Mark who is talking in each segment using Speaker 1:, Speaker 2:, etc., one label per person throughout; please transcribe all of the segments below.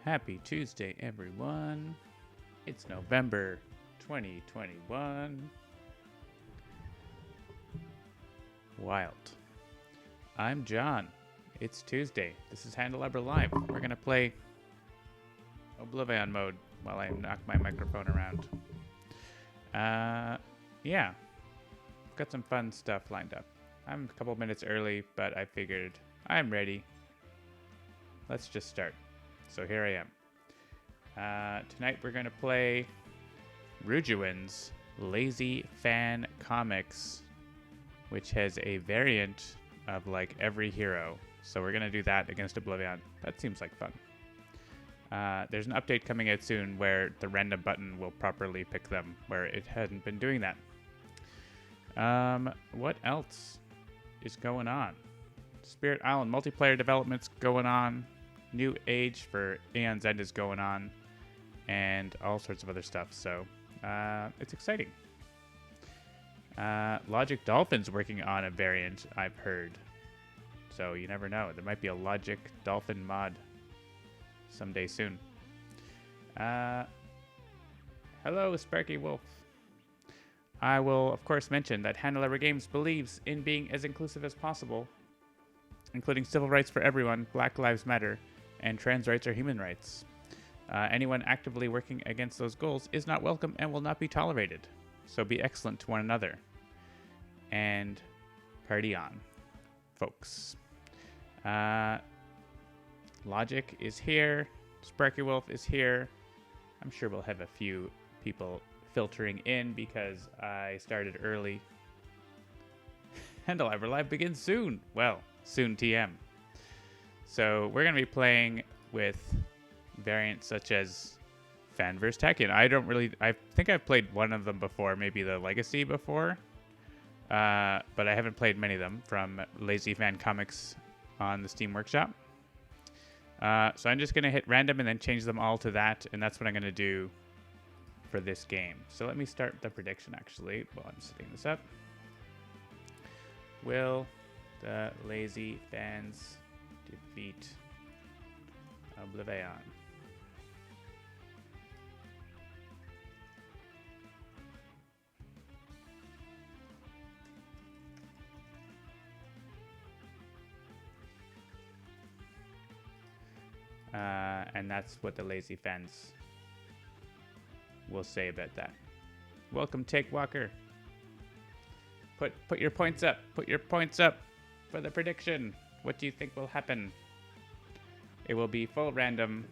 Speaker 1: Happy Tuesday, everyone. It's November 2021. Wild. I'm John. It's Tuesday. This is Handelabra Live. We're going to play OblivAeon mode while I knock my microphone around. Yeah. I've got some fun stuff lined up. I'm a couple minutes early, but I figured I'm ready. Let's just start. So here I am. Tonight we're going to play Rujuin's Lazy Fan Comics, which has a variant of like every hero. So we're going to do that against OblivAeon. That seems like fun. There's an update coming out soon where the random button will properly pick them, where it hadn't been doing that. What else is going on? Spirit Island multiplayer development's going on. New Age for Aeon's End is going on. And all sorts of other stuff. So it's exciting. Logic Dolphin's working on a variant, I've heard. So you never know. There might be a Logic Dolphin mod someday soon. Hello, Sparky Wolf. I will, of course, mention that Handelabra Games believes in being as inclusive as possible, including civil rights for everyone, Black Lives Matter, and trans rights are human rights. Anyone actively working against those goals is not welcome and will not be tolerated. So be excellent to one another. And party on, folks. Logic is here. Sparky Wolf is here. I'm sure we'll have a few people filtering in because I started early. Handelabra Live begins soon. Well, soon TM. So we're going to be playing with variants such as Fan vs. Tekken. I think I've played one of them before, maybe the Legacy before. But I haven't played many of them from Lazy Fan Comics on the Steam Workshop. So I'm just going to hit random and then change them all to that, and that's what I'm going to do for this game. So let me start the prediction, actually, while I'm setting this up. Will the Lazy Fans defeat OblivAeon? And that's what the Lazy Fans will say about that. Welcome, Take Walker. Put your points up. Put your points up for the prediction. What do you think will happen? It will be full random,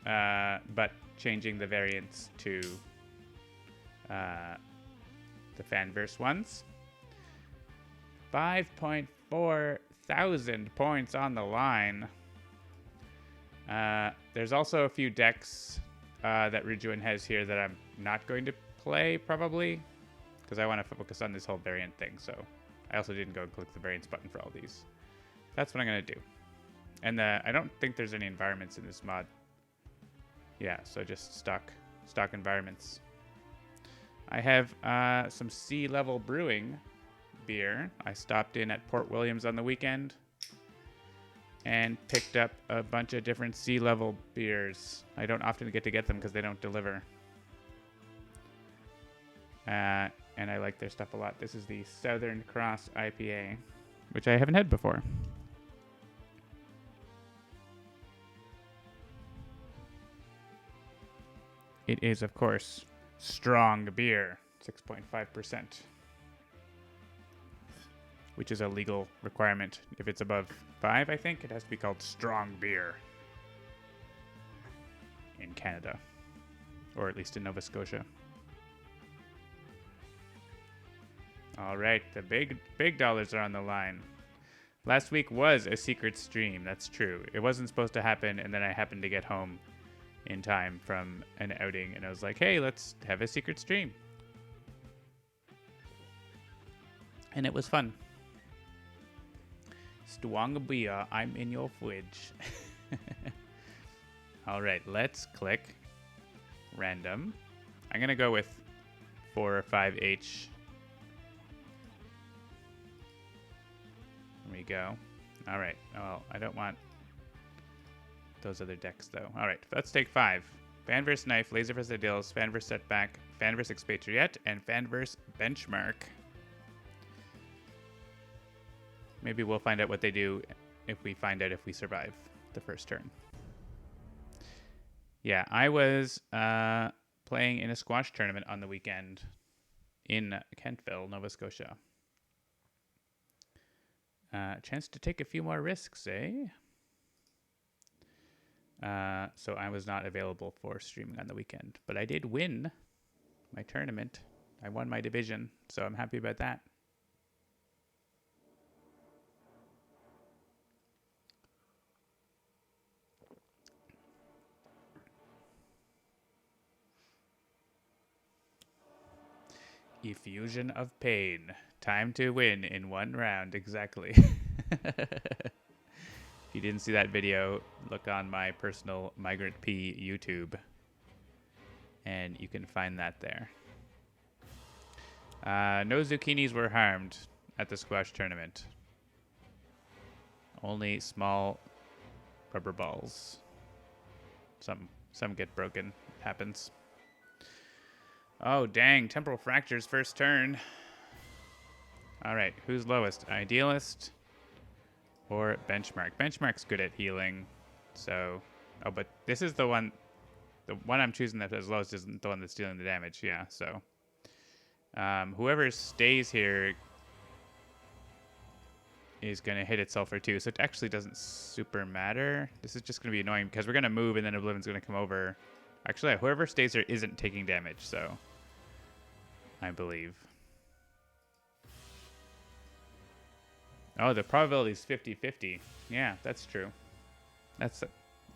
Speaker 1: but changing the variants to the Fanverse ones. 5.4 thousand points on the line. There's also a few decks that Rujuin has here that I'm not going to play, probably, because I want to focus on this whole variant thing. So I also didn't go and click the variants button for all these. That's what I'm going to do. And I don't think there's any environments in this mod. Yeah, so just stock environments. I have some Sea Level Brewing beer. I stopped in at Port Williams on the weekend and picked up a bunch of different Sea Level beers. I don't often get to get them because they don't deliver. And I like their stuff a lot. This is the Southern Cross IPA, which I haven't had before. It is, of course, strong beer, 6.5%, which is a legal requirement. If it's above 5, I think, it has to be called strong beer in Canada, or at least in Nova Scotia. All right, the big dollars are on the line. Last week was a secret stream, that's true. It wasn't supposed to happen, and then I happened to get home in time from an outing, and I was like, hey, let's have a secret stream. And it was fun. Stwangabia, I'm in your fridge. All right, let's click random. I'm going to go with 4 or 5H. There we go. All right. Well, I don't want those other decks, though. All right, let's take 5. Fan vs. Knife, Laser vs. Idealist, Fan vs. Setback, Fan vs. Expatriate, and Fan vs. Benchmark. Maybe we'll find out what they do if we find out if we survive the first turn. Yeah, I was playing in a squash tournament on the weekend in Kentville, Nova Scotia. Chance to take a few more risks, eh? So I was not available for streaming on the weekend, but I did win my tournament. I won my division, so I'm happy about that. Effusion of pain. Time to win in 1 round, exactly. If you didn't see that video, look on my personal Migrant P YouTube, and you can find that there. No zucchinis were harmed at the squash tournament. Only small rubber balls. Some get broken. It happens. Oh, dang. Temporal Fractures first turn. All right. Who's lowest? Idealist or Benchmark? Benchmark's good at healing. So, oh, but this is the one I'm choosing that is lowest isn't the one that's dealing the damage. Yeah, so. Whoever stays here is going to hit itself for 2. So it actually doesn't super matter. This is just going to be annoying because we're going to move and then Oblivion's going to come over. Actually, whoever stays here isn't taking damage, so I believe. Oh, the probability is 50-50. Yeah, that's true. It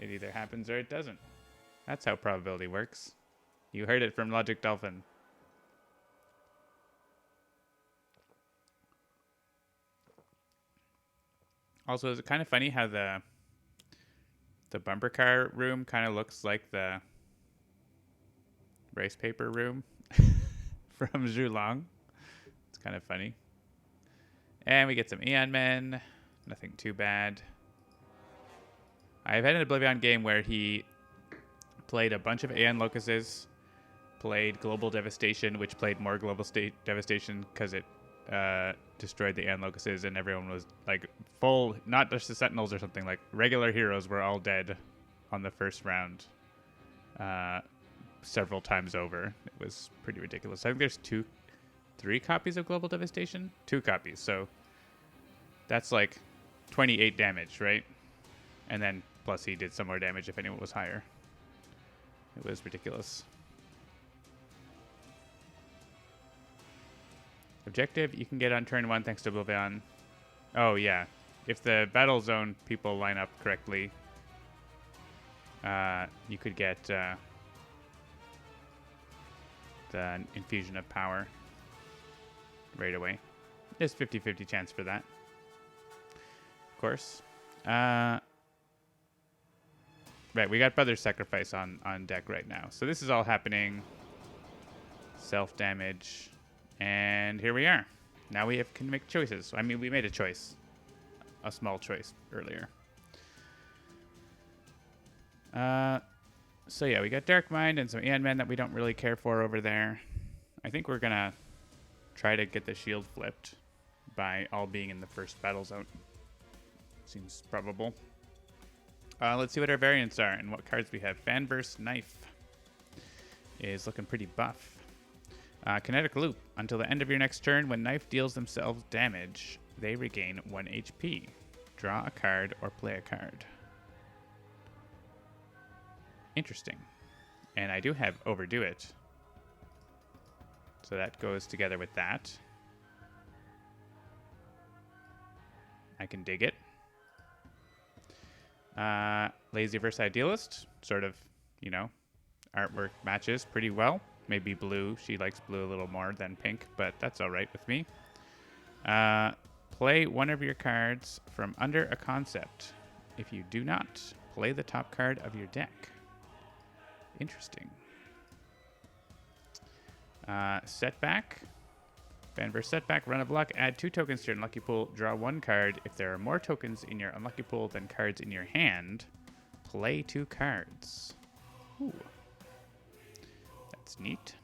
Speaker 1: either happens or it doesn't. That's how probability works. You heard it from Logic Dolphin. Also, is it kind of funny how the bumper car room kind of looks like the rice paper room from Zhulong? It's kind of funny. And we get some Aeon Men. Nothing too bad. I've had an OblivAeon game where he played a bunch of Aeon Locuses, played Global Devastation, which played more Global Devastation because it destroyed the Aeon Locuses, and everyone was like full, not just the Sentinels or something, like regular heroes were all dead on the first round several times over. It was pretty ridiculous. I think there's 3 copies of Global Devastation? 2 copies, so that's like 28 damage, right? And then plus he did some more damage if anyone was higher. It was ridiculous. Objective you can get on turn 1 thanks to OblivAeon. Oh yeah, if the battle zone people line up correctly, you could get the infusion of power right away. There's 50-50 chance for that, of course. Right, we got Brother's Sacrifice on deck right now. So this is all happening. Self-damage. And here we are. Now we can make choices. I mean, we made a choice. A small choice earlier. So yeah, we got Dark Mind and some Aeon Men that we don't really care for over there. I think we're going to try to get the shield flipped by all being in the first battle zone. Seems probable. Let's see what our variants are and what cards we have. Fan vs. Knife is looking pretty buff. Kinetic Loop. Until the end of your next turn, when Knife deals themselves damage, they regain 1 HP. Draw a card or play a card. Interesting. And I do have Overdo It. So that goes together with that. I can dig it. Lazy vs. Idealist. Sort of, you know, artwork matches pretty well. Maybe blue. She likes blue a little more than pink, but that's all right with me. Play one of your cards from under a concept. If you do not, play the top card of your deck. Interesting. Setback. Fan vs. Setback. Run of luck. Add 2 tokens to your unlucky pool. Draw 1 card. If there are more tokens in your unlucky pool than cards in your hand, play 2 cards. Ooh. That's neat.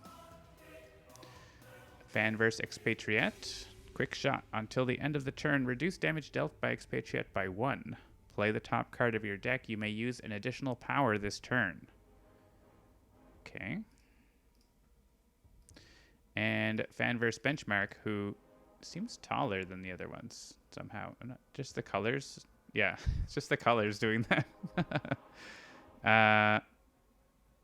Speaker 1: Fanverse Expatriate. Quick shot. Until the end of the turn, reduce damage dealt by Expatriate by 1. Play the top card of your deck. You may use an additional power this turn. Okay. And Fanverse Benchmark, who seems taller than the other ones somehow. Just the colors. Yeah, it's just the colors doing that.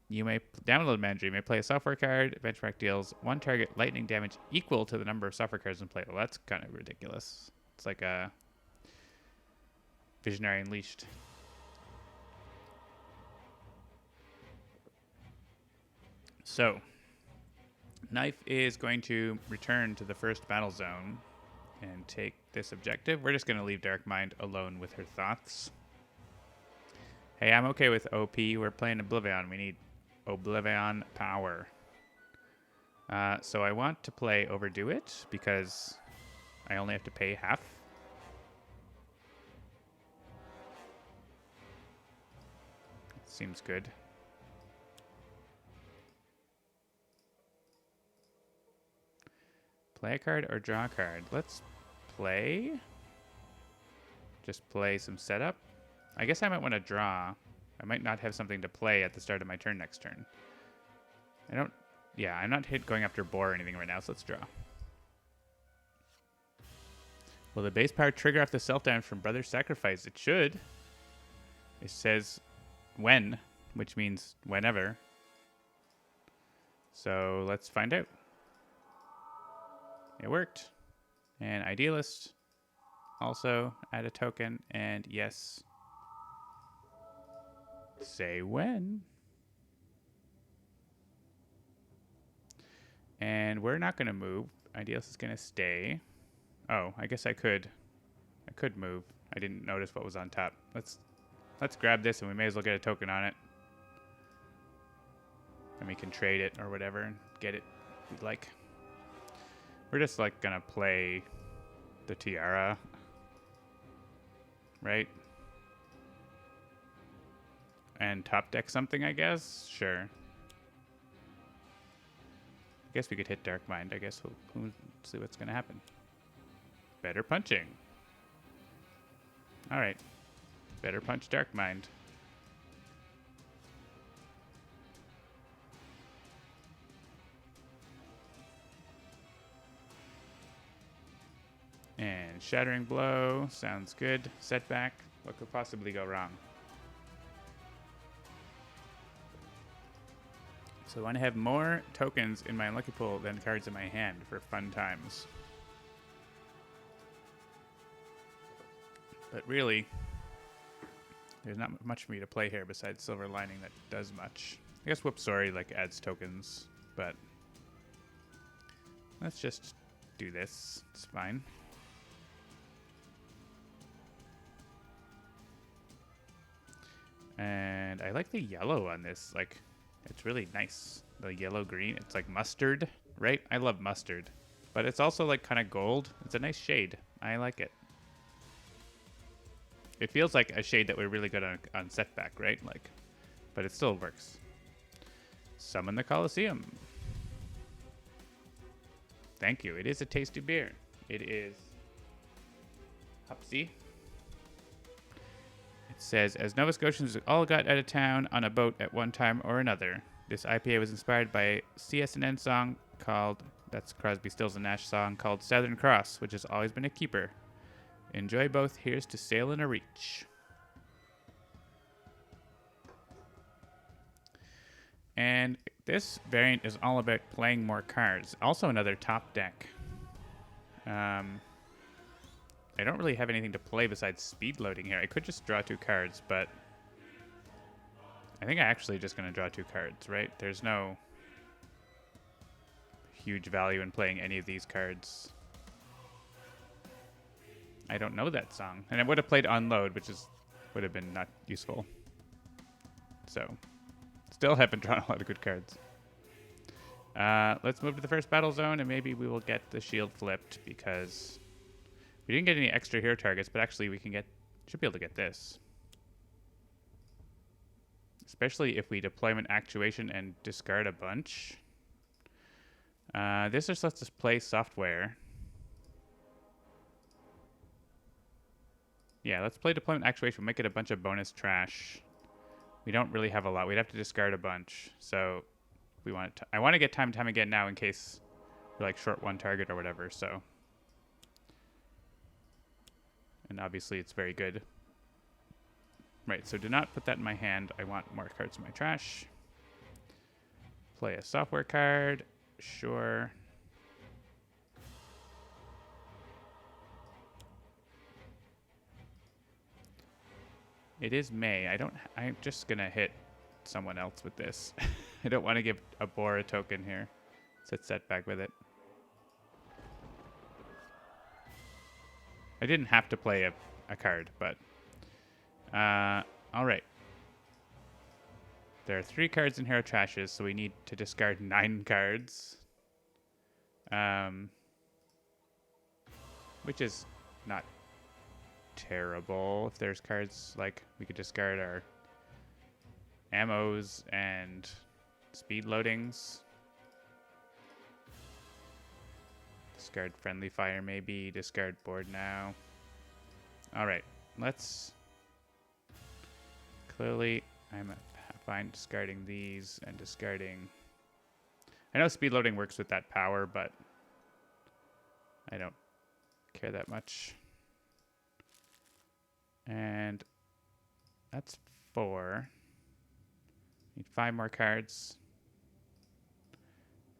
Speaker 1: You may download manager. You may play a software card. Benchmark deals 1 target lightning damage equal to the number of software cards in play. Well, that's kind of ridiculous. It's like a Visionary Unleashed. So, Knife is going to return to the first battle zone and take this objective. We're just going to leave Darkmind alone with her thoughts. Hey, I'm okay with OP. We're playing OblivAeon. We need OblivAeon power. So I want to play Overdo It because I only have to pay half. Seems good. Play a card or draw a card? Let's play. Just play some setup. I guess I might want to draw. I might not have something to play at the start of my turn next turn. I'm not going after boar or anything right now, so let's draw. Will the base power trigger off the self-damage from Brother's Sacrifice? It should. It says when, which means whenever. So let's find out. It worked. And Idealist. Also add a token, and yes. Say when. And we're not going to move. Idealist is going to stay. Oh, I guess I could move. I didn't notice what was on top. Let's grab this, and we may as well get a token on it. And we can trade it or whatever and get it if we'd like. We're just like going to play the Tiara. Right? And top deck something, I guess? Sure. I guess we could hit Darkmind. I guess we'll see what's going to happen. Better punching. All right. Better punch Darkmind. And Shattering Blow. Sounds good. Setback. What could possibly go wrong? So I want to have more tokens in my Unlucky Pool than cards in my hand for fun times. But really, there's not much for me to play here besides Silver Lining that does much. I guess Whoop Sorry like adds tokens, but let's just do this. It's fine. And I like the yellow on this. Like, it's really nice. The yellow-green. It's like mustard, right? I love mustard. But it's also like kind of gold. It's a nice shade. I like it. It feels like a shade that we're really good on setback, right? Like, but it still works. Summon the Colosseum. Thank you. It is a tasty beer. It is Hupsy. It says, as Nova Scotians all got out of town on a boat at one time or another. This IPA was inspired by a CS&N song called, that's Crosby, Stills and Nash song, called Southern Cross, which has always been a keeper. Enjoy both. Here's to Sailin' a Reach. And this variant is all about playing more cards. Also another top deck. I don't really have anything to play besides speed loading here. I could just draw 2 cards, but I think I'm actually just going to draw 2 cards, right? There's no huge value in playing any of these cards. I don't know that song. And I would have played Unload, which would have been not useful. So, still haven't drawn a lot of good cards. Let's move to the first battle zone, and maybe we will get the shield flipped, because we didn't get any extra hero targets, but actually we should be able to get this. especially if we deployment actuation and discard a bunch. This just lets us play software. Yeah, let's play deployment actuation. We'll make it a bunch of bonus trash. We don't really have a lot. We'd have to discard a bunch. So we want to I want to get time and time again now in case we're like short one target or whatever. So, and obviously it's very good. Right, so do not put that in my hand. I want more cards in my trash. Play a software card. Sure. It is May. I'm just going to hit someone else with this. I don't want to give a boar a token here. Let's setback with it. I didn't have to play a card, but... all right. There are 3 cards in Hero Trashes, so we need to discard 9 cards. Which is not terrible. If there's cards like we could discard our ammos and speed loadings. Discard friendly fire maybe. Discard board now. All right, let's... Clearly, I'm fine discarding these and discarding... I know speed loading works with that power, but I don't care that much. And that's 4. Need 5 more cards.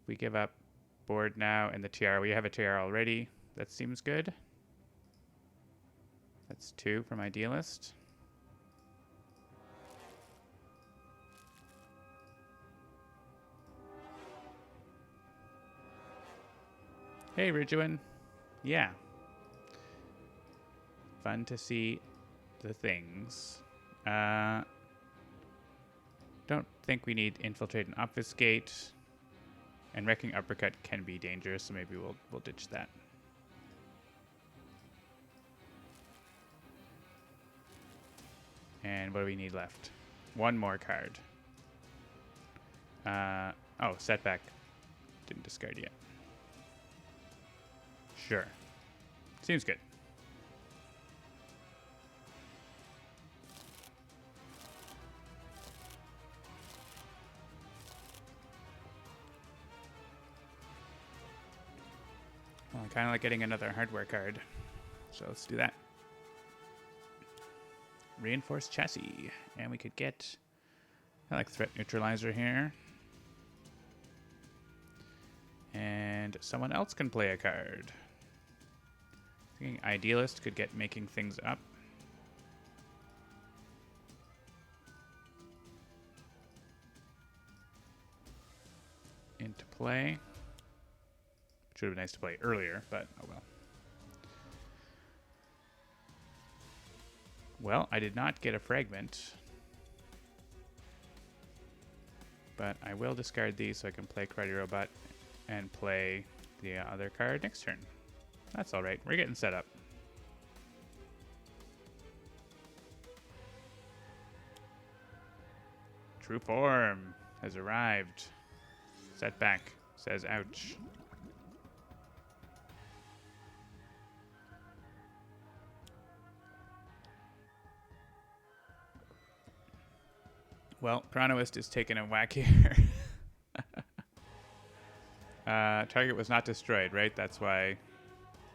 Speaker 1: We give up board now and the tiara. We have a tiara already. That seems good. That's 2 from Idealist. Hey, Ridgewan. Yeah. Fun to see the things. Don't think we need Infiltrate and Obfuscate. And Wrecking Uppercut can be dangerous, so maybe we'll ditch that. And what do we need left? 1 more card. Oh, Setback. Didn't discard yet. Sure. Seems good. Well, I kind of like getting another hardware card. So let's do that. Reinforced Chassis. And we could get... I like Threat Neutralizer here. And someone else can play a card. Thinking Idealist could get making things up. Into play. Should have been nice to play earlier, but oh well. Well, I did not get a fragment. But I will discard these so I can play Karate Robot and play the other card next turn. That's alright. We're getting set up. True Form has arrived. Setback says ouch. Well, Chronoist is taking a whack here. Target was not destroyed, right? That's why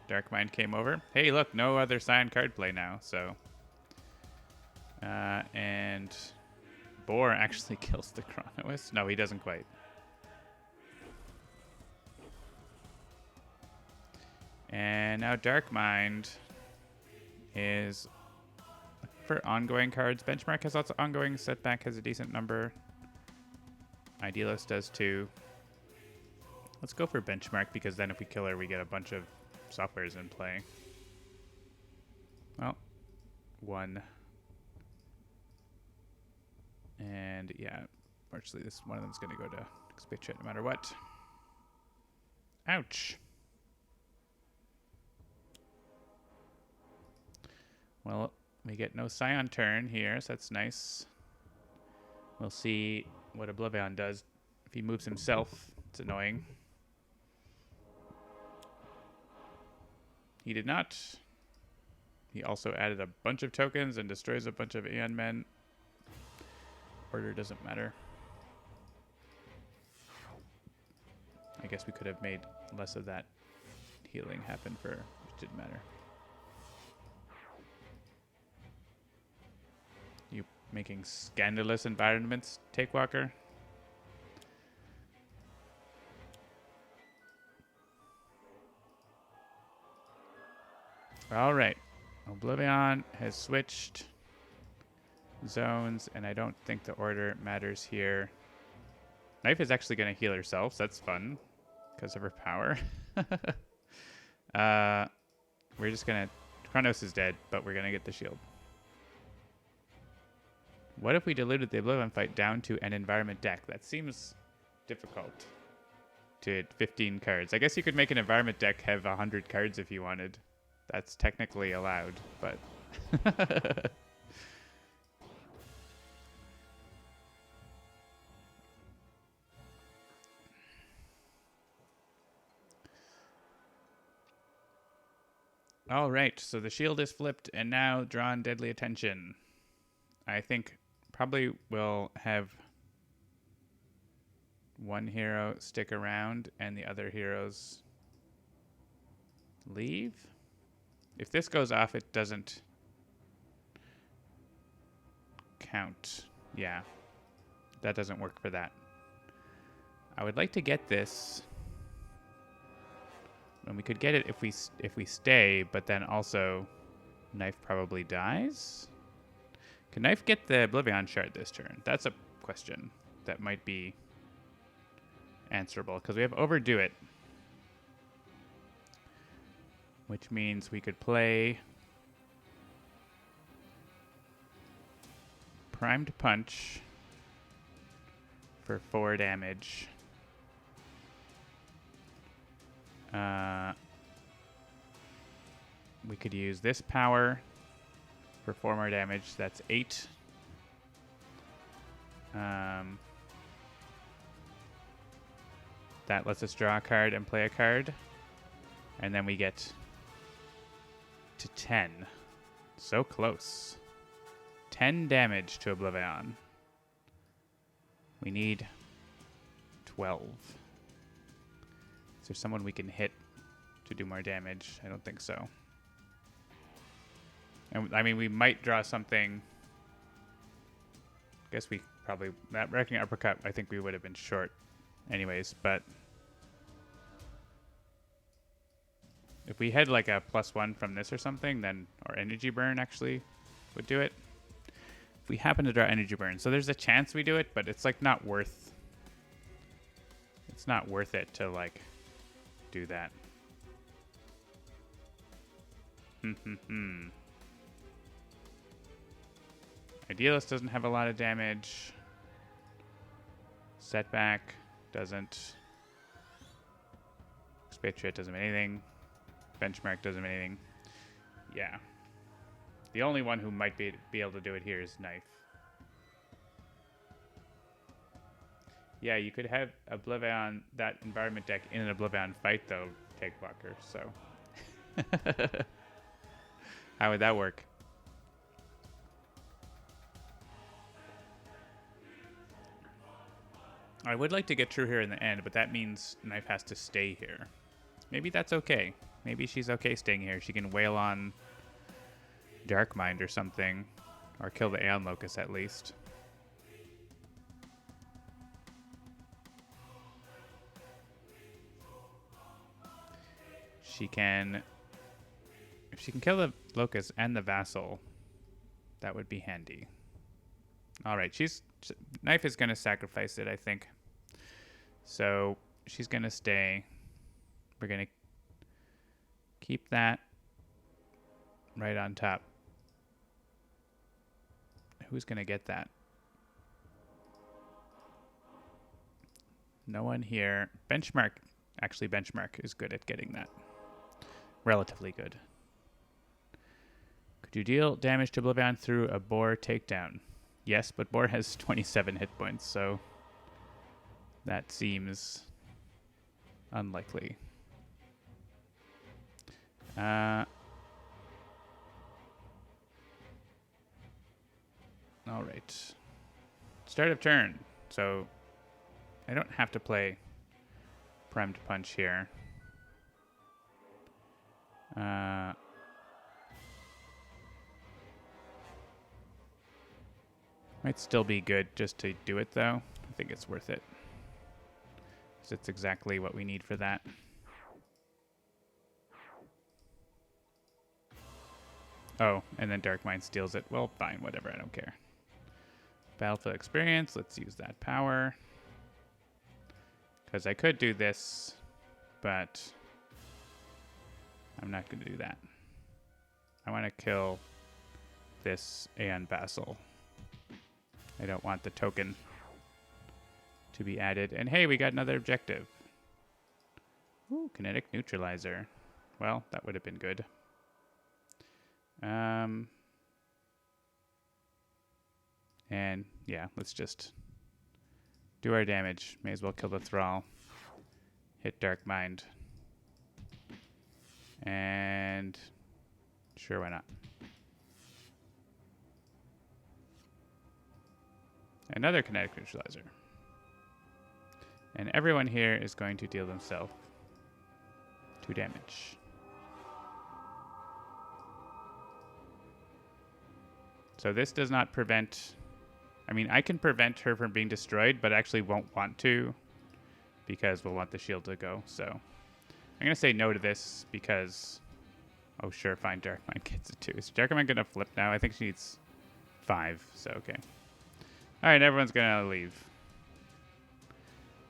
Speaker 1: Dark Mind came over. Hey, look, no other signed card play now, so... and Boar actually kills the Chronoist. No, he doesn't quite. And now Dark Mind is... for ongoing cards. Benchmark has lots of ongoing. Setback has a decent number. Idealist does too. Let's go for Benchmark because then if we kill her, we get a bunch of softwares in play. Well, 1. And yeah, unfortunately, this one of them is going to go to expatriate no matter what. Ouch. Well, we get no Scion turn here, so that's nice. We'll see what OblivAeon does. If he moves himself, it's annoying. He did not. He also added a bunch of tokens and destroys a bunch of Aeon men. Order doesn't matter. I guess we could have made less of that healing happen for, which didn't matter. You making scandalous environments, Takewalker? All right. OblivAeon has switched zones, and I don't think the order matters here. Knife is actually going to heal herself, so that's fun because of her power. We're just going to... Chronos is dead, but we're going to get the shield. What if we diluted the OblivAeon fight down to an environment deck? That seems difficult. To 15 cards. I guess you could make an environment deck have 100 cards if you wanted. That's technically allowed, but... All right, so the shield is flipped and now drawn deadly attention. I think probably we'll have one hero stick around and the other heroes leave. If this goes off, it doesn't count. Yeah, that doesn't work for that. I would like to get this. And we could get it if we stay, but then also Knife probably dies. Can Knife get the OblivAeon shard this turn? That's a question that might be answerable because we have Overdo It, which means we could play Primed Punch for 4 damage. We could use this power for 4 more damage. That's 8. That lets us draw a card and play a card. And then we get to 10. So close. 10 damage to OblivAeon. We need 12. Is there someone we can hit to do more damage? I don't think so. And I mean, we might draw something. I guess we probably... That Wrecking Uppercut, I think we would have been short anyways, but... If we had like a +1 from this or something, then... Or Energy Burn, actually, would do it. If we happen to draw Energy Burn. So there's a chance we do it, but it's like not worth... It's not worth it to like... do that. Idealist doesn't have a lot of damage. Setback doesn't. Expatriate doesn't mean anything. Benchmark doesn't mean anything. Yeah. The only one who might be able to do it here is Knife. Yeah, you could have OblivAeon, that environment deck in an OblivAeon fight, though, Takewalker, so. How would that work? I would like to get True here in the end, but that means Knife has to stay here. Maybe that's okay. Maybe she's okay staying here. She can wail on Dark Mind or something, or kill the Aeon Locust at least. She can... If she can kill the Locust and the Vassal, that would be handy. Alright, Knife is going to sacrifice it, I think. So, she's going to stay. We're going to keep that right on top. Who's going to get that? No one here. Benchmark. Actually, Benchmark is good at getting that. Relatively good. Could you deal damage to OblivAeon through a Boar takedown? Yes, but Boar has 27 hit points, so that seems unlikely. All right. Start of turn. So I don't have to play Primed Punch here. Might still be good just to do it, though. I think it's worth it. So it's exactly what we need for that. Oh, and then Dark Mind steals it. Well, fine, whatever, I don't care. Battlefield experience, let's use that power. Because I could do this, but I'm not going to do that. I want to kill this Aeon Vassal. I don't want the token to be added. And hey, we got another objective. Ooh, kinetic neutralizer. Well, that would have been good. And yeah, let's just do our damage. May as well kill the Thrall. Hit Dark Mind. And sure, why not? Another kinetic neutralizer. And everyone here is going to deal themselves 2 damage. So this does not prevent... I mean, I can prevent her from being destroyed, but actually won't want to because we'll want the shield to go. So I'm going to say no to this because... Oh, sure, fine. Dark Mind gets it too. Is Dark Mind going to flip now? I think she needs 5, so okay. All right, everyone's going to leave.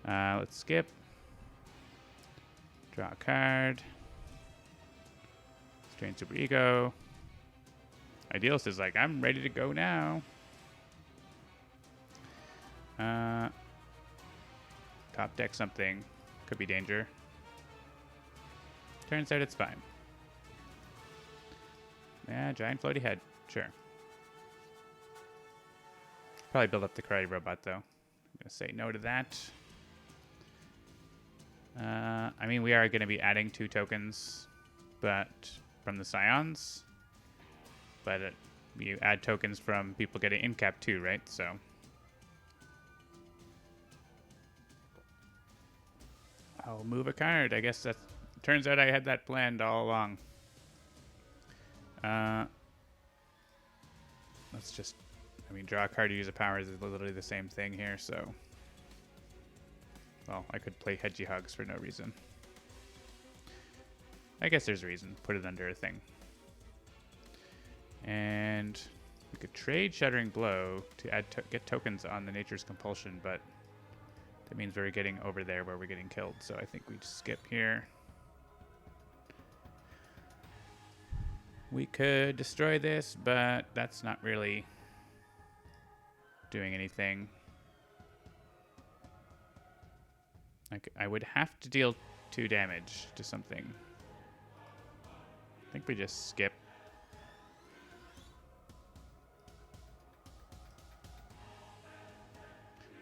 Speaker 1: Let's skip. Draw a card. Strain Super Ego. Idealist is like, I'm ready to go now. Top deck something. Could be danger. Turns out it's fine. Yeah, giant floaty head. Sure. Probably build up the karate robot, though. I'm going to say no to that. I mean, we are going to be adding 2 tokens, but from the Scions. But you add tokens from people getting in-cap too, right? So I'll move a card. I guess that turns out I had that planned all along. Let's just, I mean, draw a card to use a power is literally the same thing here, so. Well, I could play Hedgehogs for no reason. I guess there's a reason. Put it under a thing. And we could trade Shattering Blow to add get tokens on the Nature's Compulsion, but that means we're getting over there where we're getting killed. So I think we just skip here. We could destroy this, but that's not really doing anything. I would have to deal 2 damage to something. I think we just skip.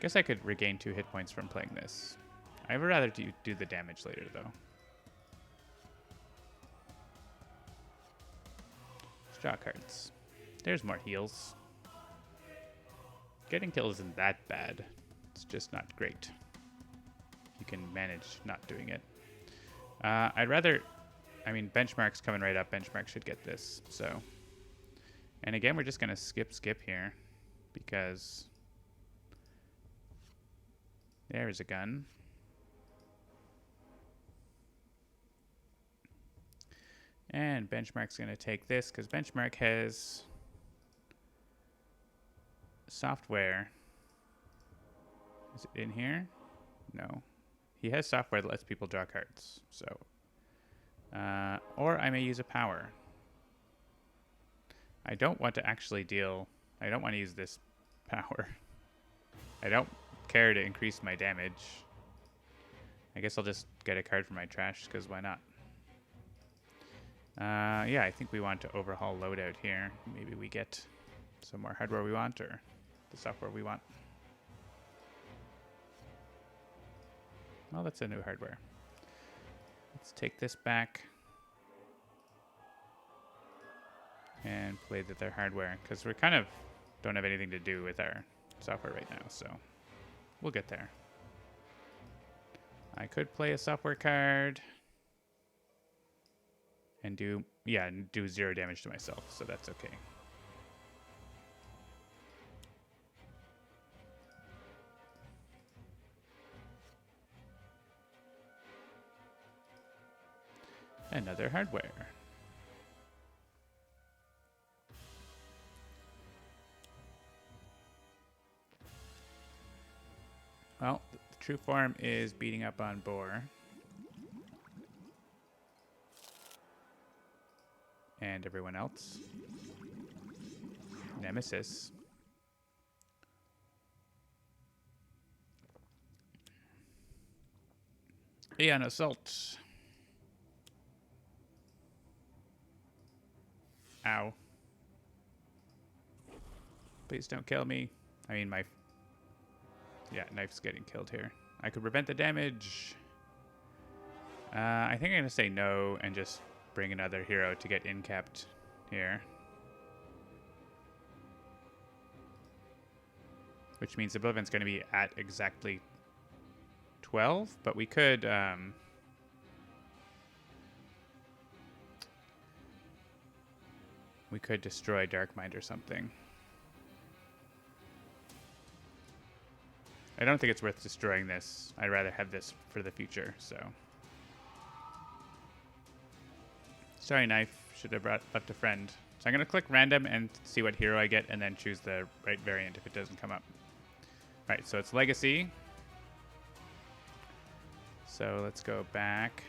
Speaker 1: Guess I could regain 2 hit points from playing this. I would rather do the damage later, though. Let's draw cards. There's more heals. Getting kills isn't that bad. It's just not great. You can manage not doing it. I'd rather... I mean, Benchmark's coming right up. Benchmark should get this, so... And again, we're just going to skip here. Because... There's a gun. And Benchmark's going to take this, because Benchmark has... software. Is it in here? No. He has software that lets people draw cards, so... or I may use a power. I don't want to actually deal... I don't want to use this power. I don't care to increase my damage. I guess I'll just get a card from my trash, because why not? Yeah, I think we want to overhaul loadout here. Maybe we get some more hardware we want, or... the software we want. Well, that's a new hardware. Let's take this back and play their hardware, because we kind of don't have anything to do with our software right now, so we'll get there. I could play a software card and do 0 damage to myself, so that's okay. Another hardware. Well, the true form is beating up on Boar. And everyone else. Nemesis. Aeon Assault. Ow. Please don't kill me. I mean, knife's getting killed here. I could prevent the damage. I think I'm going to say no and just bring another hero to get incapped here. Which means OblivAeon's going to be at exactly 12, but we could... we could destroy Darkmind or something. I don't think it's worth destroying this. I'd rather have this for the future, so... Sorry, Knife. Should have left a friend. So I'm going to click random and see what hero I get, and then choose the right variant if it doesn't come up. Alright, so it's Legacy. So let's go back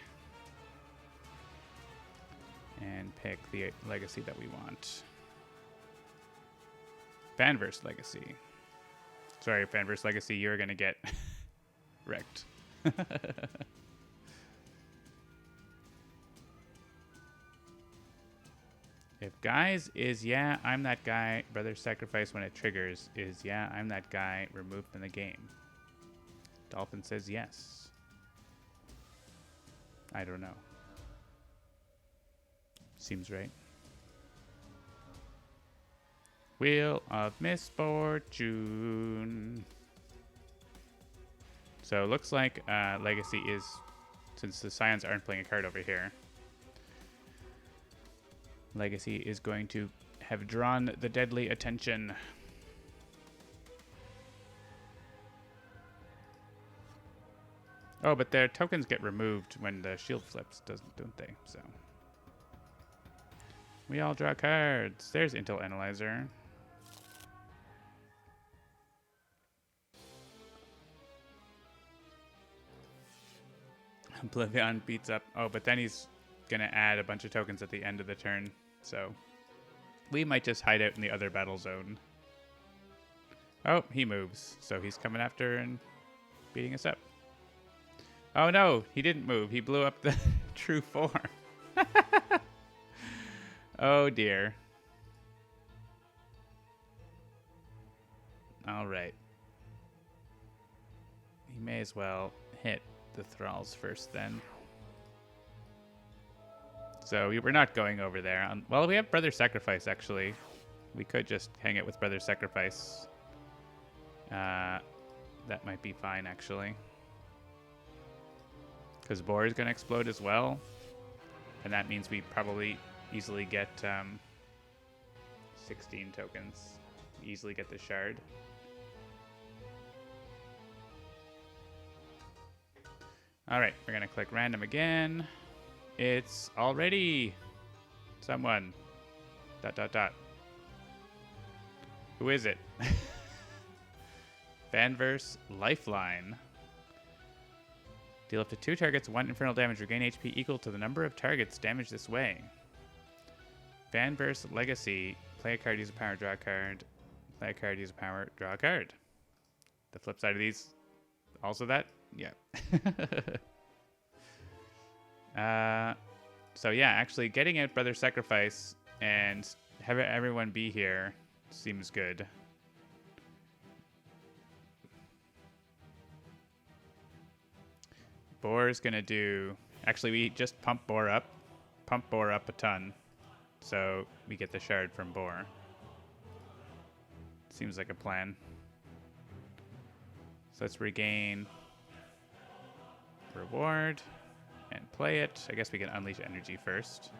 Speaker 1: and pick the Legacy that we want. Fanverse Legacy. Sorry, Fanverse Legacy, you're going to get wrecked. If guys is yeah, I'm that guy, brother sacrifice when it triggers is yeah, I'm that guy, removed from the game. Dolphin says yes. I don't know. Seems right. Wheel of Misfortune. So it looks like Legacy is, since the Scions aren't playing a card over here, Legacy is going to have drawn the deadly attention. Oh, but their tokens get removed when the shield flips, don't they? So we all draw cards. There's Intel Analyzer. OblivAeon beats up. Oh, but then he's going to add a bunch of tokens at the end of the turn. So we might just hide out in the other battle zone. Oh, he moves. So he's coming after and beating us up. Oh, no, he didn't move. He blew up the true form. Oh, dear. All right. He may as well hit the thralls first then. So we're not going over there. Well, we have Brother Sacrifice, actually. We could just hang it with Brother Sacrifice. That might be fine, actually. Because Boar is going to explode as well. And that means we probably easily get 16 tokens. Easily get the shard. Alright, we're going to click random again. It's already someone. ... Who is it? Fanverse Lifeline. Deal up to 2 targets 1 infernal damage. Regain HP equal to the number of targets damaged this way. Fanverse Legacy. Play a card, use a power, draw a card. Play a card, use a power, draw a card. The flip side of these, also that? Yeah. So yeah, actually getting out Brother Sacrifice and have everyone be here seems good. Boar's gonna do... Actually, we just pump Boar up a ton, so we get the shard from Boar. Seems like a plan. So let's regain reward and play it. I guess we can unleash energy first.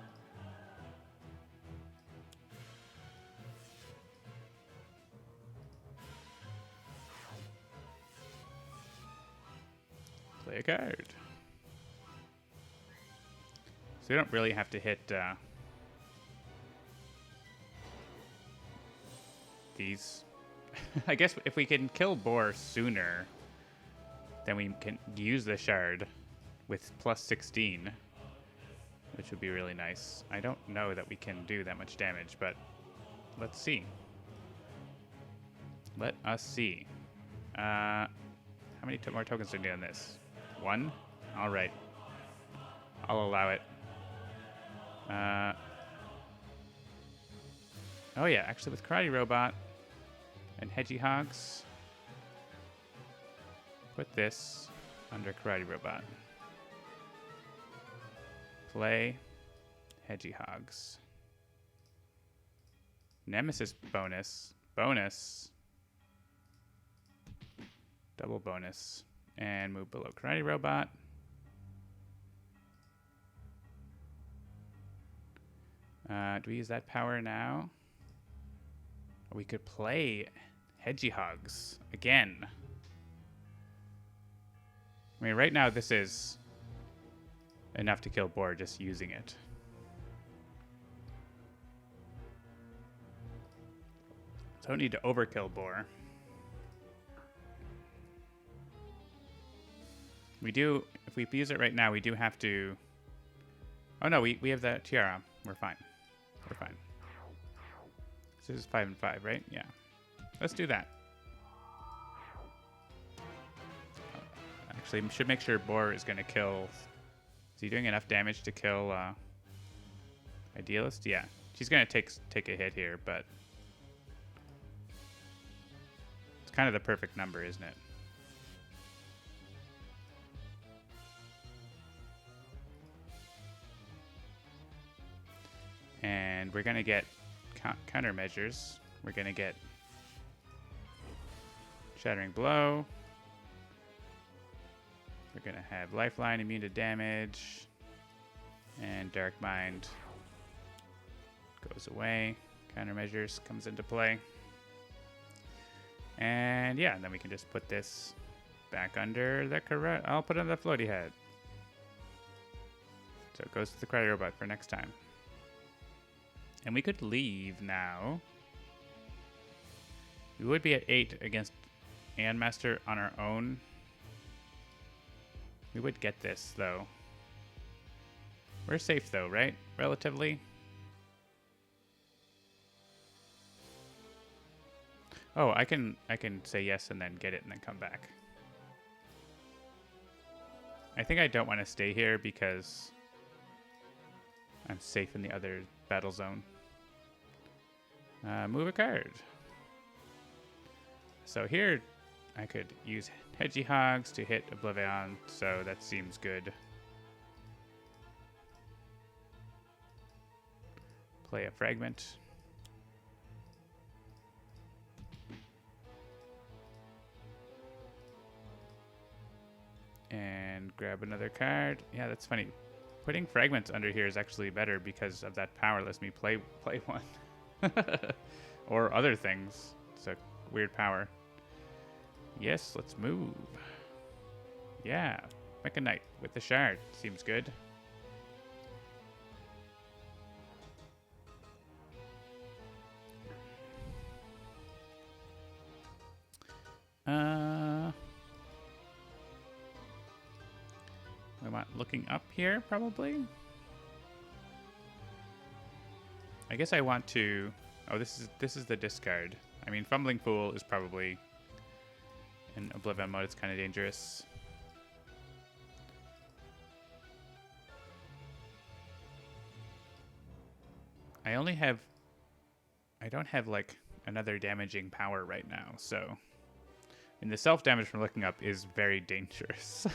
Speaker 1: Play a card. So we don't really have to hit these. I guess if we can kill Boar sooner, then we can use the shard with plus 16, which would be really nice. I don't know that we can do that much damage, but let's see. Let us see. How many more tokens do we need on this? 1? All right. I'll allow it. Oh yeah, actually with Karate Robot and Hedgehogs, put this under Karate Robot. Play Hedgehogs. Nemesis bonus. Bonus. Double bonus. And move below Karate Robot. Do we use that power now? Or we could play Hedgehogs again. I mean, right now this is enough to kill Boar just using it. So don't need to overkill Boar. We do, if we use it right now, we do have to... Oh no, we have the tiara. We're fine. We're fine. This is 5 and 5, right? Yeah. Let's do that. Actually, should make sure Boar is going to kill... Is he doing enough damage to kill Idealist? Yeah. She's going to take a hit here, but... It's kind of the perfect number, isn't it? And we're going to get countermeasures. We're going to get Shattering Blow. We're going to have Lifeline, immune to damage. And Dark Mind goes away. Countermeasures comes into play. And yeah, and then we can just put this back under the correct... I'll put it on the floaty head. So it goes to the Karate Robot for next time. And we could leave now. We would be at 8 against Aeon Master on our own. We would get this, though. We're safe, though, right? Relatively. Oh, I can say yes and then get it and then come back. I think I don't want to stay here because I'm safe in the other battle zone. Move a card. So here I could use Hedgehogs to hit OblivAeon, so that seems good. Play a Fragment. And grab another card. Yeah, that's funny. Putting Fragments under here is actually better because of that power lets me play one. Or other things. It's a weird power. Yes, let's move. Yeah, Mecha Knight with the shard. Seems good. I'm looking up here, probably. I guess I want to... Oh, this is the discard. I mean, Fumbling Fool is probably... In OblivAeon mode, it's kind of dangerous. I don't have, like, another damaging power right now, so... And the self-damage from looking up is very dangerous.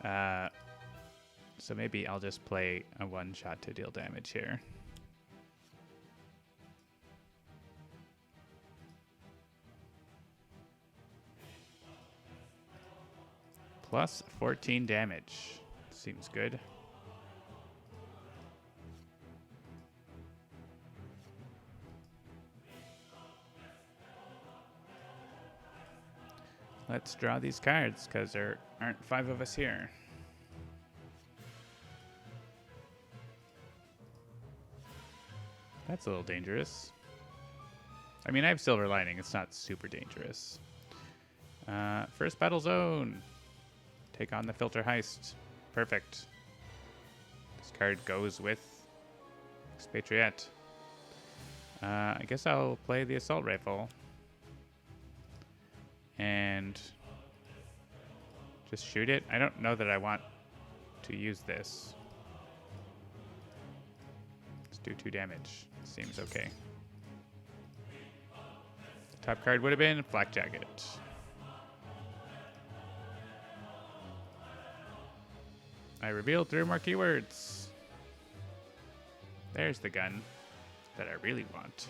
Speaker 1: So maybe I'll just play a one-shot to deal damage here. Plus 14 damage. Seems good. Let's draw these cards, because there aren't 5 of us here. That's a little dangerous. I mean, I have Silver Lining. It's not super dangerous. First Battle Zone. Take on the Filter Heist. Perfect. This card goes with Expatriate. I guess I'll play the Assault Rifle. And just shoot it. I don't know that I want to use this. Let's do 2 damage. Seems okay. Top card would have been Flak Jacket. I revealed 3 more keywords. There's the gun that I really want.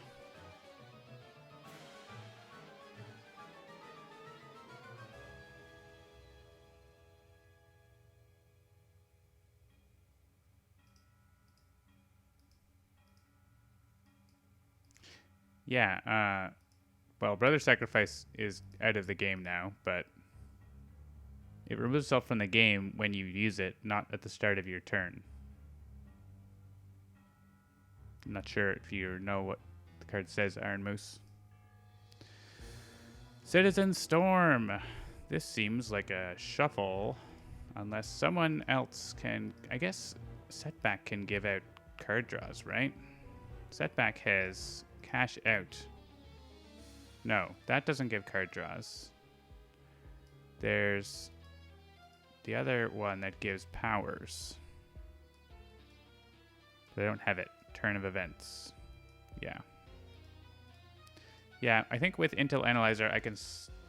Speaker 1: Yeah, well, Brother Sacrifice is out of the game now, but it removes itself from the game when you use it, not at the start of your turn. I'm not sure if you know what the card says, Iron Moose. Citizen Storm. This seems like a shuffle, unless someone else can... I guess Setback can give out card draws, right? Setback has Cash Out. No, that doesn't give card draws. There's the other one that gives powers. But I don't have it. Turn of Events. Yeah. Yeah, I think with Intel Analyzer I can...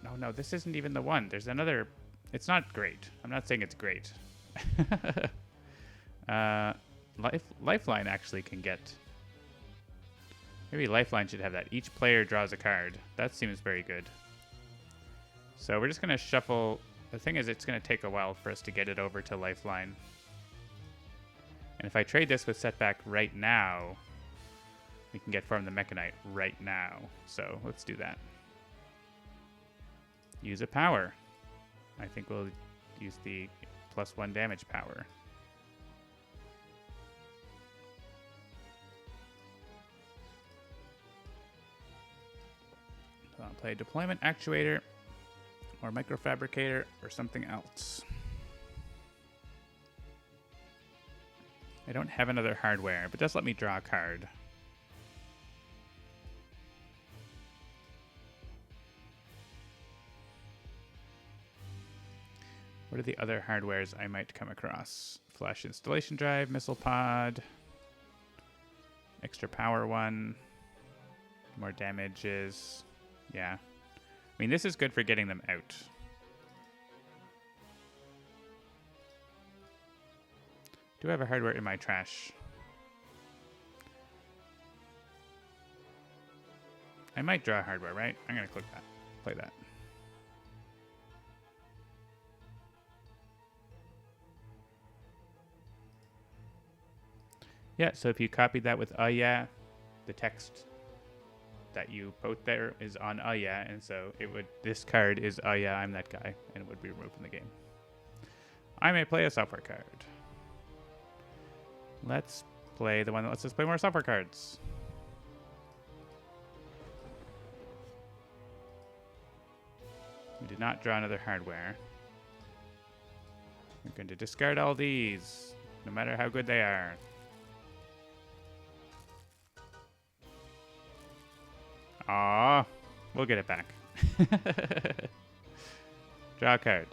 Speaker 1: Oh, no, this isn't even the one. There's another... It's not great. I'm not saying it's great. Lifeline actually can get... Maybe Lifeline should have that. Each player draws a card. That seems very good. So we're just going to shuffle. The thing is, it's going to take a while for us to get it over to Lifeline. And if I trade this with Setback right now, we can get Form the Mechanite right now. So let's do that. Use a power. I think we'll use the +1 damage power. I'll play Deployment Actuator or Microfabricator or something else. I don't have another hardware, but just let me draw a card. What are the other hardwares I might come across? Flash Installation Drive, Missile Pod, extra power one, more damages. Yeah. I mean, this is good for getting them out. Do I have a hardware in my trash? I might draw hardware, right? I'm going to click that. Play that. Yeah, so if you copied that with yeah, the text that you put there is on yeah, and so it would, this card is yeah, I'm that guy, and it would be removed from the game. I may play a software card. Let's play the one that lets us play more software cards. We did not draw another hardware. We're going to discard all these, no matter how good they are. Aw, we'll get it back. Draw a card.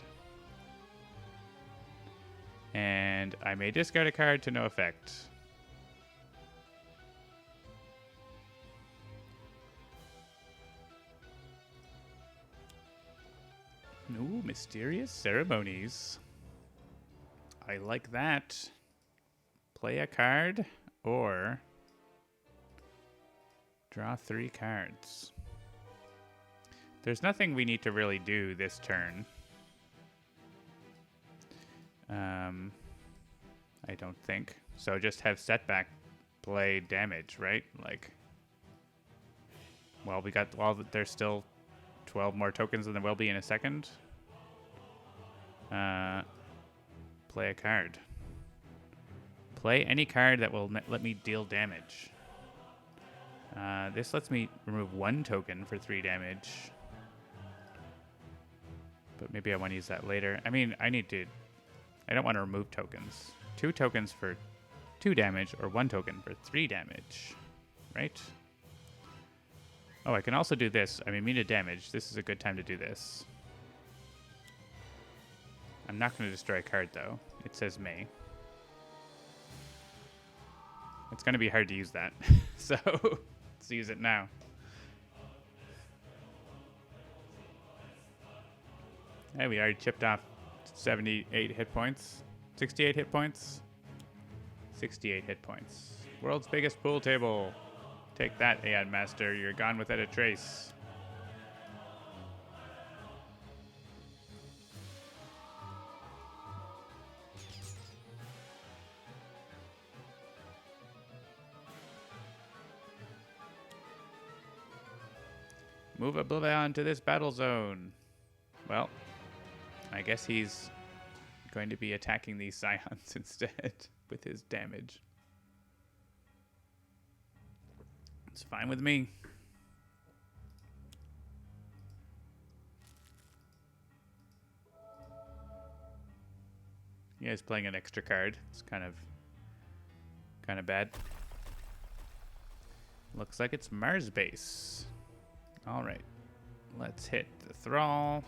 Speaker 1: And I may discard a card to no effect. Ooh, Mysterious Ceremonies. I like that. Play a card or draw 3 cards. There's nothing we need to really do this turn. I don't think. So just have setback play damage, right? Like, well, we got, well, there's still 12 more tokens and there will be in a second. Play a card. Play any card that will let me deal damage. This lets me remove 1 token for 3 damage. But maybe I want to use that later. I mean, I don't want to remove tokens. 2 tokens for 2 damage or 1 token for 3 damage, right? Oh, I can also do this. I mean, to damage. This is a good time to do this. I'm not going to destroy a card, though. It says may. It's going to be hard to use that. So, let's use it now. Hey, we already chipped off 78 hit points. 68 hit points. 68 hit points. World's biggest pool table. Take that, Aeon Master. You're gone without a trace. Move OblivAeon to this battle zone. Well, I guess he's going to be attacking these Scions instead with his damage. It's fine with me. Yeah, he's playing an extra card. It's kind of bad. Looks like it's Mars base. All right, let's hit the Thrall.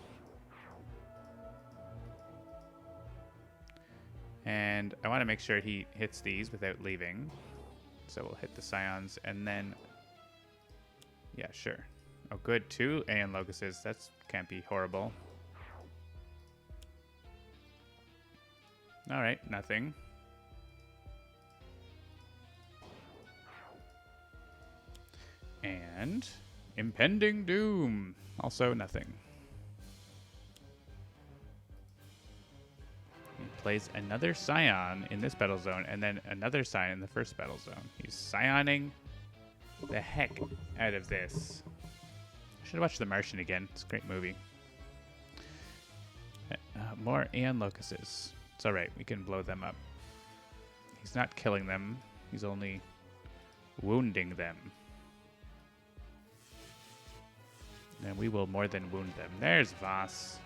Speaker 1: And I want to make sure he hits these without leaving. So we'll hit the Scions and then... Yeah, sure. Oh, good. 2 Aeon Locuses. That can't be horrible. All right, nothing. And Impending Doom. Also nothing. He plays another Scion in this battle zone and then another Scion in the first battle zone. He's Scioning the heck out of this. I should watch The Martian again. It's a great movie. More Aeon Locuses. It's alright. We can blow them up. He's not killing them. He's only wounding them. And we will more than wound them. There's Voss.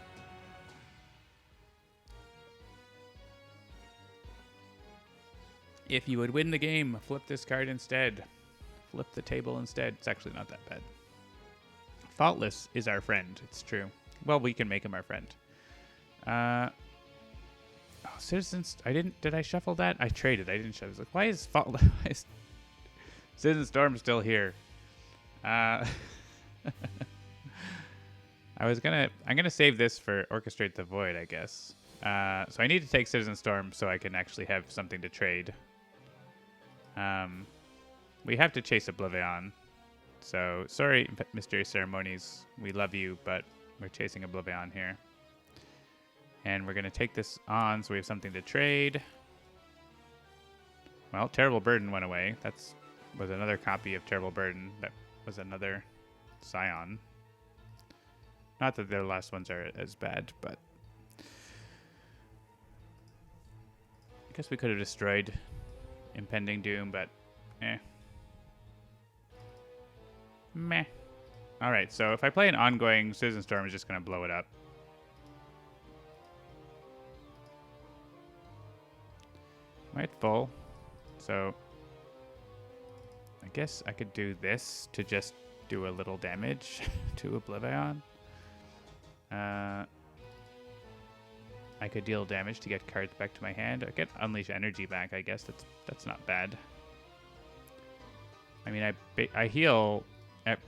Speaker 1: If you would win the game, flip this card instead. Flip the table instead. It's actually not that bad. Faultless is our friend. It's true. Well, we can make him our friend. Citizens. Did I shuffle that? I traded. I didn't shuffle. I was like, why is Faultless? Why is Citizen Storm still here? I'm gonna save this for Orchestrate the Void, I guess. So I need to take Citizen Storm so I can actually have something to trade. We have to chase OblivAeon. So sorry, Mysterious Ceremonies. We love you, but we're chasing OblivAeon here. And we're gonna take this on so we have something to trade. Well, Terrible Burden went away. Was another copy of Terrible Burden. That was another Scion. Not that their last ones are as bad, but I guess we could have destroyed Impending Doom, but meh. Alright, so if I play an ongoing, Citizen Storm is just going to blow it up. I'm at full, so I guess I could do this to just do a little damage to OblivAeon. I could deal damage to get cards back to my hand. I get Unleash Energy back, I guess. That's not bad. I mean, I heal back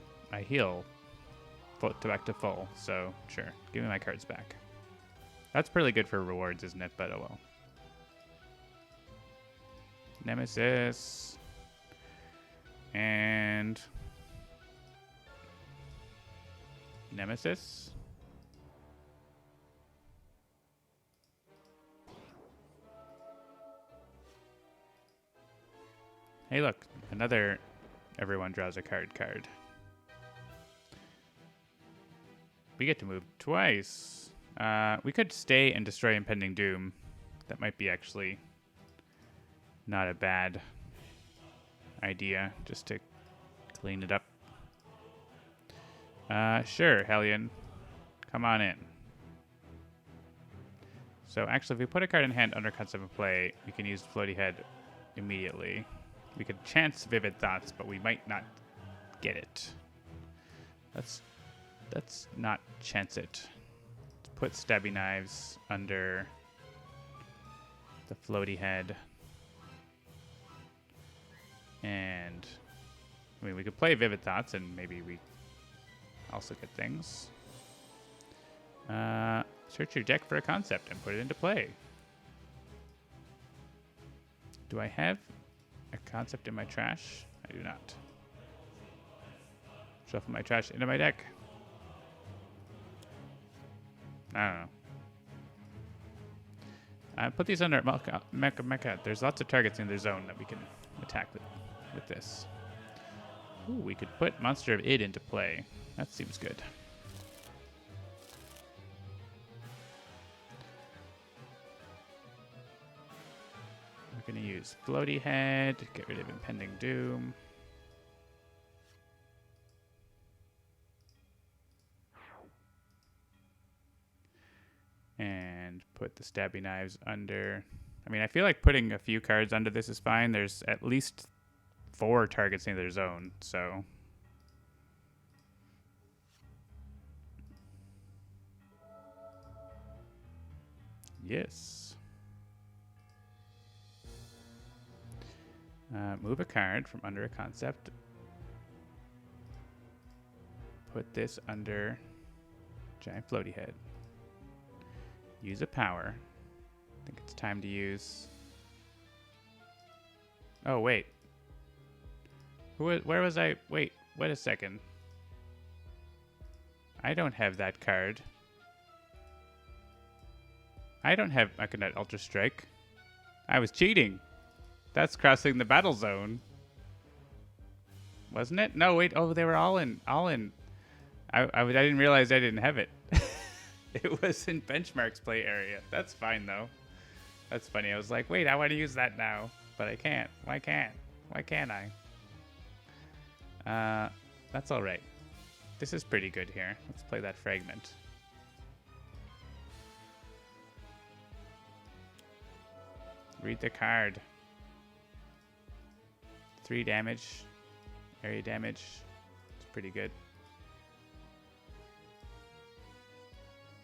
Speaker 1: to full, so sure. Give me my cards back. That's pretty good for rewards, isn't it? But oh well. Nemesis. And Nemesis. Hey, look, another everyone draws a card. We get to move twice. We could stay and destroy Impending Doom. That might be actually not a bad idea, just to clean it up. Sure, Hellion. Come on in. So actually, if we put a card in hand under concept of play, we can use Floaty Head immediately. We could chance Vivid Thoughts, but we might not get it. Let's not chance it. Let's put Stabby Knives under the Floaty Head. And I mean, we could play Vivid Thoughts and maybe we also get things. Search your deck for a concept and put it into play. Do I have a concept in my trash? I do not. Shuffle my trash into my deck. I don't know. Put these under Mecha. There's lots of targets in their zone that we can attack with this. Ooh, we could put Monster of Id into play. That seems good. We're going to use Floaty Head, get rid of Impending Doom. And put the Stabby Knives under. I mean, I feel like putting a few cards under this is fine. There's at least 4 targets in their zone, so. Yes. Move a card from under a concept. Put this under Giant Floaty Head. Use a power. I think it's time to use. Oh, wait. Where was I? Wait a second. I don't have that card. I don't have Aconite Ultra Strike. I was cheating. That's crossing the battle zone. Wasn't it? No, wait. Oh, they were all in. I didn't realize I didn't have it. It was in Benchmark's play area. That's fine, though. That's funny. I was like, wait, I want to use that now. But I can't. Why can't I? That's all right. This is pretty good here. Let's play that Fragment. Read the card. 3 damage. Area damage. It's pretty good.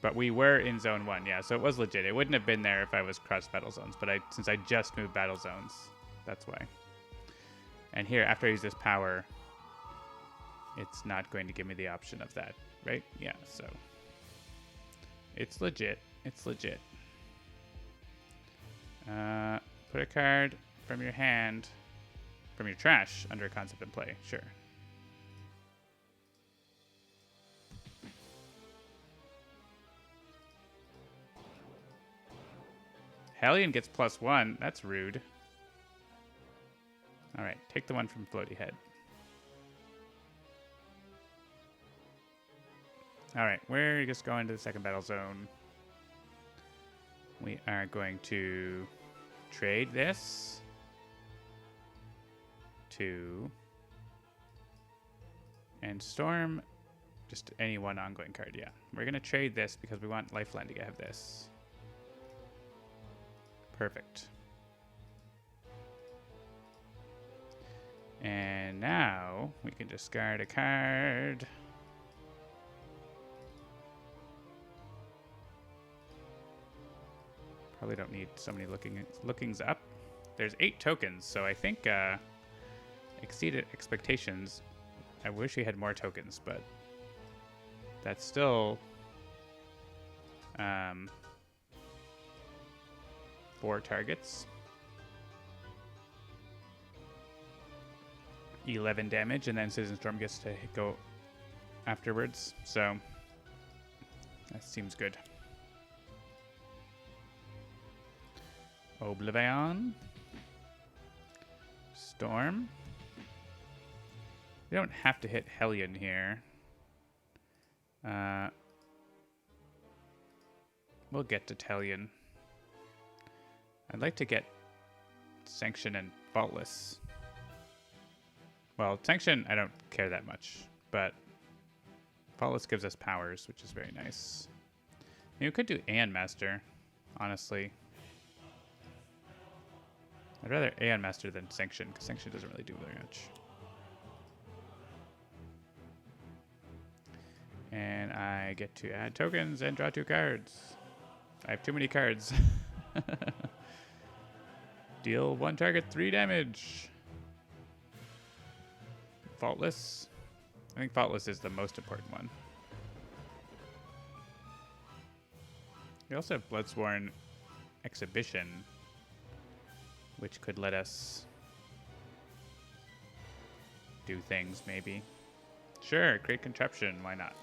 Speaker 1: But we were in zone 1, yeah, so it was legit. It wouldn't have been there if I was cross battle zones, but since I just moved battle zones, that's why. And here, after I use this power, it's not going to give me the option of that, right? Yeah, so it's legit. It's legit. Put a card from your hand, from your trash, under a concept in play. Sure. Hellion gets +1. That's rude. All right, take the one from Floaty Head. All right, we're just going to the second battle zone. We are going to trade this to and storm just any one ongoing card. Yeah, we're going to trade this because we want Lifeline to have this. Perfect. And now we can discard a card. Probably don't need so many lookings up. There's 8 tokens, so I think exceeded expectations. I wish we had more tokens, but that's still 4 targets. 11 damage, and then Citizen Storm gets to go afterwards. So that seems good. OblivAeon. Storm. We don't have to hit Hellion here. We'll get to Hellion. I'd like to get Sanction and Faultless. Well, Sanction, I don't care that much, but Faultless gives us powers, which is very nice. We could do Aeon Master, honestly. I'd rather Aeon Master than Sanction, because Sanction doesn't really do very much. And I get to add tokens and draw 2 cards. I have too many cards. Deal 1 target 3 damage. Faultless. I think Faultless is the most important one. We also have Bloodsworn Exhibition, which could let us do things, maybe. Sure, create contraption, why not?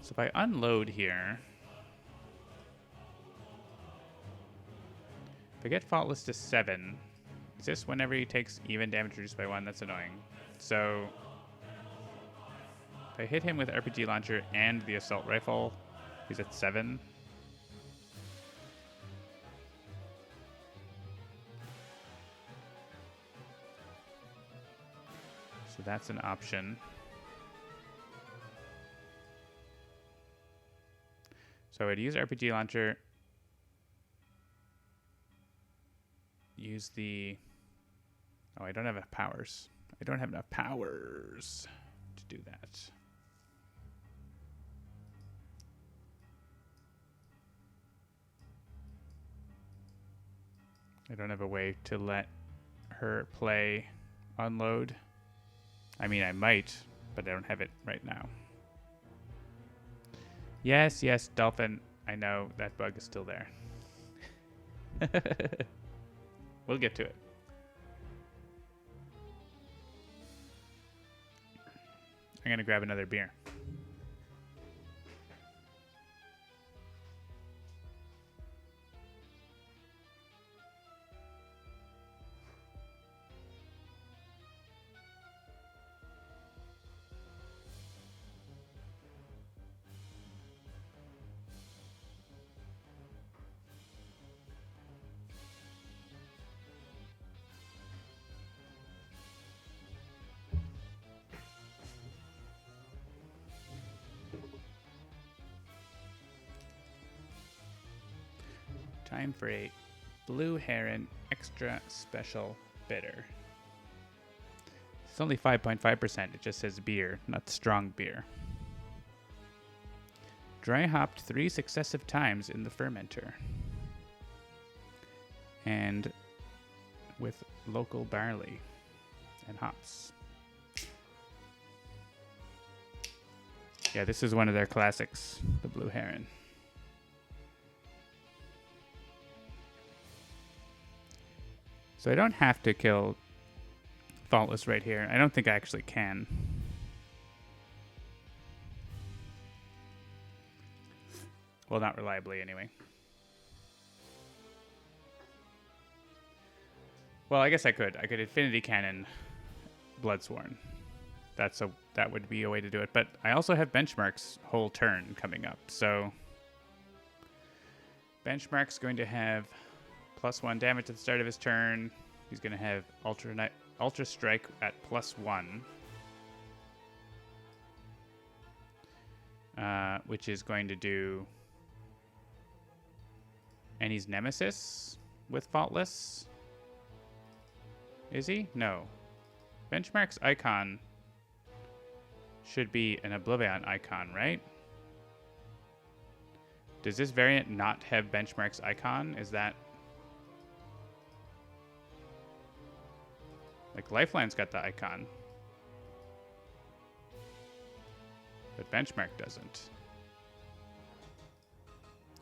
Speaker 1: So if I unload here, if I get Faultless to 7, is this whenever he takes even damage reduced by 1? That's annoying. So if I hit him with RPG Launcher and the Assault Rifle, he's at 7. So that's an option. So I'd use RPG Launcher, use the... Oh, I don't have enough powers. I don't have enough powers to do that. I don't have a way to let her play unload. I mean, I might, but I don't have it right now. Yes, yes, Dolphin. I know that bug is still there. We'll get to it. I'm going to grab another beer. Time for a Blue Heron Extra Special Bitter. It's only 5.5%. It just says beer, not strong beer. Dry hopped 3 successive times in the fermenter. And with local barley and hops. Yeah, this is one of their classics, the Blue Heron. So I don't have to kill Faultless right here. I don't think I actually can. Well, not reliably anyway. Well, I guess I could. I could Infinity Cannon Bloodsworn. That would be a way to do it. But I also have Benchmark's whole turn coming up. So Benchmark's going to have +1 damage at the start of his turn. He's going to have Ultra Strike at +1. Which is going to do... And he's Nemesis with Faultless. Is he? No. Benchmark's icon should be an OblivAeon icon, right? Does this variant not have Benchmark's icon? Is that... Like, Lifeline's got the icon. But Benchmark doesn't.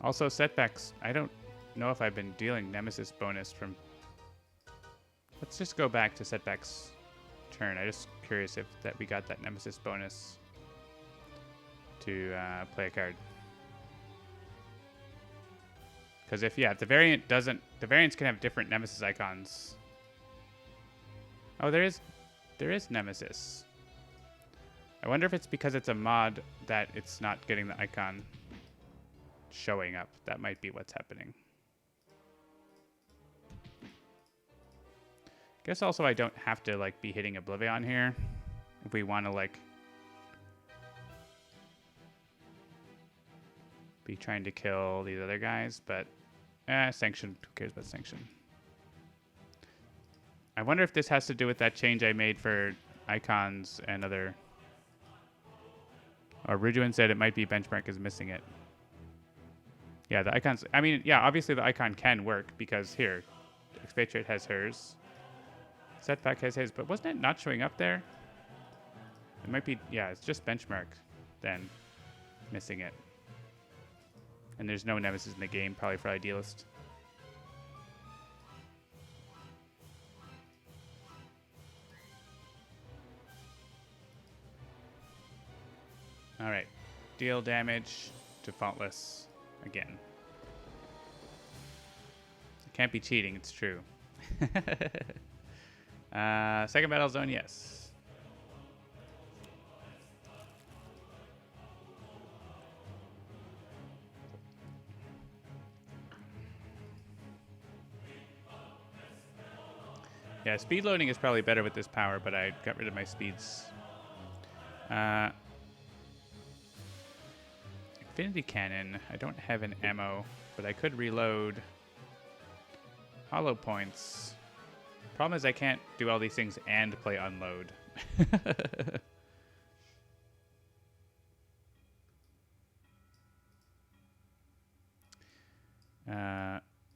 Speaker 1: Also, setbacks. I don't know if I've been dealing Nemesis bonus from... Let's just go back to setbacks turn. I'm just curious if that we got that Nemesis bonus to play a card. Because if the variant doesn't... The variants can have different Nemesis icons. Oh, there is Nemesis. I wonder if it's because it's a mod that it's not getting the icon showing up. That might be what's happening. Guess also I don't have to like be hitting OblivAeon here if we want to like be trying to kill these other guys, but Sanction, who cares about Sanction? I wonder if this has to do with that change I made for icons and other... Or Ridgewind said it might be Benchmark is missing it. Yeah, the icons... I mean, yeah, obviously the icon can work because here, Expatriate has hers. Setback has his, but wasn't it not showing up there? It might be... Yeah, it's just Benchmark then missing it. And there's no Nemesis in the game, probably for Idealist. Alright. Deal damage to Faultless again. It can't be cheating, it's true. Second battle zone, yes. Yeah, speed loading is probably better with this power, but I got rid of my speeds. Infinity Cannon. I don't have an ammo, but I could reload. Hollow points. Problem is I can't do all these things and play unload.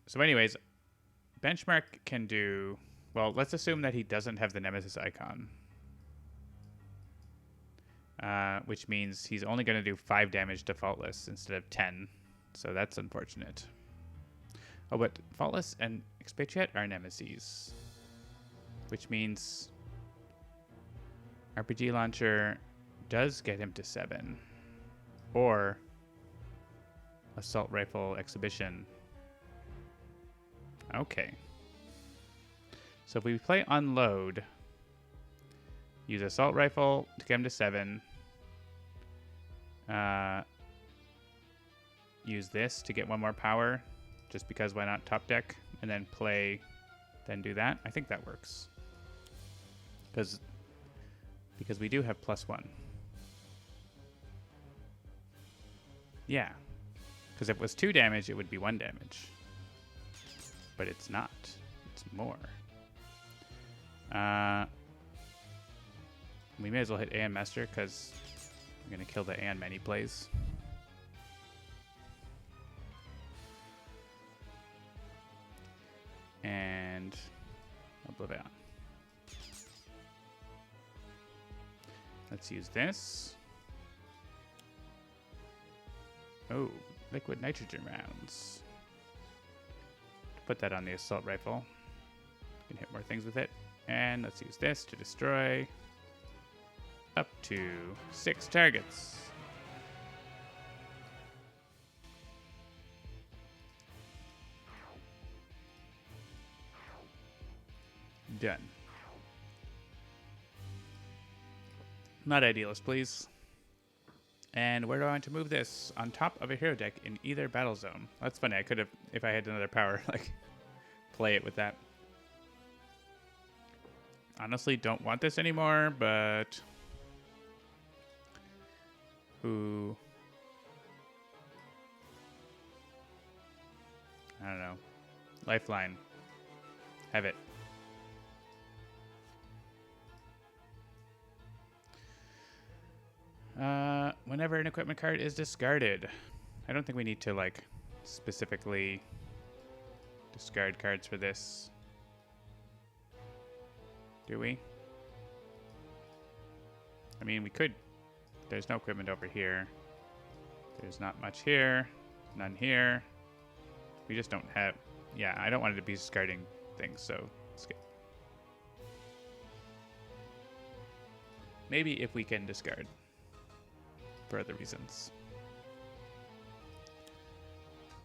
Speaker 1: So anyways, Benchmark can do... Well, let's assume that he doesn't have the Nemesis icon. Which means he's only going to do 5 damage to Faultless instead of 10. So that's unfortunate. Oh, but Faultless and Expatriate are Nemesis. Which means RPG Launcher does get him to 7. Or Assault Rifle Exhibition. Okay. So if we play Unload, use Assault Rifle to get him to 7. Use this to get 1 more power, just because why not top deck, and then play, then do that. I think that works. Because we do have +1. Yeah. Because if it was 2 damage, it would be 1 damage. But it's not. It's more. We may as well hit Aeon Master because I'm going to kill the Aeon man he plays. And OblivAeon. Let's use this. Oh, liquid nitrogen rounds. Put that on the assault rifle. You can hit more things with it. And let's use this to destroy up to 6 targets. Done. Not Idealist, please. And where do I want to move this? On top of a hero deck in either battle zone. That's funny. I could have, if I had another power, like, play it with that. Honestly, don't want this anymore, but... Ooh. I don't know. Lifeline. Have it. Whenever an equipment card is discarded. I don't think we need to, like, specifically discard cards for this. Do we? I mean, we could. There's no equipment over here. There's not much here. None here. We just don't have... Yeah, I don't want it to be discarding things, so skip. Maybe if we can discard for other reasons.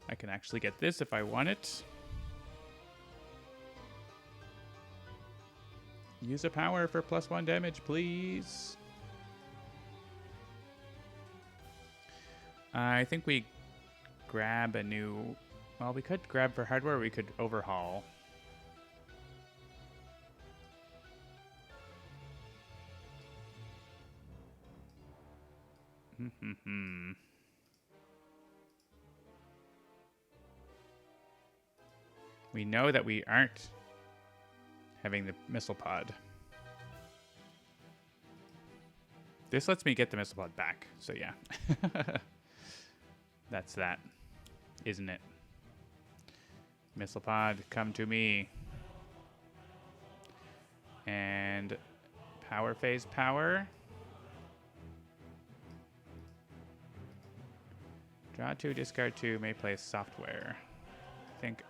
Speaker 1: I can actually get this if I want it. Use a power for +1 damage, please. I think we grab a new... Well, we could grab for hardware, we could overhaul. We know that we aren't having the missile pod. This lets me get the missile pod back, so yeah. That's that, isn't it? Missile pod, come to me. And power phase power. Draw 2, discard 2, may play software. I think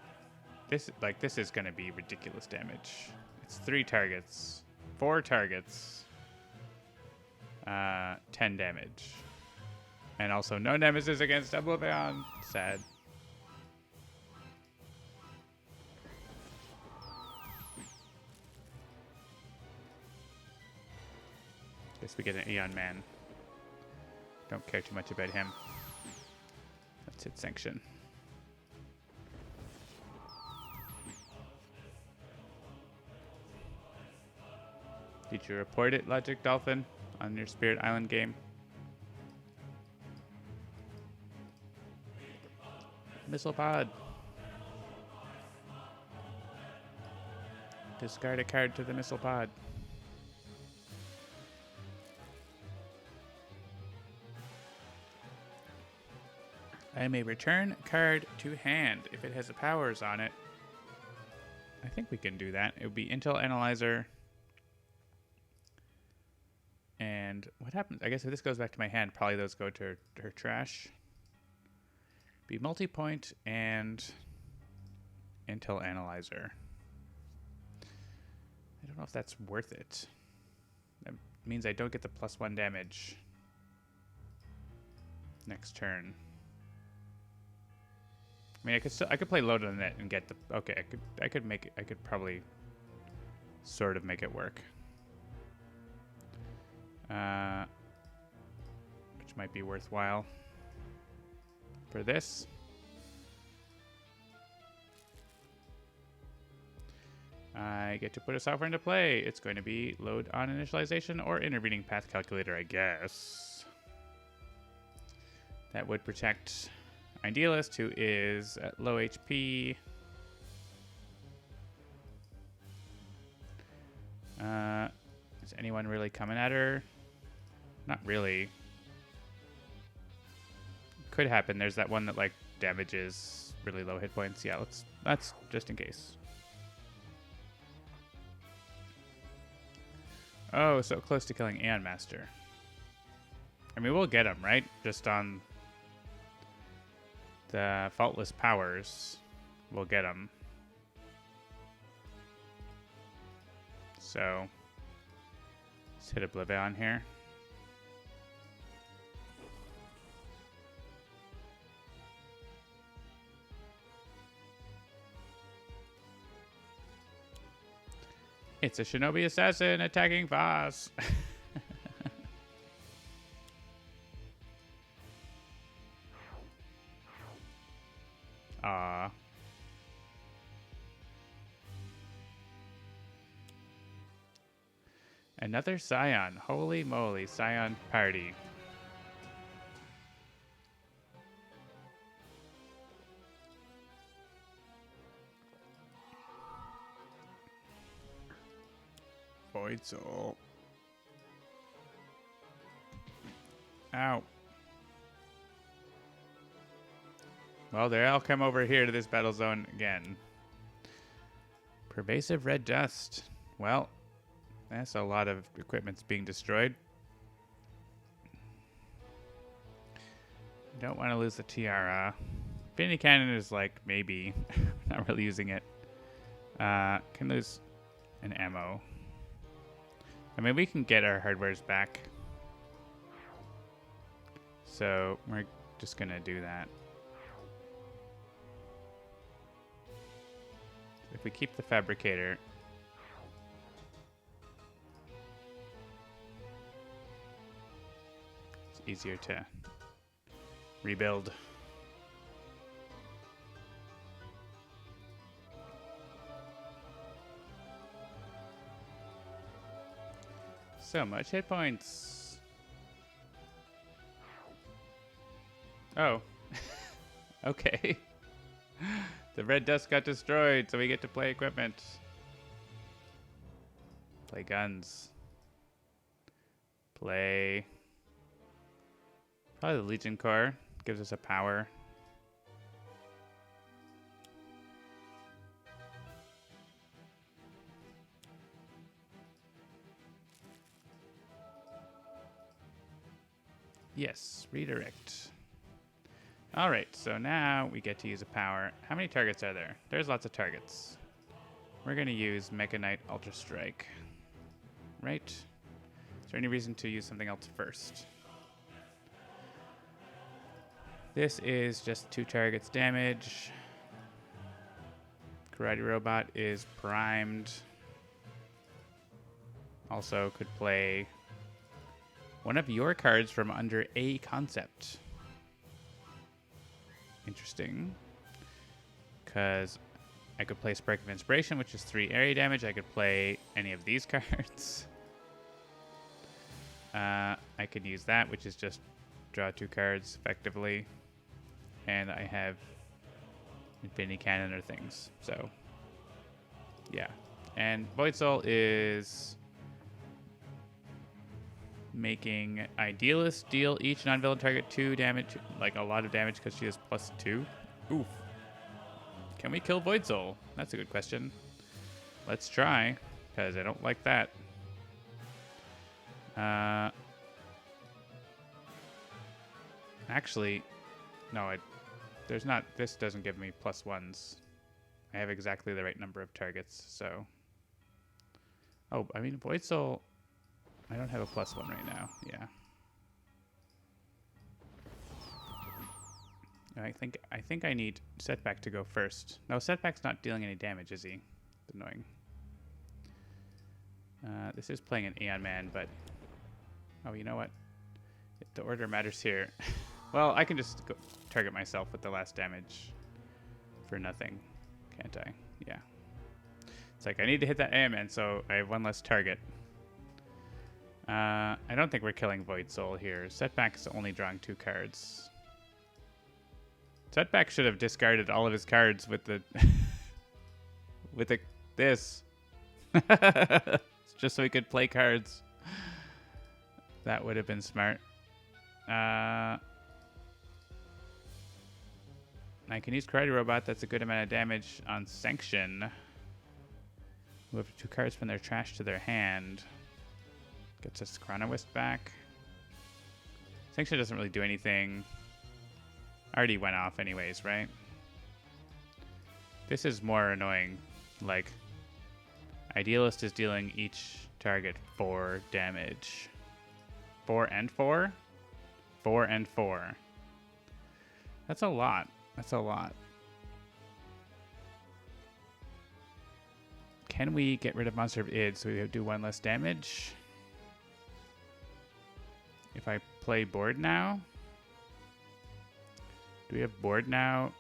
Speaker 1: this is gonna be ridiculous damage. It's 3 targets, 4 targets, 10 damage. And also no nemesis against OblivAeon. Sad. Guess we get an Aeon Man. Don't care too much about him. Let's hit sanction. Did you report it, Logic Dolphin, on your Spirit Island game? Missile pod. Discard a card to the missile pod. I may return card to hand if it has the powers on it. I think we can do that. It would be Intel Analyzer. And what happens? I guess if this goes back to my hand, probably those go to her trash. Be multi-point and Intel Analyzer. I don't know if that's worth it. That means I don't get the +1 damage next turn. I mean, I could play load on it and get the... Okay, I could probably sort of make it work. Which might be worthwhile for this. I get to put a software into play. It's going to be load on initialization or intervening path calculator, I guess. That would protect Idealist, who is at low HP. Is anyone really coming at her? Not really. Could happen. There's that one that like damages really low hit points. Yeah, that's just in case. Oh, so close to killing Aeon Master. I mean, we'll get him, right? Just on the faultless powers, we'll get him. So, let's hit OblivAeon here. It's a Shinobi Assassin attacking Voss. Aww. Another Scion. Holy moly, Scion party. Void Soul. Ow. Well, they all come over here to this battle zone again. Pervasive red dust. Well, that's a lot of equipment's being destroyed. Don't want to lose the tiara. Infinity Cannon is like maybe. Not really using it. Can lose an ammo. I mean, we can get our hardwares back. So we're just gonna do that. If we keep the fabricator, it's easier to rebuild. So much hit points. Oh. Okay. The red dust got destroyed, so we get to play equipment. Play guns. Play... Probably the Legion Core. Gives us a power. Yes, redirect. Alright, so now we get to use a power. How many targets are there? There's lots of targets. We're going to use Mega Knight Ultra Strike. Right? Is there any reason to use something else first? This is just 2 targets damage. Karate Robot is primed. Also could play one of your cards from under a concept. Interesting. Because I could play Spark of Inspiration, which is 3 area damage. I could play any of these cards. I could use that, which is just draw 2 cards effectively. And I have Infinity Cannon or things. So, yeah. And Void Soul is making Idealist deal each non-villain target 2 damage, like a lot of damage because she has +2. Oof. Can we kill Void Soul? That's a good question. Let's try, because I don't like that. Actually, no, there's not. This doesn't give me +1s. I have exactly the right number of targets, so. Oh, I mean, Void Soul. I don't have a +1 right now. Yeah. I think I need Setback to go first. No, Setback's not dealing any damage, is he? It's annoying. This is playing an Aeon Man, but oh, you know what? The order matters here. Well, I can just go target myself with the last damage for nothing, can't I? Yeah. It's like I need to hit that Aeon Man, so I have 1 less target. I don't think we're killing Void Soul here. Setback is only drawing 2 cards. Setback should have discarded all of his cards with the this. Just so he could play cards. That would have been smart. I can use Karate Robot. That's a good amount of damage on Sanction. Move 2 cards from their trash to their hand. Gets us Chronowisp back. Sanction doesn't really do anything. Already went off anyways, right? This is more annoying. Like, Idealist is dealing each target 4 damage. 4 and 4? 4 and 4. That's a lot. That's a lot. Can we get rid of Monster of Id so we do 1 less damage? If I play Board Now? Do we have Board Now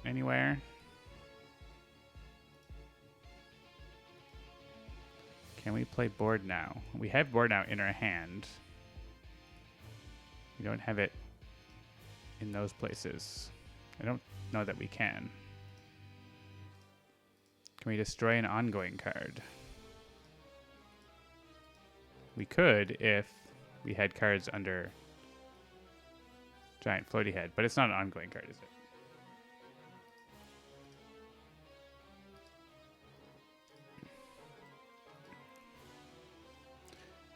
Speaker 1: anywhere? Can we play Board Now? We have Board Now in our hand. We don't have it in those places. I don't know that we can. Can we destroy an ongoing card? We could if we had cards under Giant Floaty Head, but it's not an ongoing card, is it?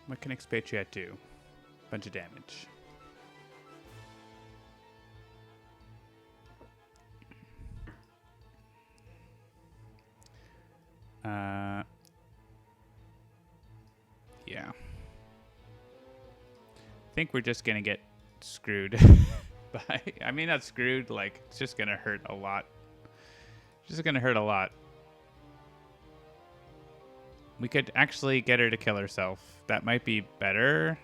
Speaker 1: What can Expatriate do? Bunch of damage. Yeah. I think we're just gonna get screwed. I mean, not screwed. Like, it's just gonna hurt a lot. Just gonna hurt a lot. We could actually get her to kill herself. That might be better.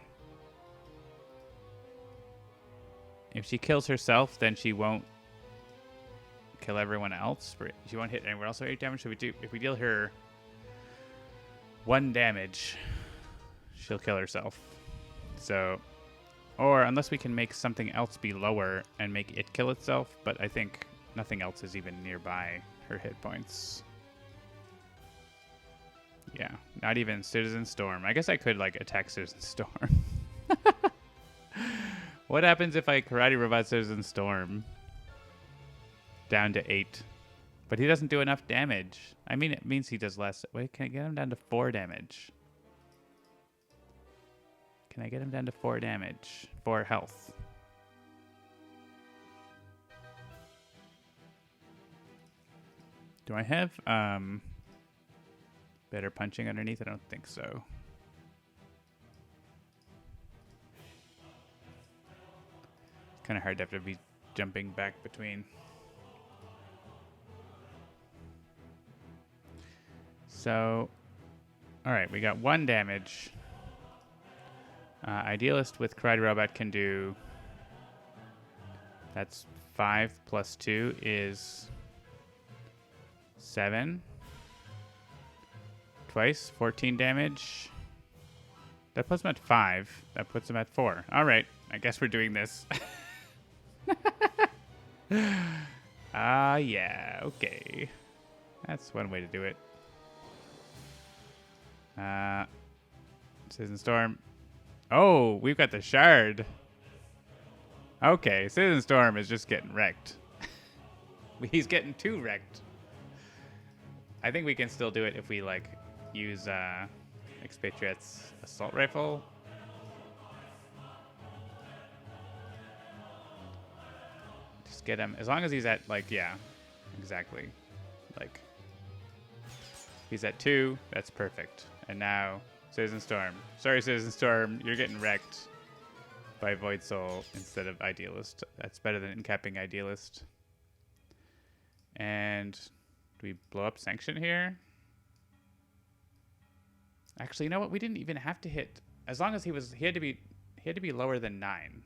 Speaker 1: If she kills herself, then she won't kill everyone else. She won't hit anywhere else for 8 damage. So if we deal her 1 damage, she'll kill herself. So, or unless we can make something else be lower and make it kill itself, but I think nothing else is even nearby her hit points. Yeah, not even Citizen Storm. I guess I could like attack Citizen Storm. What happens if I Karate Robot Citizen Storm down to 8? But he doesn't do enough damage. I mean, it means he does less. Wait, can I get him down to 4 damage? Can I get him down to 4 damage? 4 health. Do I have better punching underneath? I don't think so. Kind of hard to have to be jumping back between. So, all right, we got 1 damage. Idealist with Karate Robot can do. That's 5 plus 2 is 7. Twice, 14 damage. That puts him at 5. That puts him at 4. All right, I guess we're doing this. Yeah, okay. That's one way to do it. Citizen Storm. Oh, we've got the shard. Okay, Citizen Storm is just getting wrecked. He's getting 2 wrecked. I think we can still do it if we, like, use Expatriate's assault rifle. Just get him, as long as he's at, like, yeah, exactly. Like, he's at 2, that's perfect. And now, Citizen Storm. Sorry, Citizen Storm, you're getting wrecked by Void Soul instead of Idealist. That's better than incapping Idealist. And do we blow up Sanction here? Actually, you know what? We didn't even have to hit. As long as he had to be lower than 9.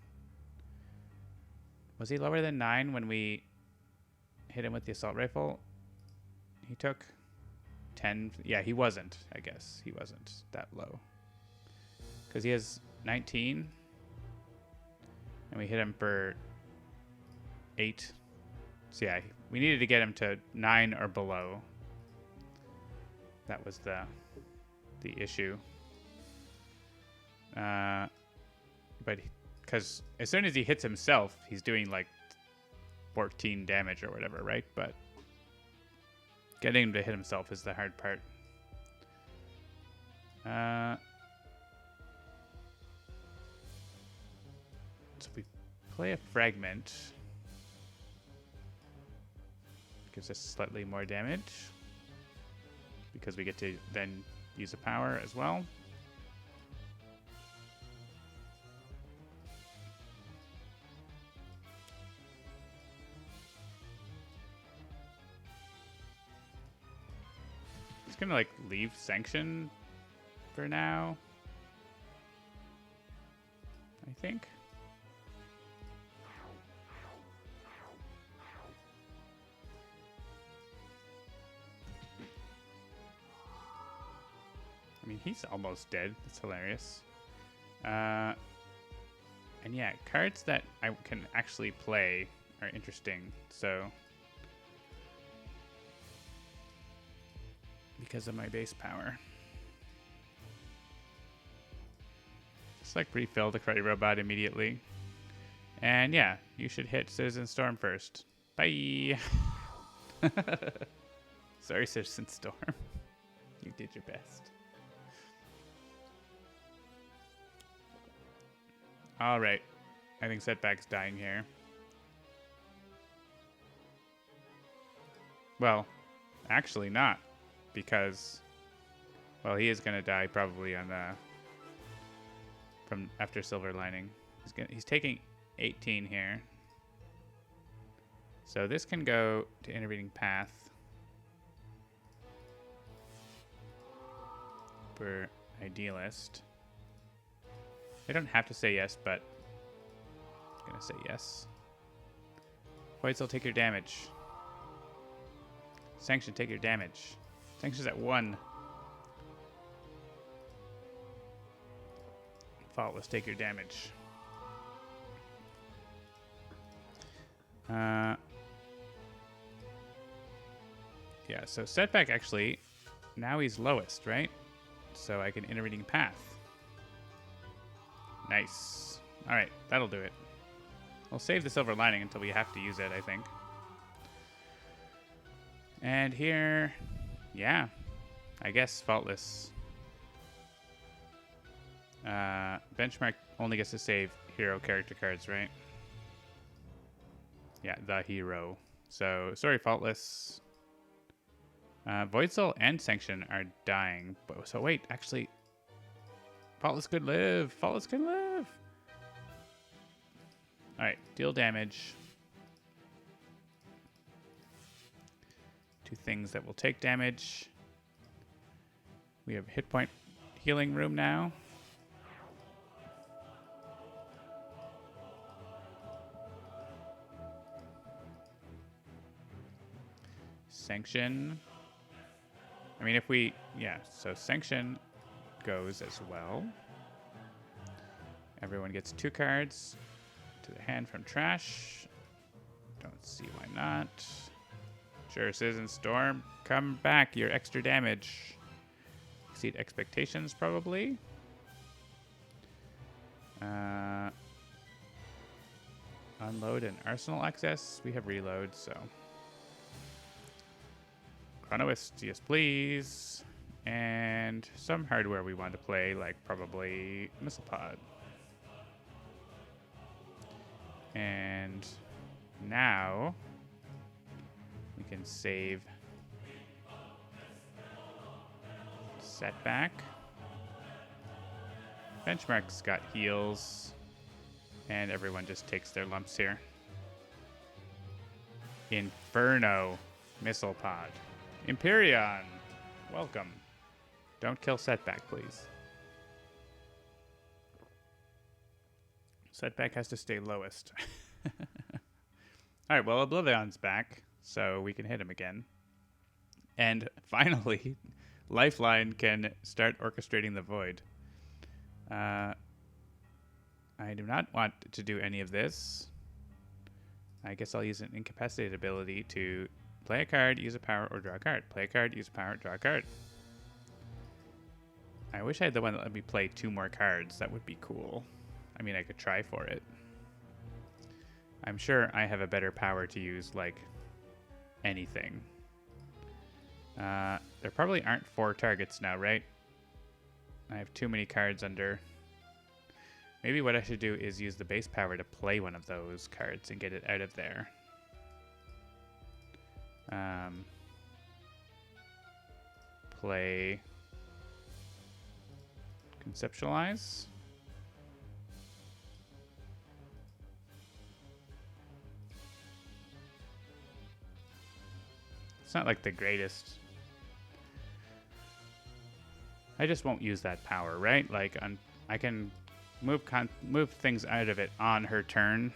Speaker 1: Was he lower than 9 when we hit him with the assault rifle? He took 10. Yeah, he wasn't, I guess. He wasn't that low. Because he has 19. And we hit him for 8. So yeah, we needed to get him to 9 or below. That was the issue. But because as soon as he hits himself, he's doing like 14 damage or whatever, right? But getting him to hit himself is the hard part. So we play a fragment. Gives us slightly more damage because we get to then use a power as well. Just gonna like leave Sanction for now, I think. I mean, he's almost dead. That's hilarious. And yeah, cards that I can actually play are interesting. So, because of my base power. Just like refill the Karate Robot immediately. And yeah, you should hit Citizen Storm first. Bye! Sorry, Citizen Storm. You did your best. All right. I think Setback's dying here. Well, actually not. because, well, he is gonna die probably on from after Silver Lining. He's taking 18 here. So this can go to Intervening Path for Idealist. I don't have to say yes, but I'm gonna say yes. Voidsel, take your damage. Sanction, take your damage. Sanction's at 1. Faultless, take your damage. Yeah, so Setback actually, now he's lowest, right? So I can Intervening Path. Nice. All right, that'll do it. We'll save the Silver Lining until we have to use it, I think. And here, yeah, I guess Faultless. Benchmark only gets to save hero character cards, right? Yeah, the hero. So, sorry, Faultless. Voidsel and Sanction are dying. So wait, actually, Faultless could live. Faultless can live. All right, deal damage. 2 things that will take damage. We have hit point healing room now. Sanction. I mean, if we, yeah, so Sanction goes as well. Everyone gets 2 cards to the hand from trash. Don't see why not. Sure, Citizen Storm, come back, your extra damage. Exceed expectations, probably. Unload and arsenal access. We have reload, so. Chronoist, yes please. And some hardware we want to play, like probably Missile Pod. And now we can save Setback. Benchmark's got heals. And everyone just takes their lumps here. Inferno. Missile Pod. Empyreon. Welcome. Don't kill Setback, please. Setback has to stay lowest. All right, well, OblivAeon's back, so we can hit him again. And finally, Lifeline can start orchestrating the void. I do not want to do any of this. I guess I'll use an incapacitated ability to play a card, use a power, or draw a card. Play a card, use a power, draw a card. I wish I had the one that let me play 2 more cards. That would be cool. I mean, I could try for it. I'm sure I have a better power to use, like, anything. There probably aren't 4 targets now, right? I have too many cards under. Maybe what I should do is use the base power to play one of those cards and get it out of there. Play Conceptualize. It's not like the greatest. I just won't use that power, right? Like I can move things out of it on her turn.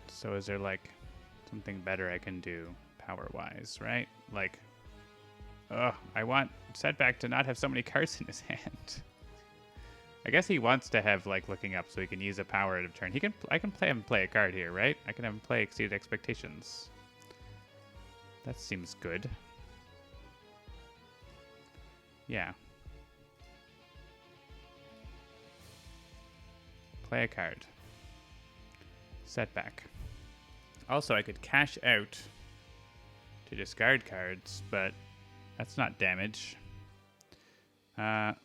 Speaker 1: So is there like something better I can do power-wise, right? Like, I want Setback to not have so many cards in his hand. I guess he wants to have like looking up so he can use a power at a turn. I can play him play a card here, right? I can have him play Exceeded Expectations. That seems good. Yeah. Play a card. Setback. Also, I could cash out to discard cards, but that's not damage.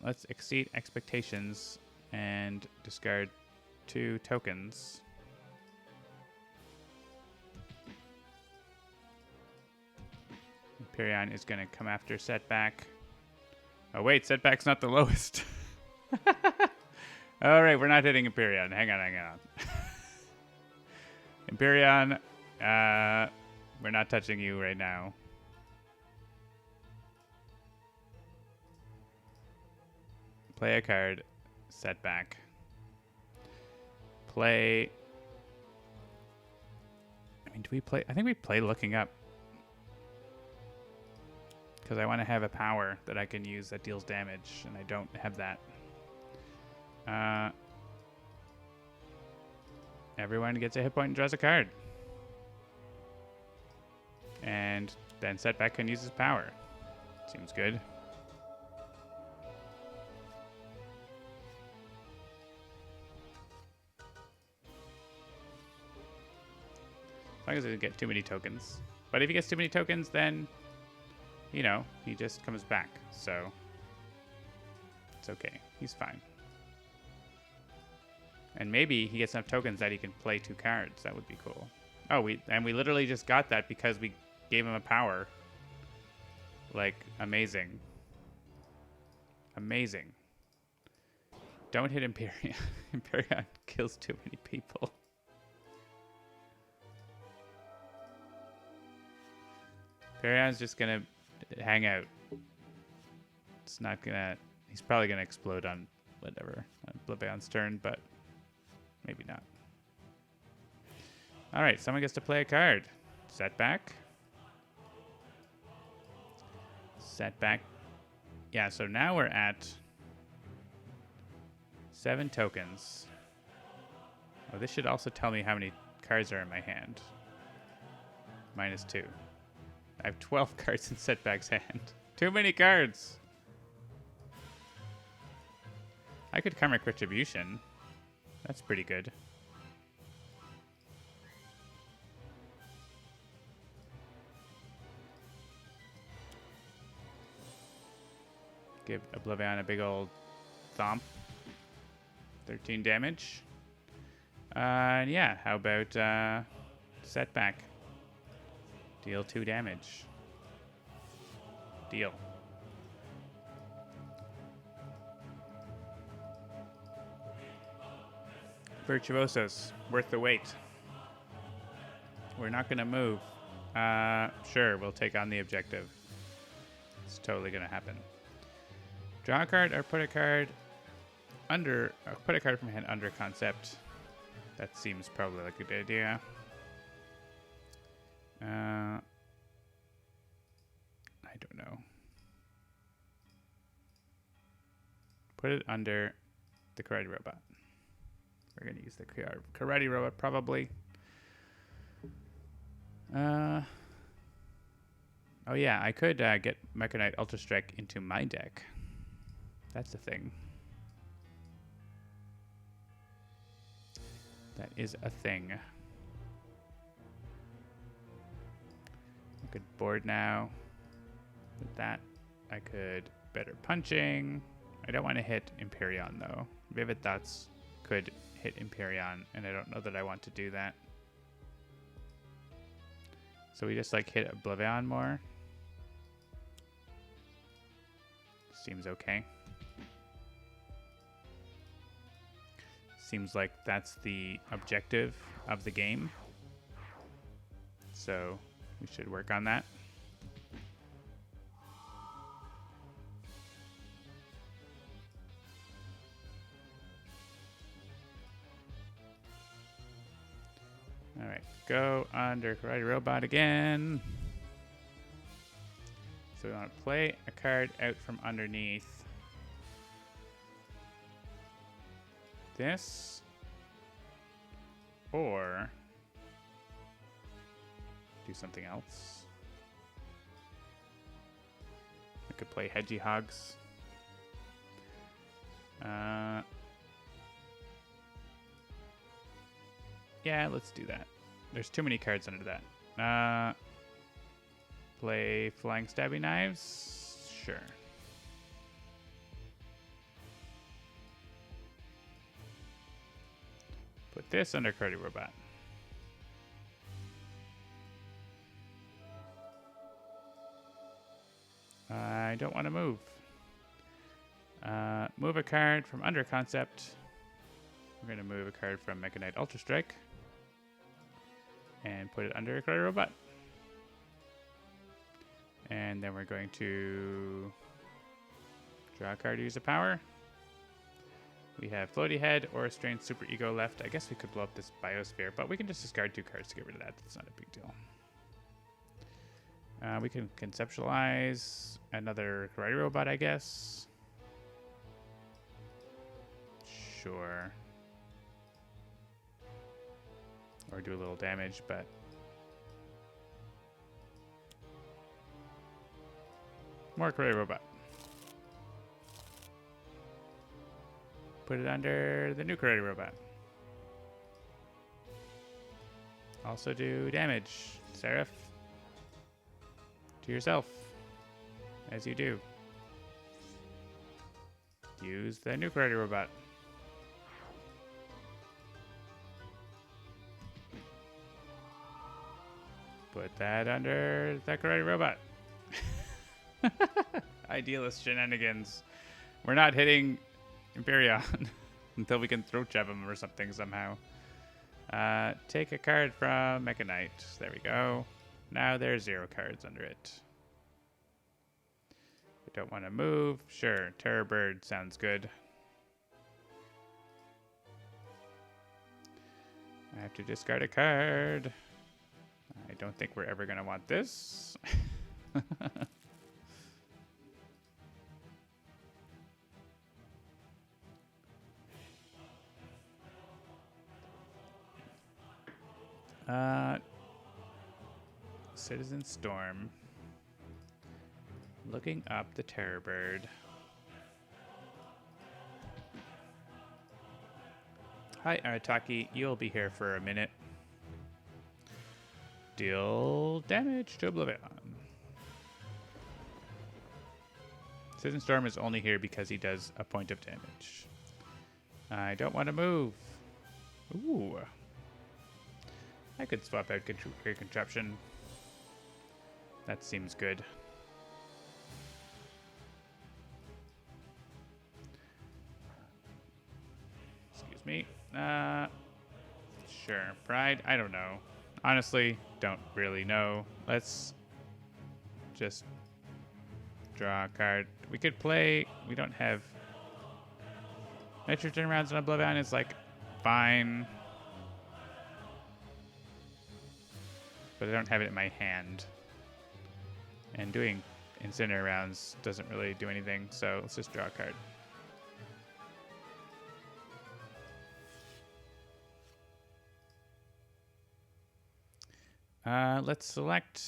Speaker 1: Let's Exceed Expectations and discard 2 tokens. Imperion is going to come after Setback. Oh, wait, Setback's not the lowest. All right, we're not hitting Imperion. Hang on. Imperion, we're not touching you right now. Play a card. Setback. Play. I mean, do we play? I think we play Looking Up. Because I want to have a power that I can use that deals damage, and I don't have that. Everyone gets a hit point and draws a card. And then Setback can use his power. Seems good. As long as he doesn't get too many tokens. But if he gets too many tokens, then, you know, he just comes back. So it's okay. He's fine. And maybe he gets enough tokens that he can play 2 cards. That would be cool. Oh, we literally just got that because we gave him a power. Like, amazing. Amazing. Don't hit Imperion. Imperion kills too many people. Imperion's just gonna hang out. It's not gonna... He's probably gonna explode on whatever. On OblivAeon's turn, but... maybe not. Alright, someone gets to play a card. Setback. Setback. Yeah, so now we're at 7 tokens. Oh, this should also tell me how many cards are in my hand. -2. I have 12 cards in Setback's hand. Too many cards! I could Karmic Retribution. That's pretty good. Give OblivAeon a big old thomp. 13 damage. And yeah, how about Setback? Deal 2 damage. Deal. Virtuosos, worth the wait. We're not going to move. Sure, we'll take on the objective. It's totally going to happen. Draw a card or put a card under... put a card from hand under concept. That seems probably like a good idea. I don't know. Put it under the Karate Robot. We're going to use the Karate Robot, probably. Oh, yeah, I could get Mechanite Ultra Strike into my deck. That's the thing. That is a thing. I could board now. With that, I could Better Punching. I don't want to hit Imperion, though. Vivid Thoughts could hit Imperion, and I don't know that I want to do that. So we just like hit OblivAeon more. Seems okay. Seems like that's the objective of the game. So we should work on that. All right, go under Karate Robot again. So we want to play a card out from underneath this, or do something else. I could play Hedgehogs. Yeah, let's do that. There's too many cards under that. Play Flying Stabby Knives? Sure. Put this under Karate Robot. I don't want to move. Move a card from under concept. We're going to move a card from Mega Knight Ultra Strike and put it under a Karate Robot. And then we're going to draw a card to use a power. We have Floaty Head or a Strange Super Ego left. I guess we could blow up this Biosphere, but we can just discard 2 cards to get rid of that. That's not a big deal. We can conceptualize another Karate Robot, I guess. Sure. Or do a little damage, but... more Karate Robot. Put it under the new Karate Robot. Also do damage, Seraph. To yourself. As you do. Use the new Karate Robot. Put that under the Karate Robot. Idealist shenanigans. We're not hitting Empyreon until we can throat jab him or something somehow. Take a card from Mega Knight. There we go. Now there's 0 cards under it. We don't want to move. Sure, Terror Bird sounds good. I have to discard a card. I don't think we're ever going to want this. Citizen Storm. Looking up the Terror Bird. Hi, Arataki. You'll be here for a minute. Deal damage to OblivAeon. Citizen Storm is only here because he does a point of damage. I don't want to move. Ooh. I could swap out Great Contraption. That seems good. Excuse me. Sure. Pride? I don't know. Honestly, don't really know. Let's just draw a card. We could play... We don't have... Nitrogen rounds on OblivAeon is like fine. But I don't have it in my hand. And doing Incinerator rounds doesn't really do anything, so let's just draw a card. Let's select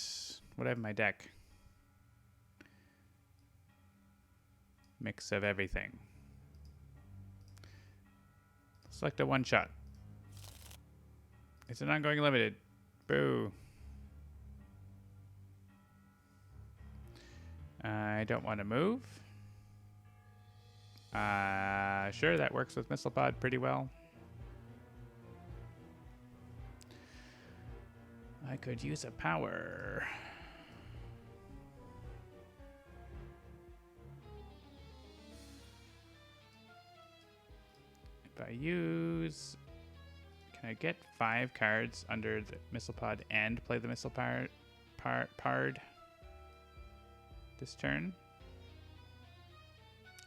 Speaker 1: what I have in my deck. Mix of everything. Select a one-shot. It's an ongoing limited. Boo. I don't want to move. Sure, that works with Missile Pod pretty well. I could use a power. If I use... Can I get 5 cards under the Missile Pod and play the Missile Pard this turn?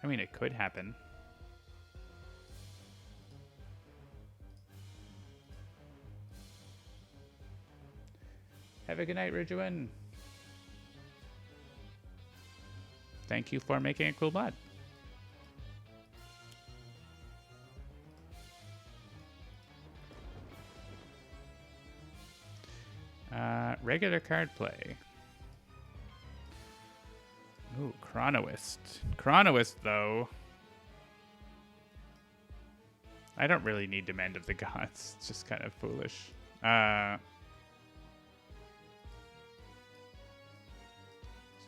Speaker 1: I mean, it could happen. Have a good night, Ridgewan. Thank you for making a cool mod. Regular card play. Ooh, Chronoist. Chronoist, though. I don't really need Demand of the Gods. It's just kind of foolish. So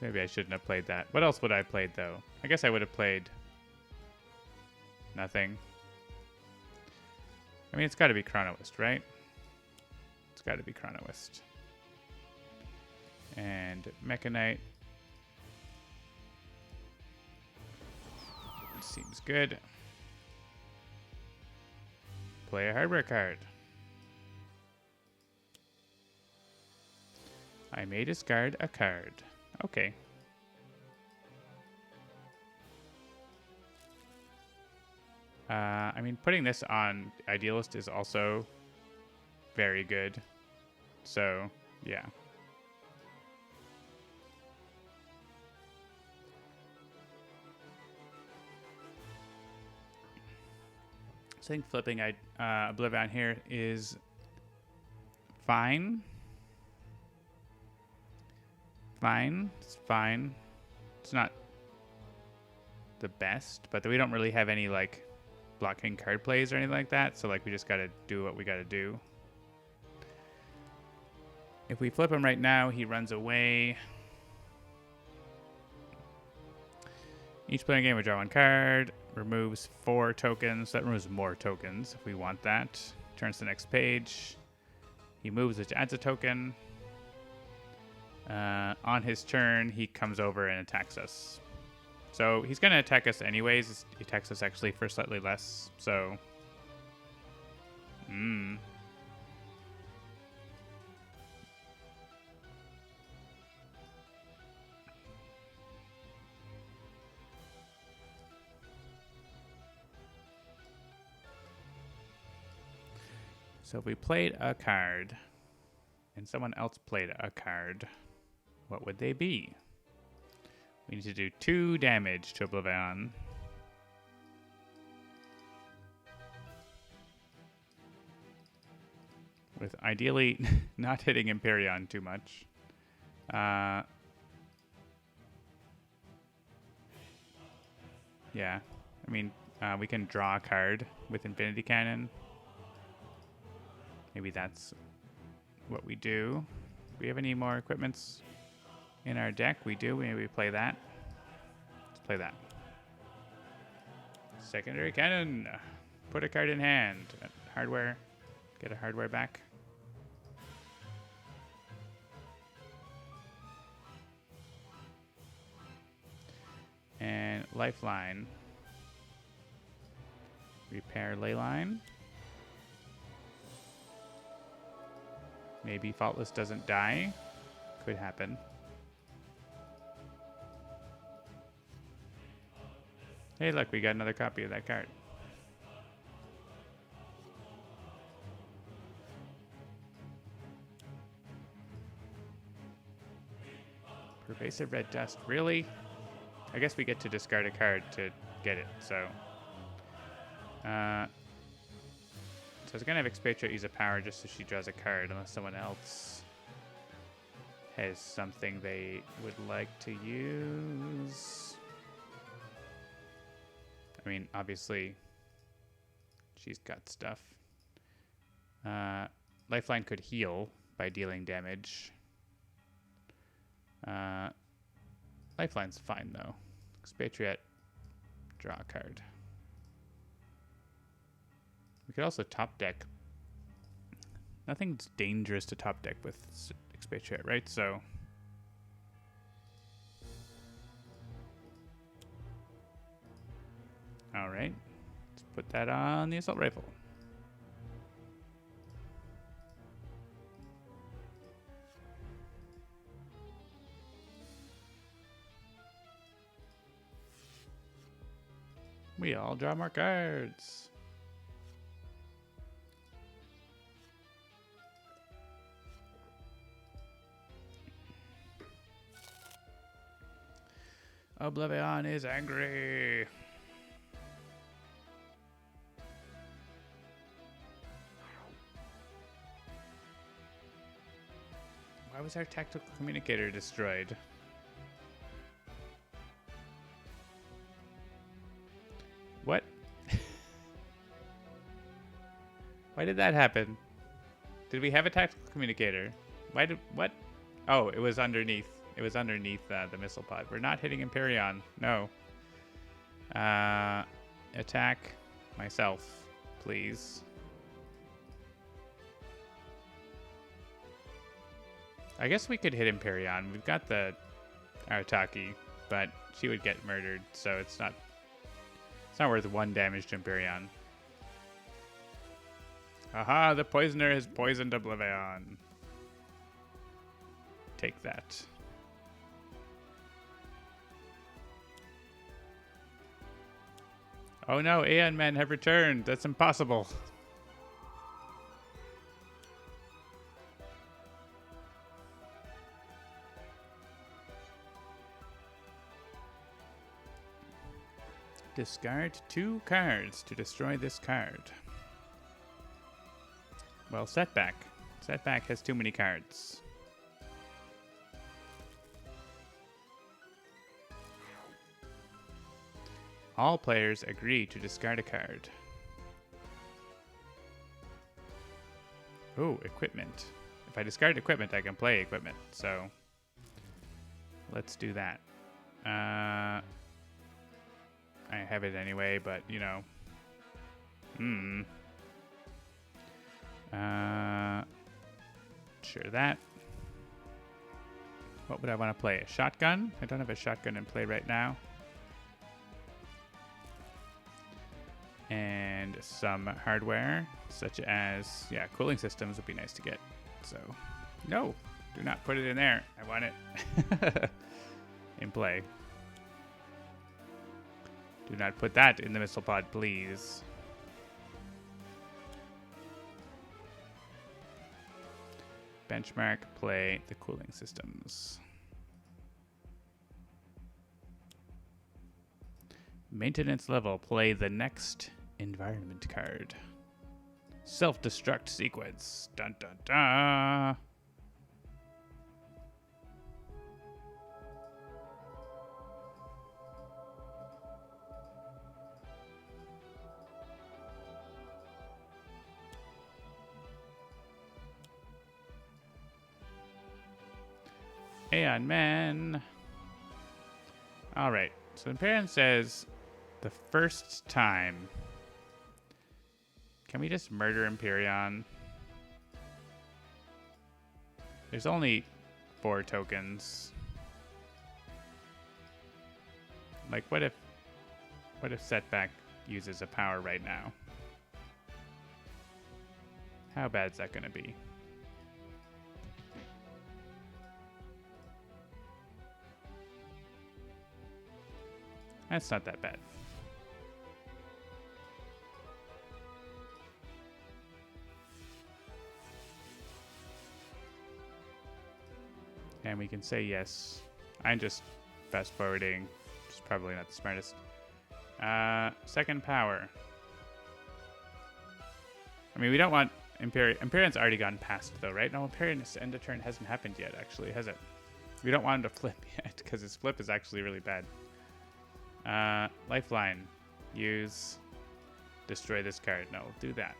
Speaker 1: maybe I shouldn't have played that. What else would I have played, though? I guess I would have played nothing. I mean, it's got to be Chronoist, right? It's got to be Chronoist. And Mechanite. Seems good. Play a hardware card. I may discard a card. Okay. I mean, putting this on Idealist is also very good. So, yeah. So I think flipping OblivAeon here is fine. It's fine. It's not the best, but we don't really have any, like, blocking card plays or anything like that. So, like, we just gotta do what we gotta do. If we flip him right now, he runs away. Each player game will draw one card. Removes 4 tokens. That removes more tokens if we want that. Turns to the next page. He moves, which adds a token. On his turn, he comes over and attacks us. So he's going to attack us anyways. He attacks us actually for slightly less. So, So if we played a card and someone else played a card, what would they be? We need to do 2 damage to OblivAeon. With ideally not hitting Empyrean too much. Yeah, I mean, we can draw a card with Infinity Cannon. Maybe that's what we do. Do we have any more equipments in our deck? We do. Maybe we play that. Let's play that. Secondary Cannon. Put a card in hand. Hardware. Get a hardware back. And Lifeline. Repair Leyline. Maybe Faultless doesn't die. Could happen. Hey, look, we got another copy of that card. Pervasive Red Dust. Really? I guess we get to discard a card to get it, so. So I was going to have Expatriate use a power just so she draws a card, unless someone else has something they would like to use. I mean, obviously, she's got stuff. Lifeline could heal by dealing damage. Lifeline's fine, though. Expatriate, draw a card. We could also top deck. Nothing's dangerous to top deck with Expatriate, right? So. Alright. Let's put that on the assault rifle. We all draw more cards. OblivAeon is angry. Why was our tactical communicator destroyed? What? Why did that happen? Did we have a tactical communicator? What? Oh, it was underneath. It was underneath the missile pod. We're not hitting Empyrean. No. Attack myself, please. I guess we could hit Empyrean. We've got the Arataki, but she would get murdered, so it's not not worth 1 damage to Empyrean. Aha, the poisoner has poisoned OblivAeon. Take that. Oh no, Aeon men have returned. That's impossible. Discard 2 cards to destroy this card. Well, Setback. Setback has too many cards. All players agree to discard a card. Ooh, equipment. If I discard equipment, I can play equipment. So let's do that. I have it anyway, but you know. Sure that. What would I want to play? A shotgun? I don't have a shotgun in play right now. And some hardware, such as, yeah, cooling systems would be nice to get. So, no, do not put it in there. I want it in play. Do not put that in the missile pod, please. Benchmark, play the cooling systems. Maintenance level, play the next environment card. Self-destruct sequence. Dun dun dun. Aeon Man. Alright, so Empyrean says the first time. Can we just murder Empyrean? There's only 4 tokens. Like, what if Setback uses a power right now? How bad is that gonna be? That's not that bad. And we can say yes. I'm just fast forwarding. It's probably not the smartest. Second power. I mean, we don't want Empyrean's already gone past though, right? No, Empyrean's end of turn hasn't happened yet, actually, has it? We don't want him to flip yet, because his flip is actually really bad. Lifeline. Use. Destroy this card. No, do that.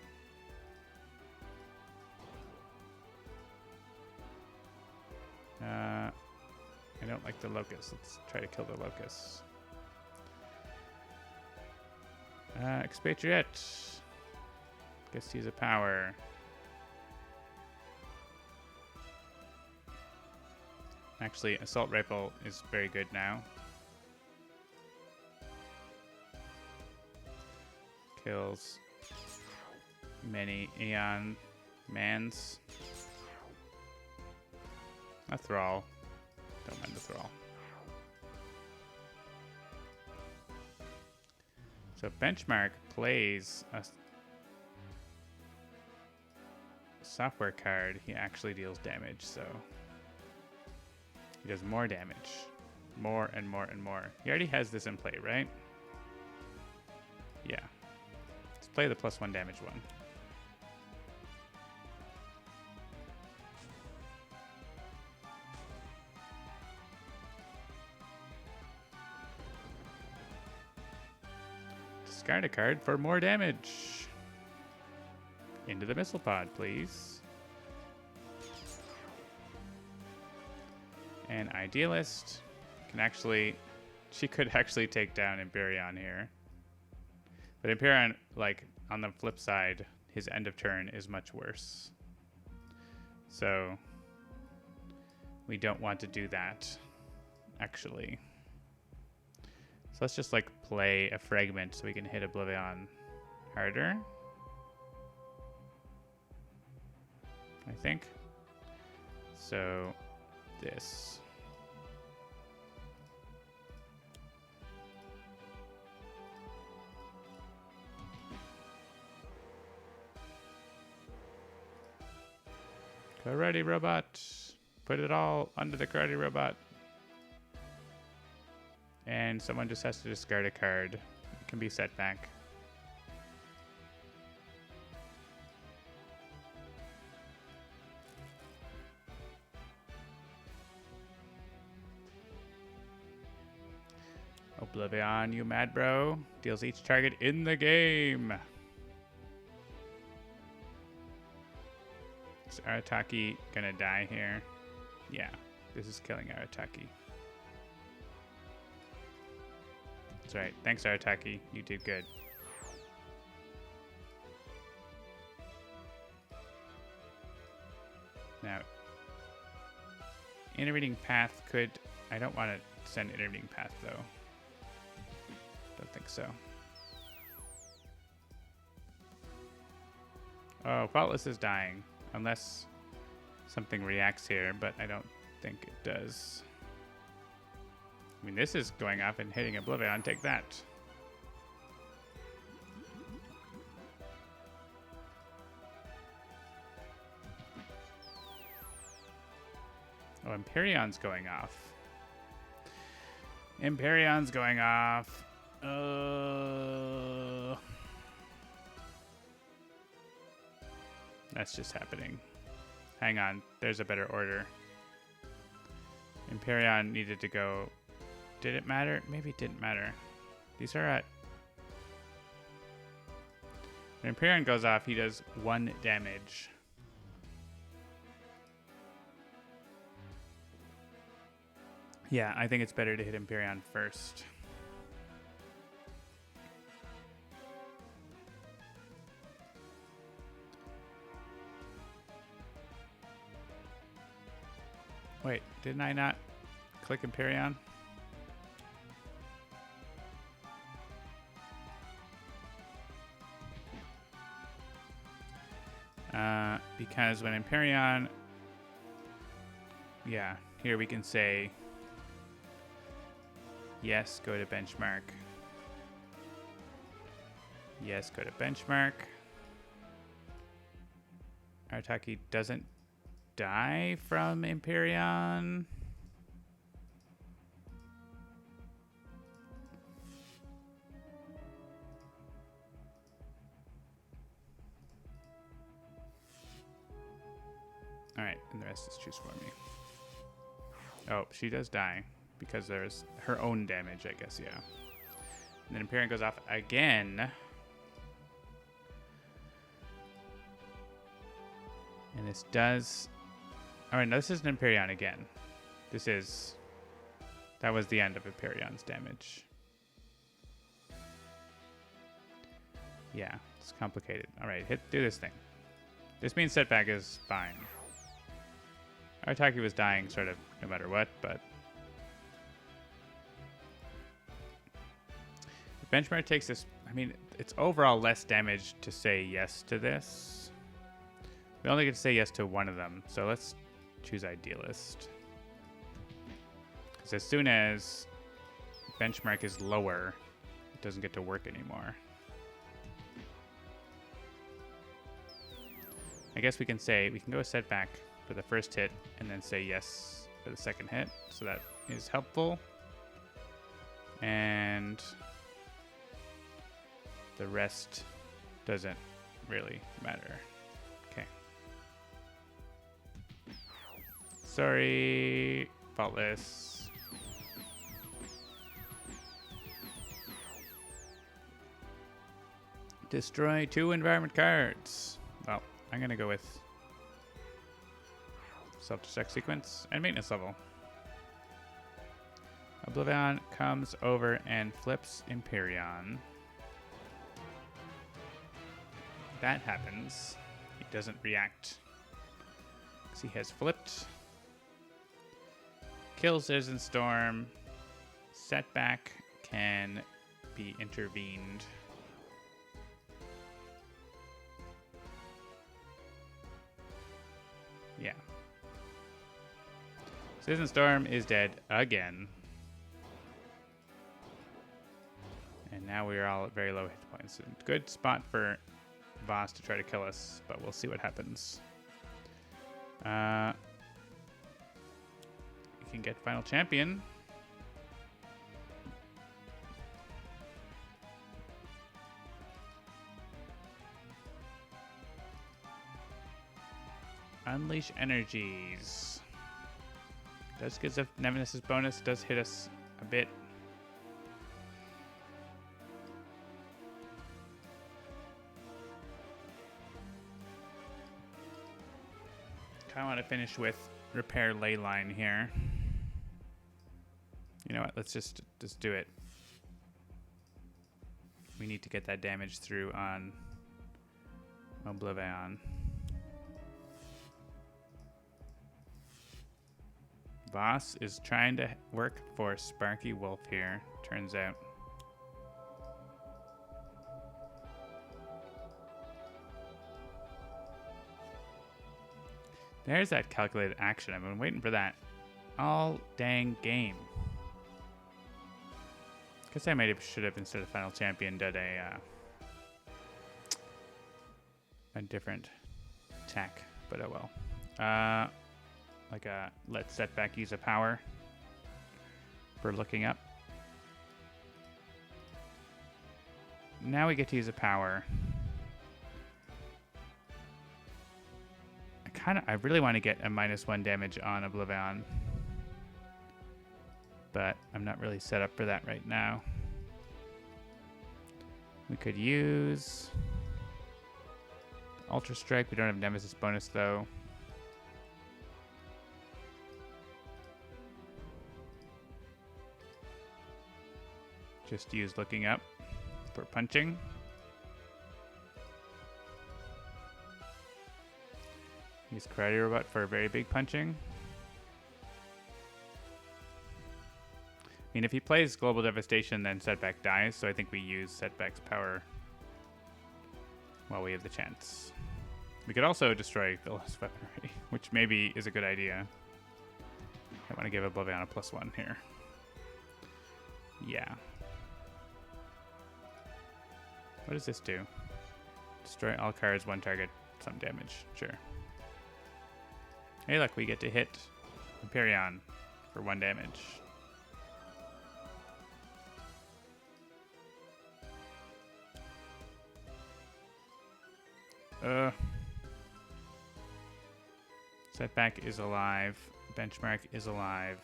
Speaker 1: I don't like the locust. Let's try to kill the locust. Expatriate. Guess use a power. Actually, assault rifle is very good now. Kills many Aeon mans. A thrall. Don't mind the thrall. So Benchmark plays a software card. He actually deals damage, so he does more damage. More and more and more. He already has this in play, right? Yeah. Let's play the +1 damage one. Discard a card for more damage. Into the missile pod, please. And Idealist can actually... She could actually take down Empyrean here. But Empyrean, like, on the flip side, his end of turn is much worse. So we don't want to do that, actually. let's just like play a fragment so we can hit OblivAeon harder. I think. So this. Karate robot. Put it all under the karate robot. And someone just has to discard a card. It can be set back. OblivAeon, you mad bro. Deals each target in the game. Is Arataki gonna die here? Yeah, this is killing Arataki. That's right. Thanks, Arataki. You did good. Now, intervening path could... I don't want to send intervening path, though. Don't think so. Oh, Faultless is dying. Unless something reacts here, but I don't think it does. I mean, this is going off and hitting OblivAeon. Take that. Oh, Emperion's going off. Emperion's going off. That's just happening. Hang on. There's a better order. Empyrean needed to go. Did it matter? Maybe it didn't matter. These are at... When Empyrean goes off, he does 1 damage. Yeah, I think it's better to hit Empyrean first. Wait, didn't I not click Empyrean? Because when Empyrean... Yeah, here we can say... Yes, go to benchmark. Yes, go to benchmark. Arataki doesn't die from Empyrean. All right, and the rest is choose for me. Oh, she does die because there's her own damage, I guess, yeah. And then Empyrean goes off again. And this does... All right, no, this isn't Empyrean again. This is... That was the end of Empyrean's damage. Yeah, it's complicated. All right, do this thing. This means setback is fine. Arataki was dying sort of no matter what, but... If benchmark takes this... I mean, it's overall less damage to say yes to this. We only get to say yes to one of them, so let's choose Idealist. Because as soon as benchmark is lower, it doesn't get to work anymore. I guess we can go a setback for the first hit and then say yes for the second hit, so that is helpful. And the rest doesn't really matter. Okay. Sorry, Faultless. Destroy 2 environment cards. Well, I'm going to go with self-destruct sequence and maintenance level. OblivAeon comes over and flips Empyrean. That happens. He doesn't react because he has flipped. Kills Citizen Storm. Setback can be intervened. Yeah. Citizen Storm is dead again. And now we are all at very low hit points. Good spot for Voss to try to kill us, but we'll see what happens. We can get Final Champion. Unleash Energies. Does give us a Nemesis bonus, does hit us a bit. I want to finish with Repair Leyline here. You know what? Let's just do it. We need to get that damage through on OblivAeon. Voss is trying to work for Sparky Wolf here, turns out. There's that calculated action. I've been waiting for that all dang game. Guess I should have, instead of Final Champion, done a different attack, but oh well. Like a let Setback use a power for looking up. Now we get to use a power. I really want to get a -1 damage on OblivAeon, but I'm not really set up for that right now. We could use Ultra Strike. We don't have Nemesis bonus though. Just use looking up for punching. Use Karate Robot for a very big punching. I mean, if he plays Global Devastation, then Setback dies, so I think we use Setback's power while we have the chance. We could also destroy Phyllis' weaponry, which maybe is a good idea. I want to give OblivAeon a +1 here. Yeah. What does this do? Destroy all cards, one target, some damage. Sure. Hey, look, we get to hit Hyperion for 1 damage. Setback is alive. Benchmark is alive.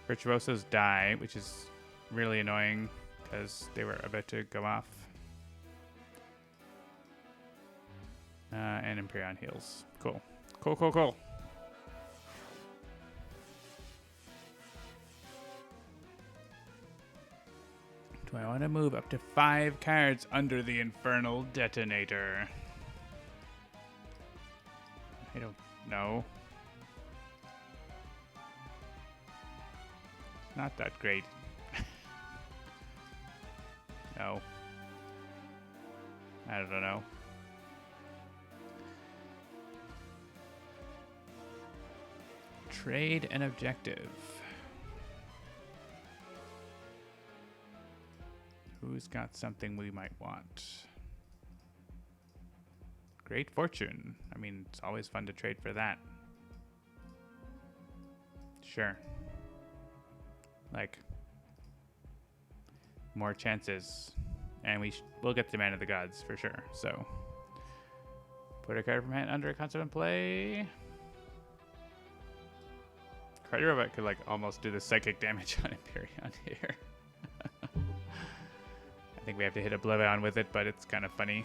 Speaker 1: Virtuosos die, which is really annoying because they were about to go off. And Hyperion heals. Cool. Cool. Do I want to move up to 5 cards under the Infernal Detonator? I don't know. Not that great. No. I don't know. Trade an objective. Who's got something we might want? Great Fortune. I mean, it's always fun to trade for that. Sure. Like, more chances. And we'll get the Man of the Gods for sure. So, put a card from hand under a concept in play. Karate Robot could like almost do the psychic damage on Hyperion here. I think we have to hit OblivAeon with it, but it's kind of funny.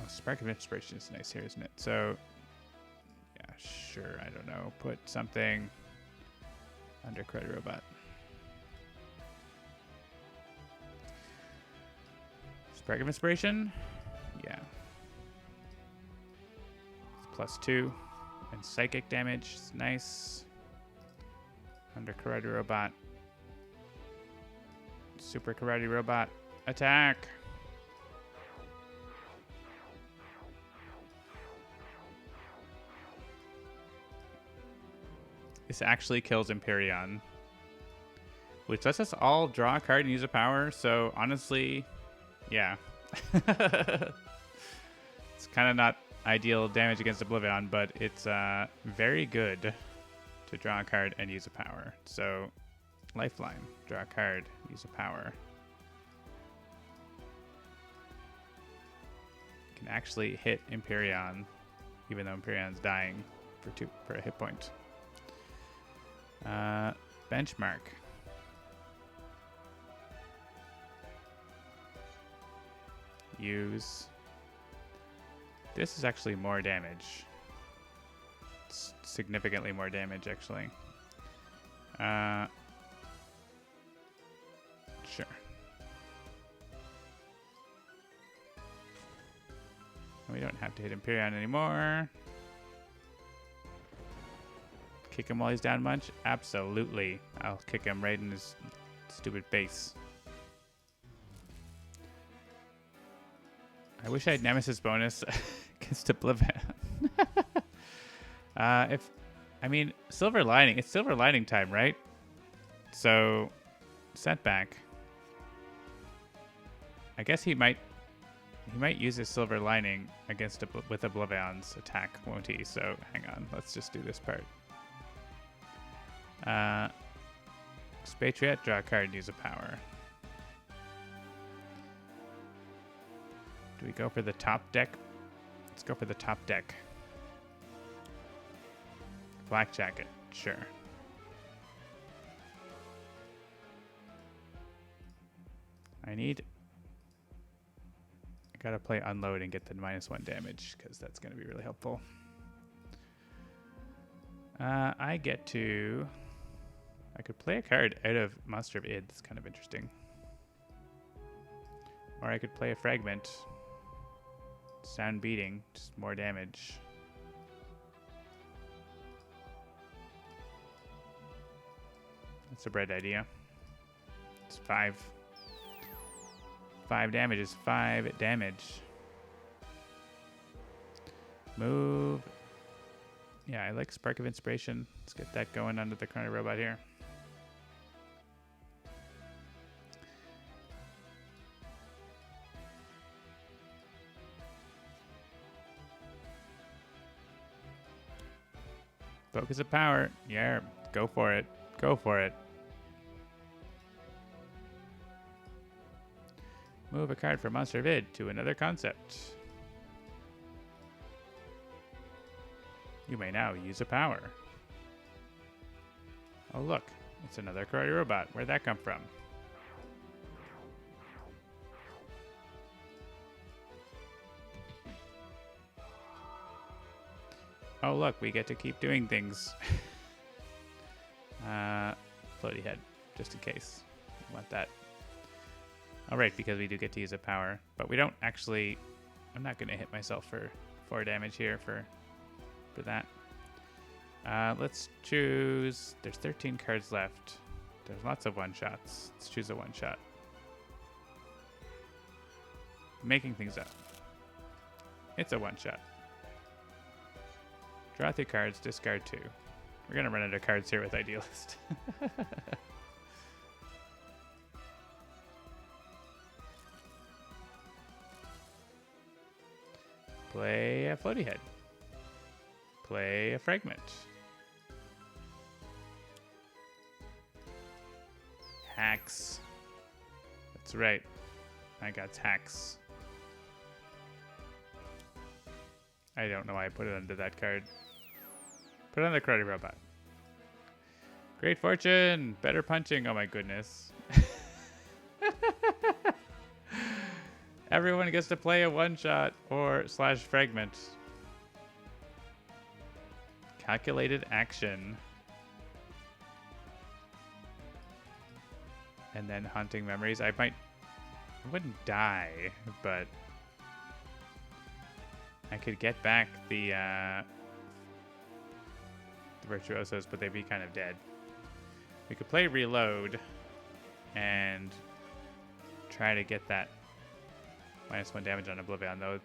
Speaker 1: Spark of Inspiration is nice here, isn't it? So, yeah, sure. I don't know. Put something under Karate Robot. Spark of Inspiration? Yeah. It's +2. And psychic damage is nice. Under Karate Robot. Super Karate Robot. Attack! This actually kills Empyreon. Which lets us all draw a card and use a power, so honestly, yeah. It's kind of not ideal damage against OblivAeon, but it's very good to draw a card and use a power. So, Lifeline, draw a card, use a power. Can actually hit Empyreon, even though Empyreon's dying for a hit point. Benchmark. Use. This is actually more damage. It's significantly more damage, actually. Sure. We don't have to hit Empyreon anymore. Kick him while he's down much? Absolutely. I'll kick him right in his stupid face. I wish I had Nemesis bonus against OblivAeon. Silver Lining. It's Silver Lining time, right? So, setback. I guess he might use his Silver Lining with OblivAeon's attack, won't he? So, hang on. Let's just do this part. Expatriate, draw a card and use a power. Do we go for the top deck? Let's go for the top deck. Black Jacket, sure. I gotta play Unload and get the -1 damage, because that's gonna be really helpful. I could play a card out of Monster of Id. That's kind of interesting. Or I could play a Fragment. Sound Beating, just more damage. That's a bright idea. It's 5. 5 damage is 5 damage. Move. Yeah, I like Spark of Inspiration. Let's get that going under the Chrono Robot here. Focus of Power. Yeah, go for it. Go for it. Move a card from Monster of Id to another concept. You may now use a power. Oh look, it's another Karate Robot. Where'd that come from? Oh look, we get to keep doing things. Floaty Head, just in case. We want that. Alright, because we do get to use a power. But we don't actually... I'm not going to hit myself for 4 damage here for that. Let's choose... There's 13 cards left. There's lots of one-shots. Let's choose a one-shot. Making things up. It's a one-shot. Draw 3 cards, discard 2. We're going to run out of cards here with Idealist. Play a Floaty Head. Play a Fragment. Hacks. That's right. I got hacks. I don't know why I put it under that card. Put it on the Karate Robot. Great Fortune! Better punching. Oh my goodness. Everyone gets to play a one-shot or / fragment. Calculated action. And then Haunting Memories. I wouldn't die, but I could get back the the Virtuosos, but they'd be kind of dead. We could play Reload and try to get that -1 damage on OblivAeon, though.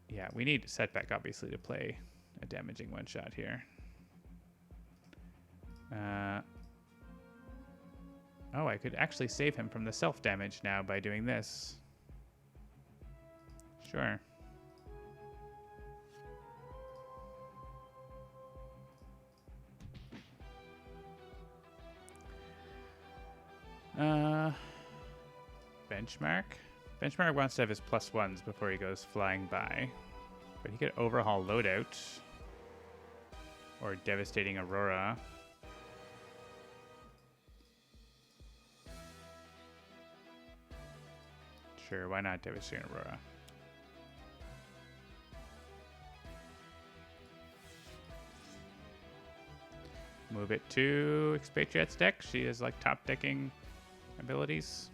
Speaker 1: Yeah, we need Setback, obviously, to play a damaging one-shot here. Oh, I could actually save him from the self-damage now by doing this. Sure. Benchmark? Benchmark wants to have his +1s before he goes flying by. But he could overhaul Loadout. Or Devastating Aurora. Sure, why not Devastating Aurora? Move it to Expatriate's deck. She is like top decking abilities.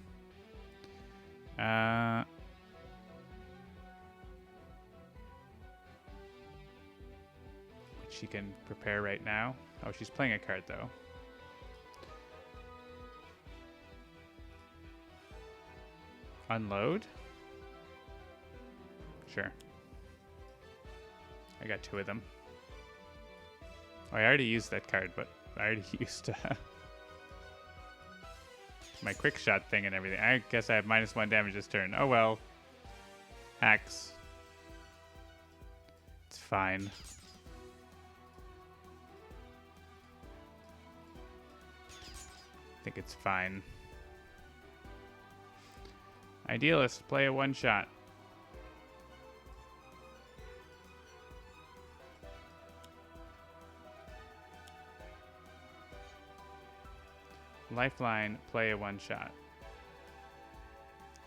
Speaker 1: Which she can prepare right now. Oh, she's playing a card though. Unload? Sure. I got 2 of them. Oh, I already used that card, but I already used my quick shot thing and everything. I guess I have -1 damage this turn. Oh well. Hacks. It's fine. I think it's fine. Idealist, play a one-shot. Lifeline, play a one-shot.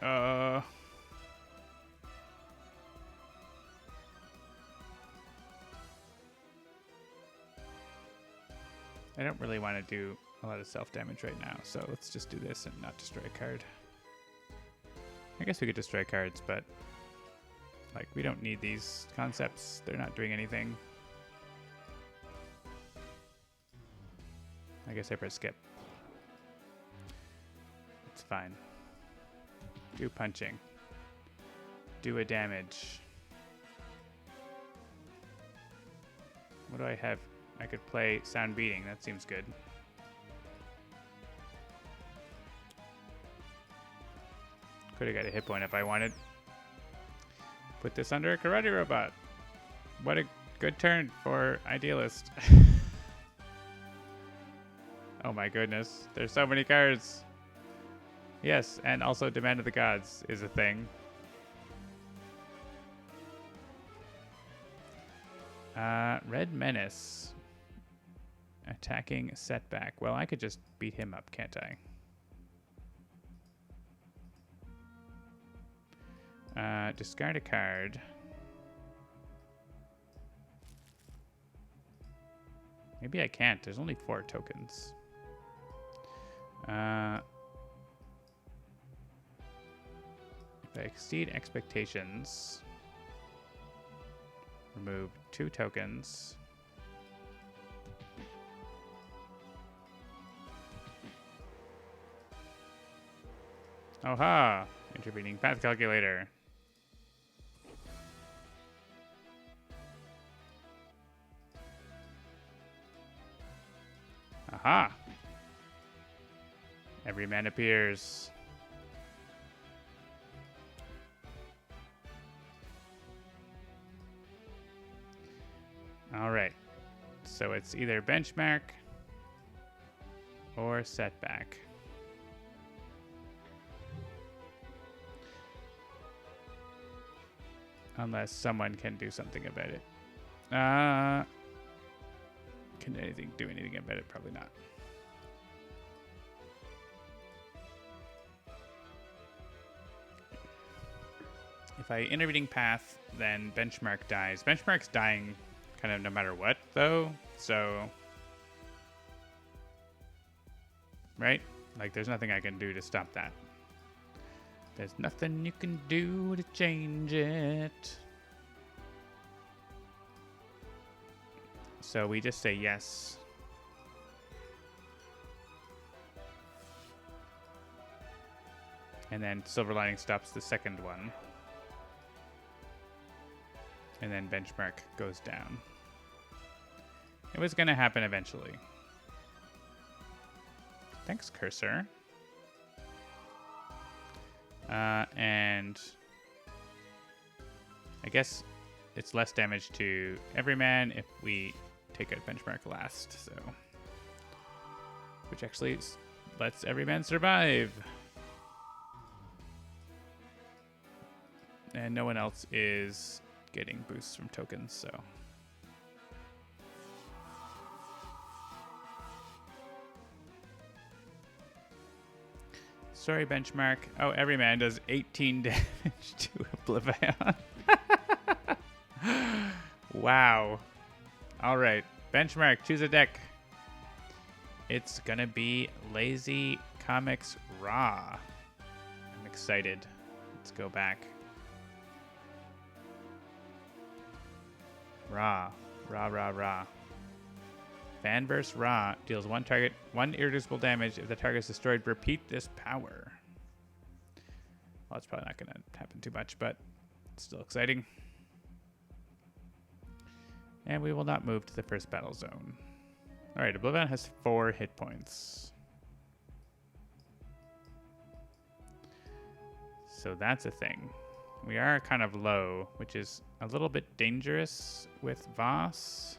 Speaker 1: I don't really want to do a lot of self-damage right now, so let's just do this and not destroy a card. I guess we could destroy cards, but like we don't need these concepts. They're not doing anything. I guess I press skip. It's fine. Do punching. Do a damage. What do I have? I could play Sound Beating. That seems good. Could have got a hit point if I wanted. Put this under a Karate Robot. What a good turn for Idealist. Oh my goodness. There's so many cards. Yes, and also Demand of the Gods is a thing. Red Menace. Attacking Setback. Well, I could just beat him up, can't I? Discard a card. Maybe I can't. There's only 4 tokens. If I exceed expectations, remove 2 tokens. Aha! Intervening path calculator. Aha! Every man appears. All right. So it's either benchmark or setback. Unless someone can do something about it. Can anything do anything about it? Probably not. If I intervening path, then benchmark dies. Benchmark's dying kind of no matter what, though. So, right? Like, there's nothing I can do to stop that. There's nothing you can do to change it. So we just say yes. And then Silver Lining stops the second one. And then Benchmark goes down. It was going to happen eventually. Thanks, Cursor. And I guess it's less damage to Everyman if we take out Benchmark last, so. Which actually lets Everyman survive. And no one else is getting boosts from tokens, so. Sorry, Benchmark. Oh, Everyman does 18 damage to OblivAeon. Wow. All right, Benchmark, choose a deck. It's gonna be Lazy Comics Raw. I'm excited. Let's go back. Raw. Fanverse Raw deals one irreducible damage. If the target is destroyed, repeat this power. Well, it's probably not going to happen too much, but it's still exciting. And we will not move to the first battle zone. All right, OblivAeon has 4 hit points. So that's a thing. We are kind of low, which is a little bit dangerous with Voss.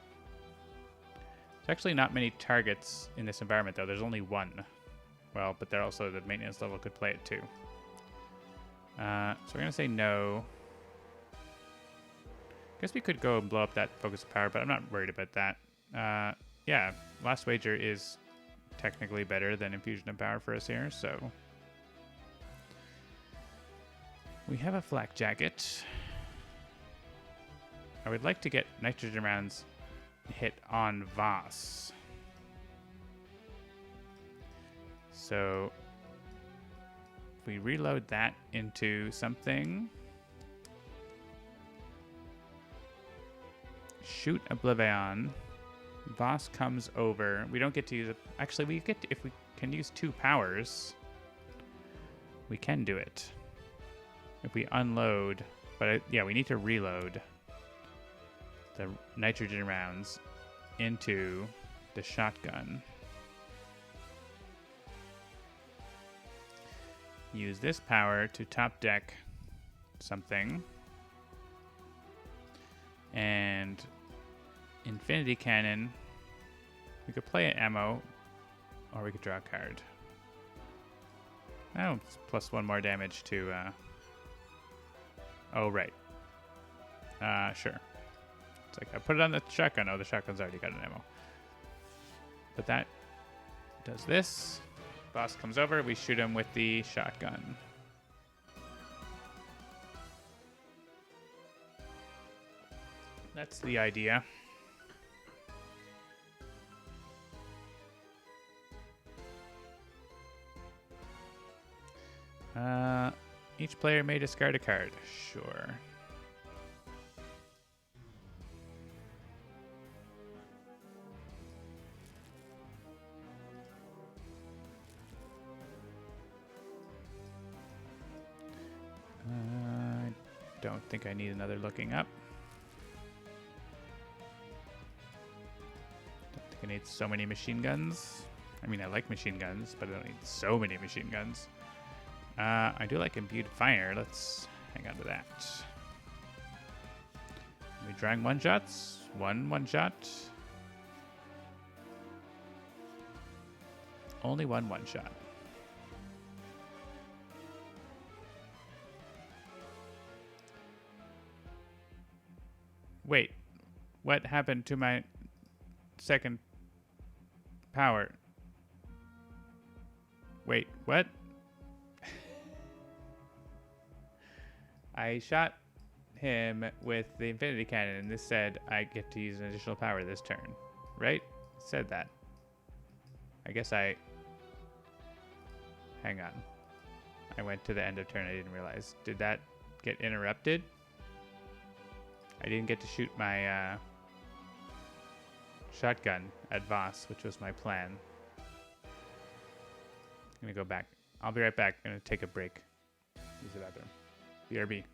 Speaker 1: There's actually not many targets in this environment, though. There's only one. Well, but they're also the maintenance level could play it too. So we're going to say no. Guess we could go and blow up that focus of power, but I'm not worried about that. Yeah, Last Wager is technically better than Infusion of Power for us here, so. We have a Flak Jacket. I would like to get Nitrogen rounds hit on Voss. So if we reload that into something, shoot OblivAeon, Voss comes over. We don't get to use it. Actually, we get to, if we can use 2 powers, we can do it. If we unload, but yeah, we need to reload the nitrogen rounds into the shotgun. Use this power to top deck something. And Infinity Cannon, we could play an ammo, or we could draw a card. Oh, it's plus 1 more damage to, oh, right. Sure. It's like, I put it on the shotgun. Oh, the shotgun's already got an ammo. But that does this. Boss comes over. We shoot him with the shotgun. That's the idea. Each player may discard a card. Sure. I don't think I need another looking up. Don't think I need so many machine guns. I mean, I like machine guns, but I don't need so many machine guns. I do like Imbued Fire. Let's hang on to that. Are we drawing one-shots? One shot. Only one shot. Wait, what happened to my second power? Wait, what? I shot him with the Infinity Cannon, and this said I get to use an additional power this turn, right? It said that. I guess hang on. I went to the end of turn, I didn't realize. Did that get interrupted? I didn't get to shoot my, shotgun at Voss, which was my plan. I'm gonna go back. I'll be right back. I'm gonna take a break. Use the bathroom. BRB.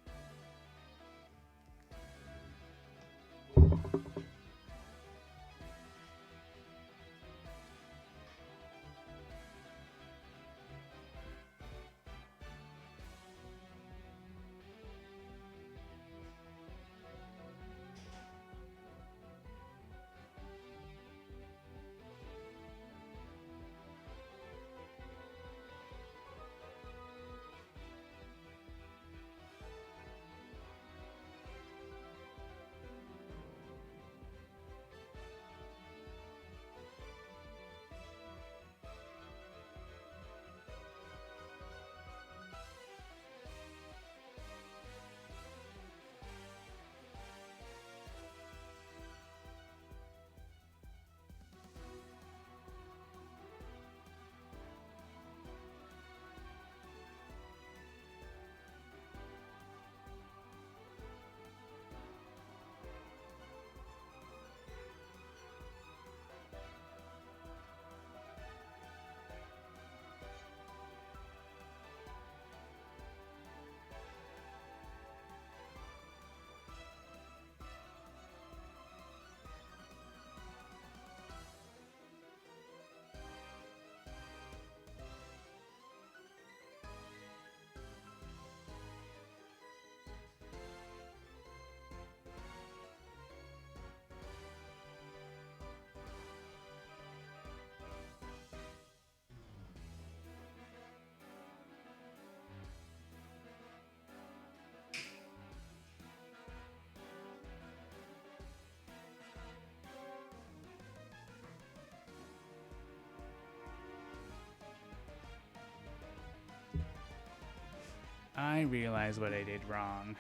Speaker 1: I realize what I did wrong.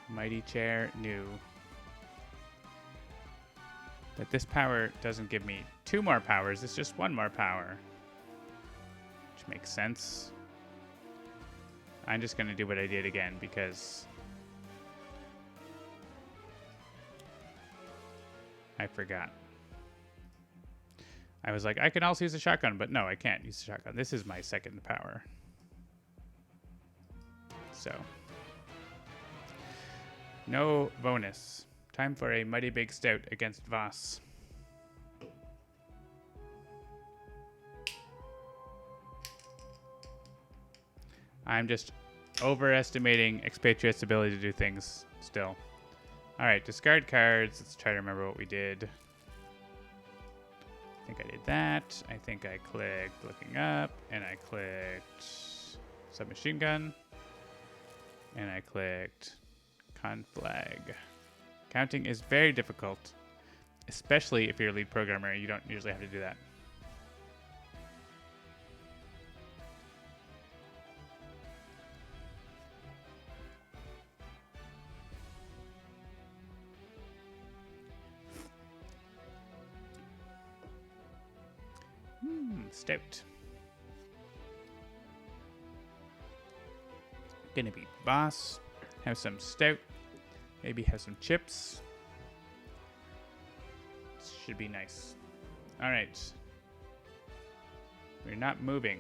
Speaker 1: Mighty Chair knew that this power doesn't give me 2 more powers, it's just 1 more power. Which makes sense. I'm just going to do what I did again because I forgot. I was like, I can also use a shotgun, but no, I can't use a shotgun. This is my 2nd power. So, no bonus. Time for a mighty big stout against Voss. I'm just overestimating Expatriate's ability to do things still. All right, discard cards. Let's try to remember what we did. I think I did that. I think I clicked looking up, and I clicked submachine gun, and I clicked conflag. Counting is very difficult, especially if you're a lead programmer. You don't usually have to do that. Stout. Gonna be Voss. Have some stout. Maybe have some chips. Should be nice. Alright. We're not moving.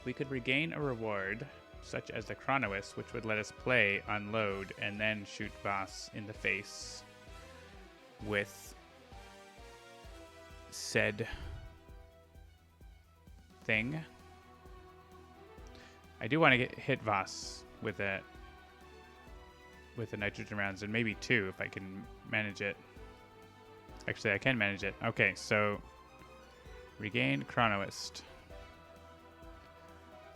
Speaker 1: We could regain a reward, such as the Chronoist, which would let us play, unload, and then shoot Voss in the face with said thing. I do want to hit Voss with the nitrogen rounds, and maybe 2 if I can manage it. Actually, I can manage it. Okay, so regain Chronoist.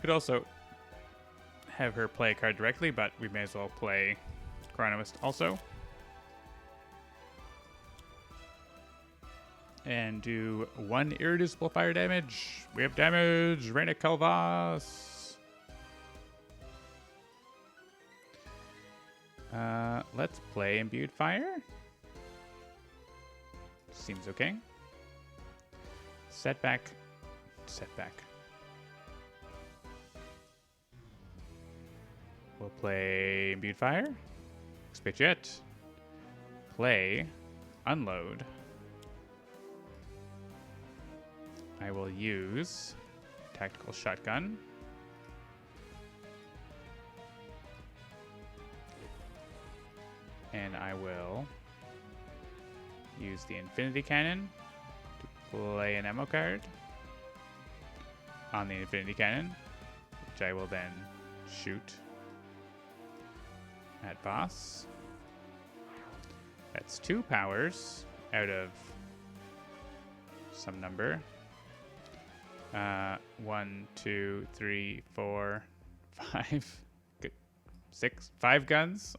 Speaker 1: Could also have her play a card directly, but we may as well play Chronoist also. And do 1 irreducible fire damage. We have damage. Reina Calvas. Let's play Imbued Fire. Seems okay. Setback. Setback. We'll play Imbued Fire. Expatriate. play Unload, I will use Tactical Shotgun. And I will use the Infinity Cannon to play an ammo card on the Infinity Cannon, which I will then shoot at boss. That's 2 powers out of some number. 1, 2, 3, 4, 5, 6, 5 guns.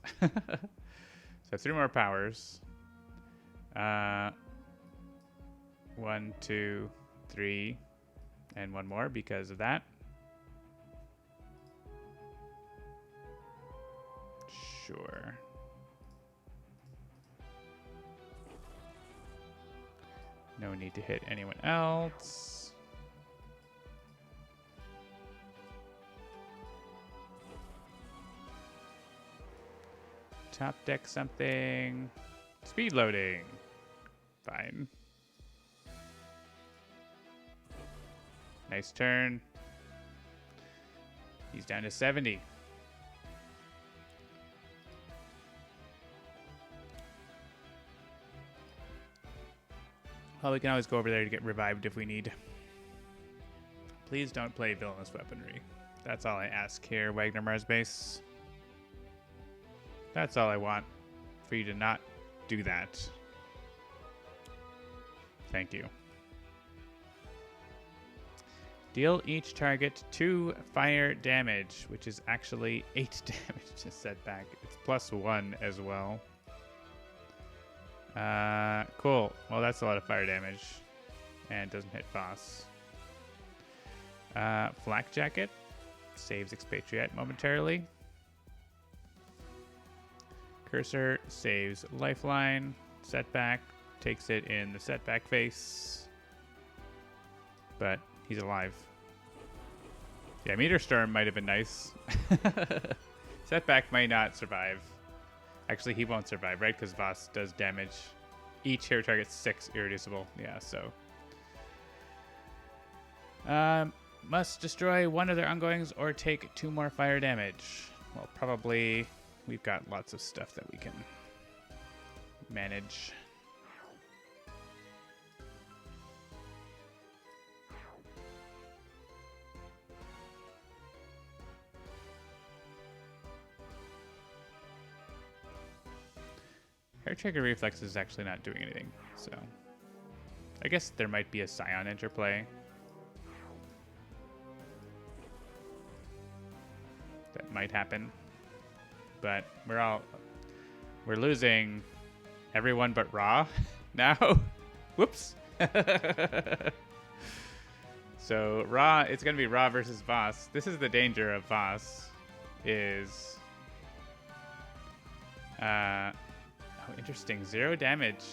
Speaker 1: So 3 more powers. 1, 2, 3, and 1 more because of that. Sure. No need to hit anyone else. Top deck something. Speed loading. Fine. Nice turn. He's down to 70. Well, we can always go over there to get revived if we need. Please don't play villainous weaponry. That's all I ask here, Wagner Mars Base. That's all I want, for you to not do that. Thank you. Deal each target 2 fire damage, which is actually 8 damage to setback. It's +1 as well. Cool. Well, that's a lot of fire damage. And doesn't hit boss. Flak Jacket saves Expatriate momentarily. Cursor saves Lifeline. Setback takes it in the setback face. But he's alive. Yeah, Meteor Storm might have been nice. Setback might not survive. Actually, he won't survive, right? Because Voss does damage. Each hero targets 6 irreducible. Yeah, so. Must destroy 1 of their ongoings or take 2 more fire damage. Well, probably we've got lots of stuff that we can manage. Hair Trigger Reflex is actually not doing anything, so I guess there might be a Scion interplay. That might happen. But we're losing everyone but Ra now. Whoops. So Ra, it's gonna be Ra versus Voss. This is the danger of Voss, is oh, interesting. 0 damage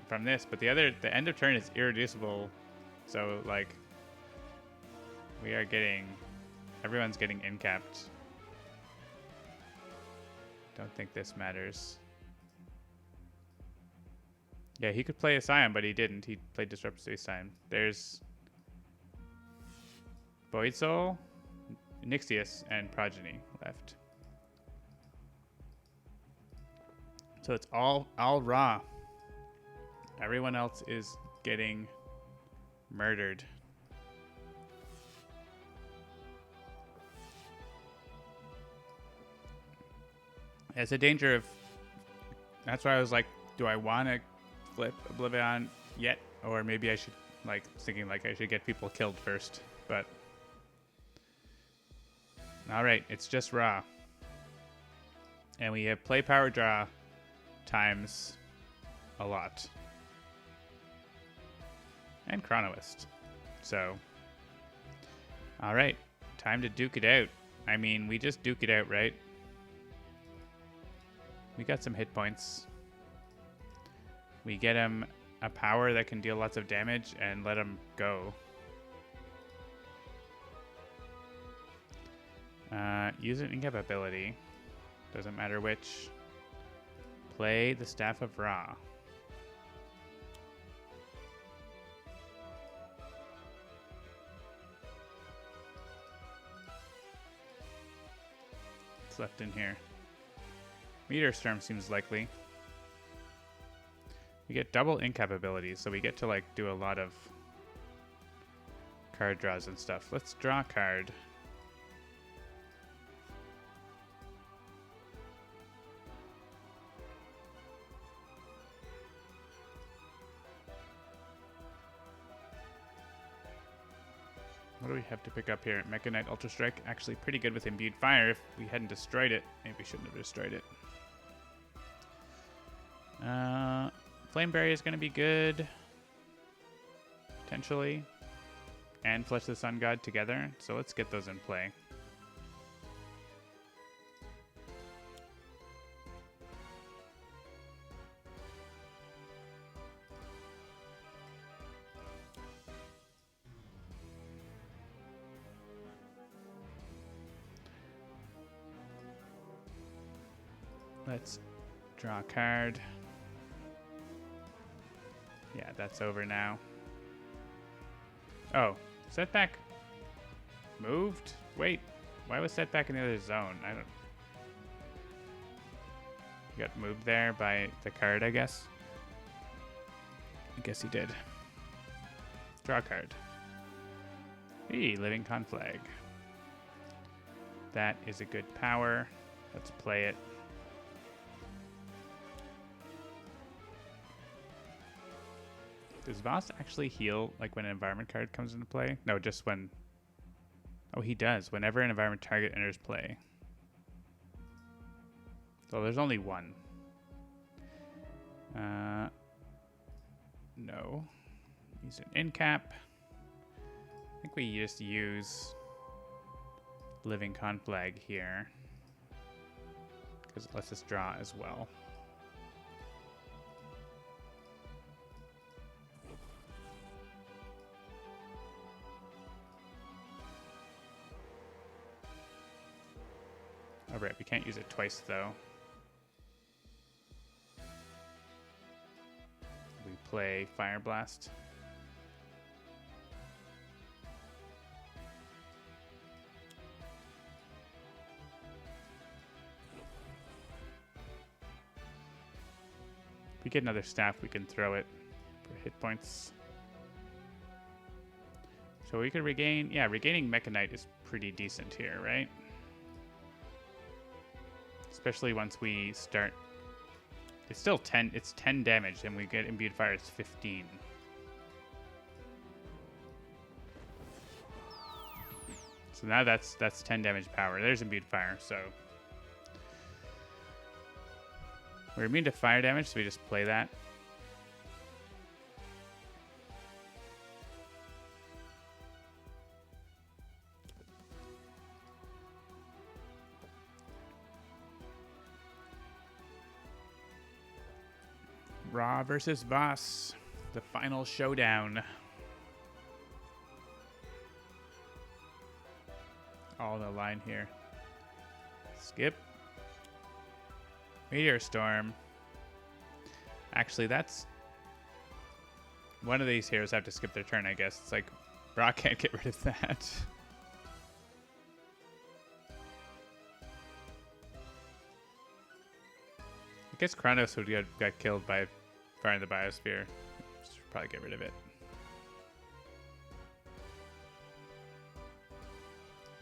Speaker 1: from this, but the end of turn is irreducible. So like everyone's getting incapped. Don't think this matters. Yeah, he could play a Scion, but he didn't. He played Disrupt Space Time. There's Void Soul, Nixius, and Progeny left. So it's all Ra. Everyone else is getting murdered. It's a danger of... That's why I was like, do I want to flip OblivAeon yet? Or maybe I should, thinking I should get people killed first. But... Alright, it's just Ra. And we have play power draw times a lot. And Chronoist. So... Alright, time to duke it out. I mean, we just duke it out, right? We got some hit points. We get him a power that can deal lots of damage and let him go. Use an incap ability. Doesn't matter which. Play the Staff of Ra. What's left in here? Meteor Storm seems likely. We get double incap abilities, so we get to like do a lot of card draws and stuff. Let's draw a card. What do we have to pick up here? Mecha Knight Ultra Strike, actually pretty good with Imbued Fire. If we hadn't destroyed it, maybe we shouldn't have destroyed it. Flame Barrier is going to be good, potentially, and Flesh the Sun God together. So let's get those in play. Let's draw a card. Yeah, that's over now. Oh, setback moved? Wait, why was setback in the other zone? I don't... He got moved there by the card, I guess. I guess he did. Draw a card. Hey, Living Conflag. That is a good power. Let's play it. Does Voss actually heal like when an environment card comes into play? No, just when... Oh, he does. Whenever an environment target enters play. So there's only one. No. Use an incap. I think we just use Living Conflag here. Because it lets us draw as well. All right, we can't use it twice, though. We play Fire Blast. If we get another staff, we can throw it for hit points. So we could regain... Yeah, regaining Mecha Knight is pretty decent here, right? Especially once we start. It's still 10. It's 10 damage, and we get Imbued Fire. It's 15. So now that's 10 damage power. There's Imbued Fire. So we're immune to fire damage, so we just play that. Ra versus Voss, the final showdown. All the line here. Skip. Meteor Storm. Actually, that's... One of these heroes have to skip their turn, I guess. It's like, Ra can't get rid of that. I guess Kronos would got killed by Fire in the Biosphere. Should probably get rid of it.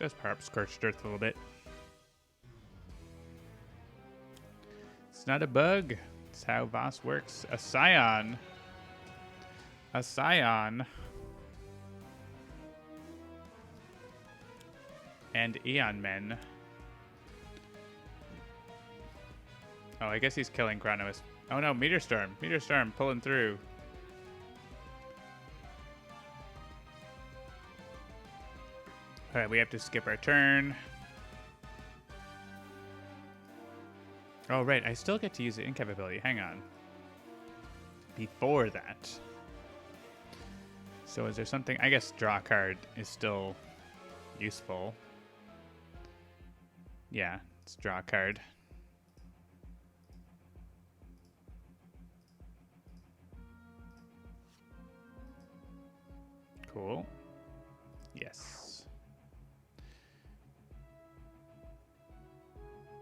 Speaker 1: Does power up Scorched Earth a little bit. It's not a bug. It's how Voss works. A Scion. A Scion. And Eon Men. Oh, I guess he's killing Kronos. Oh no, Meteor Storm. Meteor Storm pulling through. Alright, we have to skip our turn. Oh, right. I still get to use the incap ability. Hang on. Before that. So is there something... I guess draw card is still useful. Yeah, let's draw a card. Cool. Yes.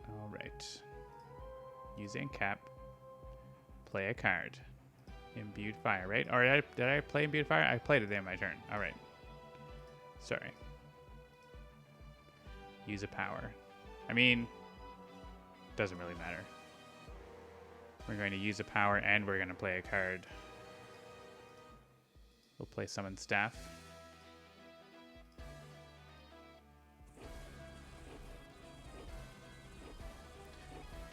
Speaker 1: All right. Using cap. Play a card. Imbued fire, right? Or did I play imbued fire? I played it in my turn. All right. Sorry. Use a power. I mean, doesn't really matter. We're going to use a power and we're going to play a card. We'll play Summon Staff.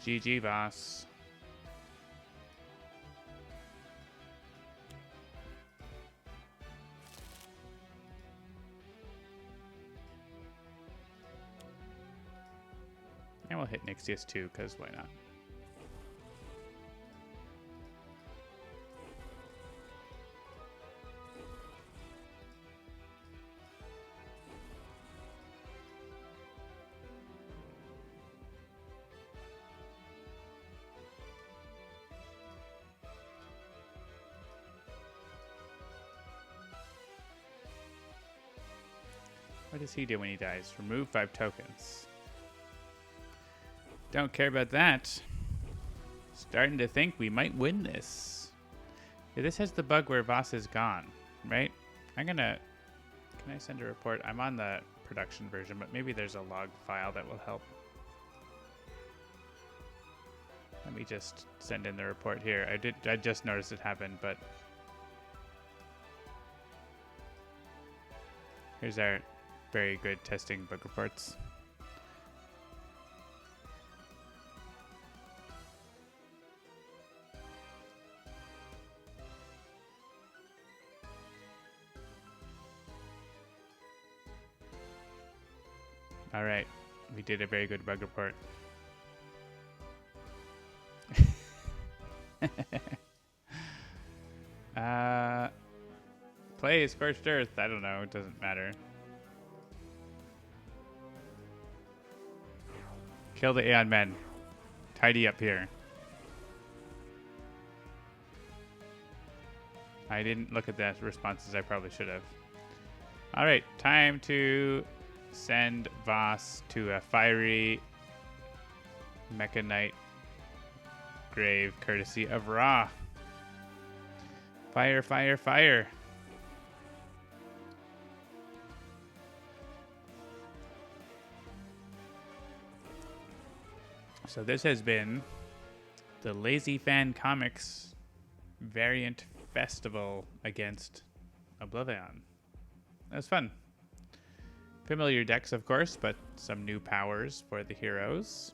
Speaker 1: GG, boss. And we'll hit Nixius too, because why not? What does he do when he dies? Remove 5 tokens. Don't care about that. Starting to think we might win this. Yeah, this has the bug where Voss is gone, right? Can I send a report? I'm on the production version, but maybe there's a log file that will help. Let me just send in the report here. I just noticed it happened, but here's our very good testing bug reports. All right, we did a very good bug report. Play Scorched Earth. I don't know. It doesn't matter. Kill the Aeon Men. Tidy up here. I didn't look at the responses. I probably should have. All right, time to send Voss to a fiery Mecha Knight grave, courtesy of Ra. Fire, fire, fire. So this has been the Lazy Fan Comics variant festival against OblivAeon. That was fun. Familiar decks, of course, but some new powers for the heroes.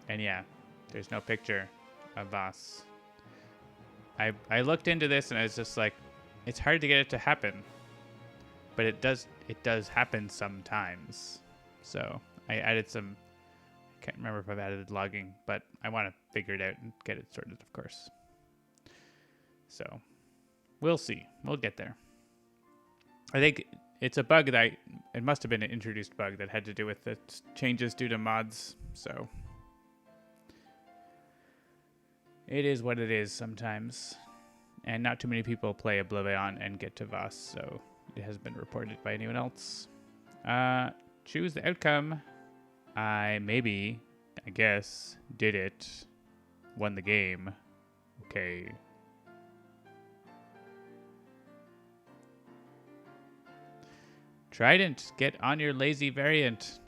Speaker 1: And yeah, there's no picture of Voss. I looked into this and I was just like, it's hard to get it to happen. But it does happen sometimes. So I added some, I can't remember if I've added logging, but I want to figure it out and get it sorted, of course. So we'll see. We'll get there. I think it's a bug that it must have been an introduced bug that had to do with the changes due to mods. So it is what it is sometimes. And not too many people play OblivAeon and get to Voss, so it hasn't been reported by anyone else. Choose the outcome. I guess, did it. Won the game. Okay. Trident, get on your lazy variant.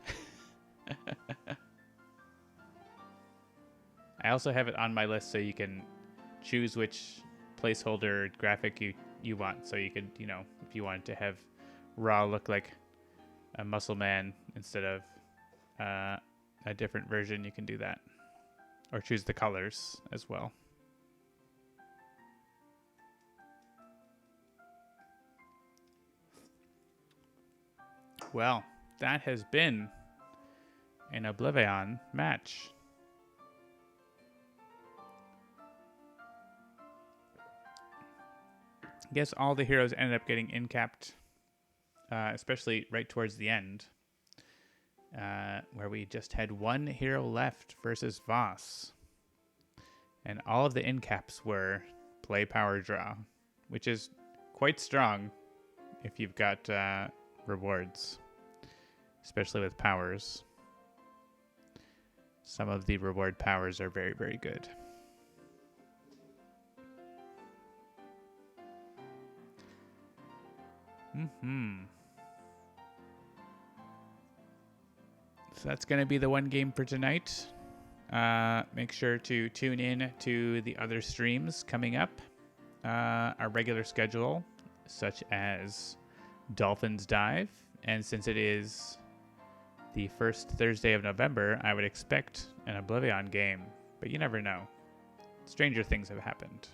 Speaker 1: I also have it on my list so you can choose which placeholder graphic you want. So you could, if you wanted to have Ra look like a muscle man instead of a different version, you can do that. Or choose the colors as well. Well, that has been an OblivAeon match. I guess all the heroes ended up getting incapped, especially right towards the end, where we just had one hero left versus Voss. And all of the end caps were play power draw, which is quite strong if you've got rewards, especially with powers. Some of the reward powers are very, very good. So that's going to be the one game for tonight. Make sure to tune in to the other streams coming up. Our regular schedule, such as Dolphins Dive. And since it is the first Thursday of November, I would expect an OblivAeon game. But you never know. Stranger things have happened.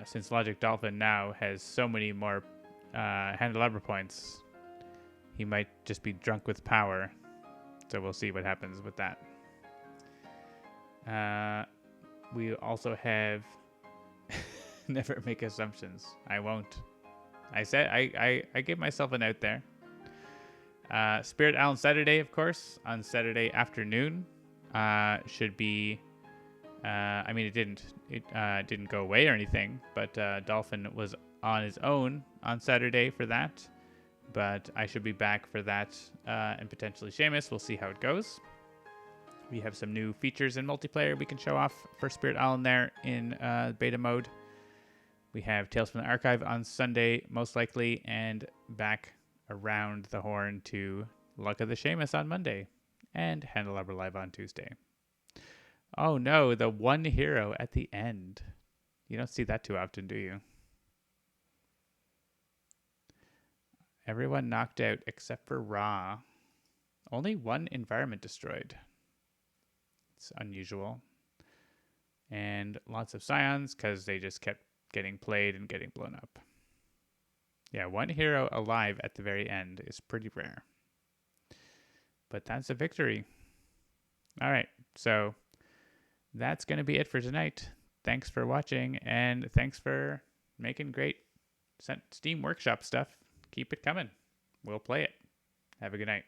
Speaker 1: Since Logic Dolphin now has so many more Handelabra points, he might just be drunk with power. So we'll see what happens with that. We also have never make assumptions. I won't. I said I gave myself an out there. Spirit Island Saturday, of course, on Saturday afternoon. Should be. I mean, it didn't go away or anything, but Dolphin was on his own on Saturday for that. But I should be back for that and potentially Seamus. We'll see how it goes. We have some new features in multiplayer we can show off for Spirit Island there in beta mode. We have Tales from the Archive on Sunday, most likely, and back around the horn to Luck of the Seamus on Monday, and Handelabra Live on Tuesday. Oh no, the one hero at the end. You don't see that too often, do you? Everyone knocked out except for Ra. Only one environment destroyed. It's unusual. And lots of Scions because they just kept getting played and getting blown up. Yeah, one hero alive at the very end is pretty rare. But that's a victory. All right, so that's going to be it for tonight. Thanks for watching, and thanks for making great Steam Workshop stuff. Keep it coming. We'll play it. Have a good night.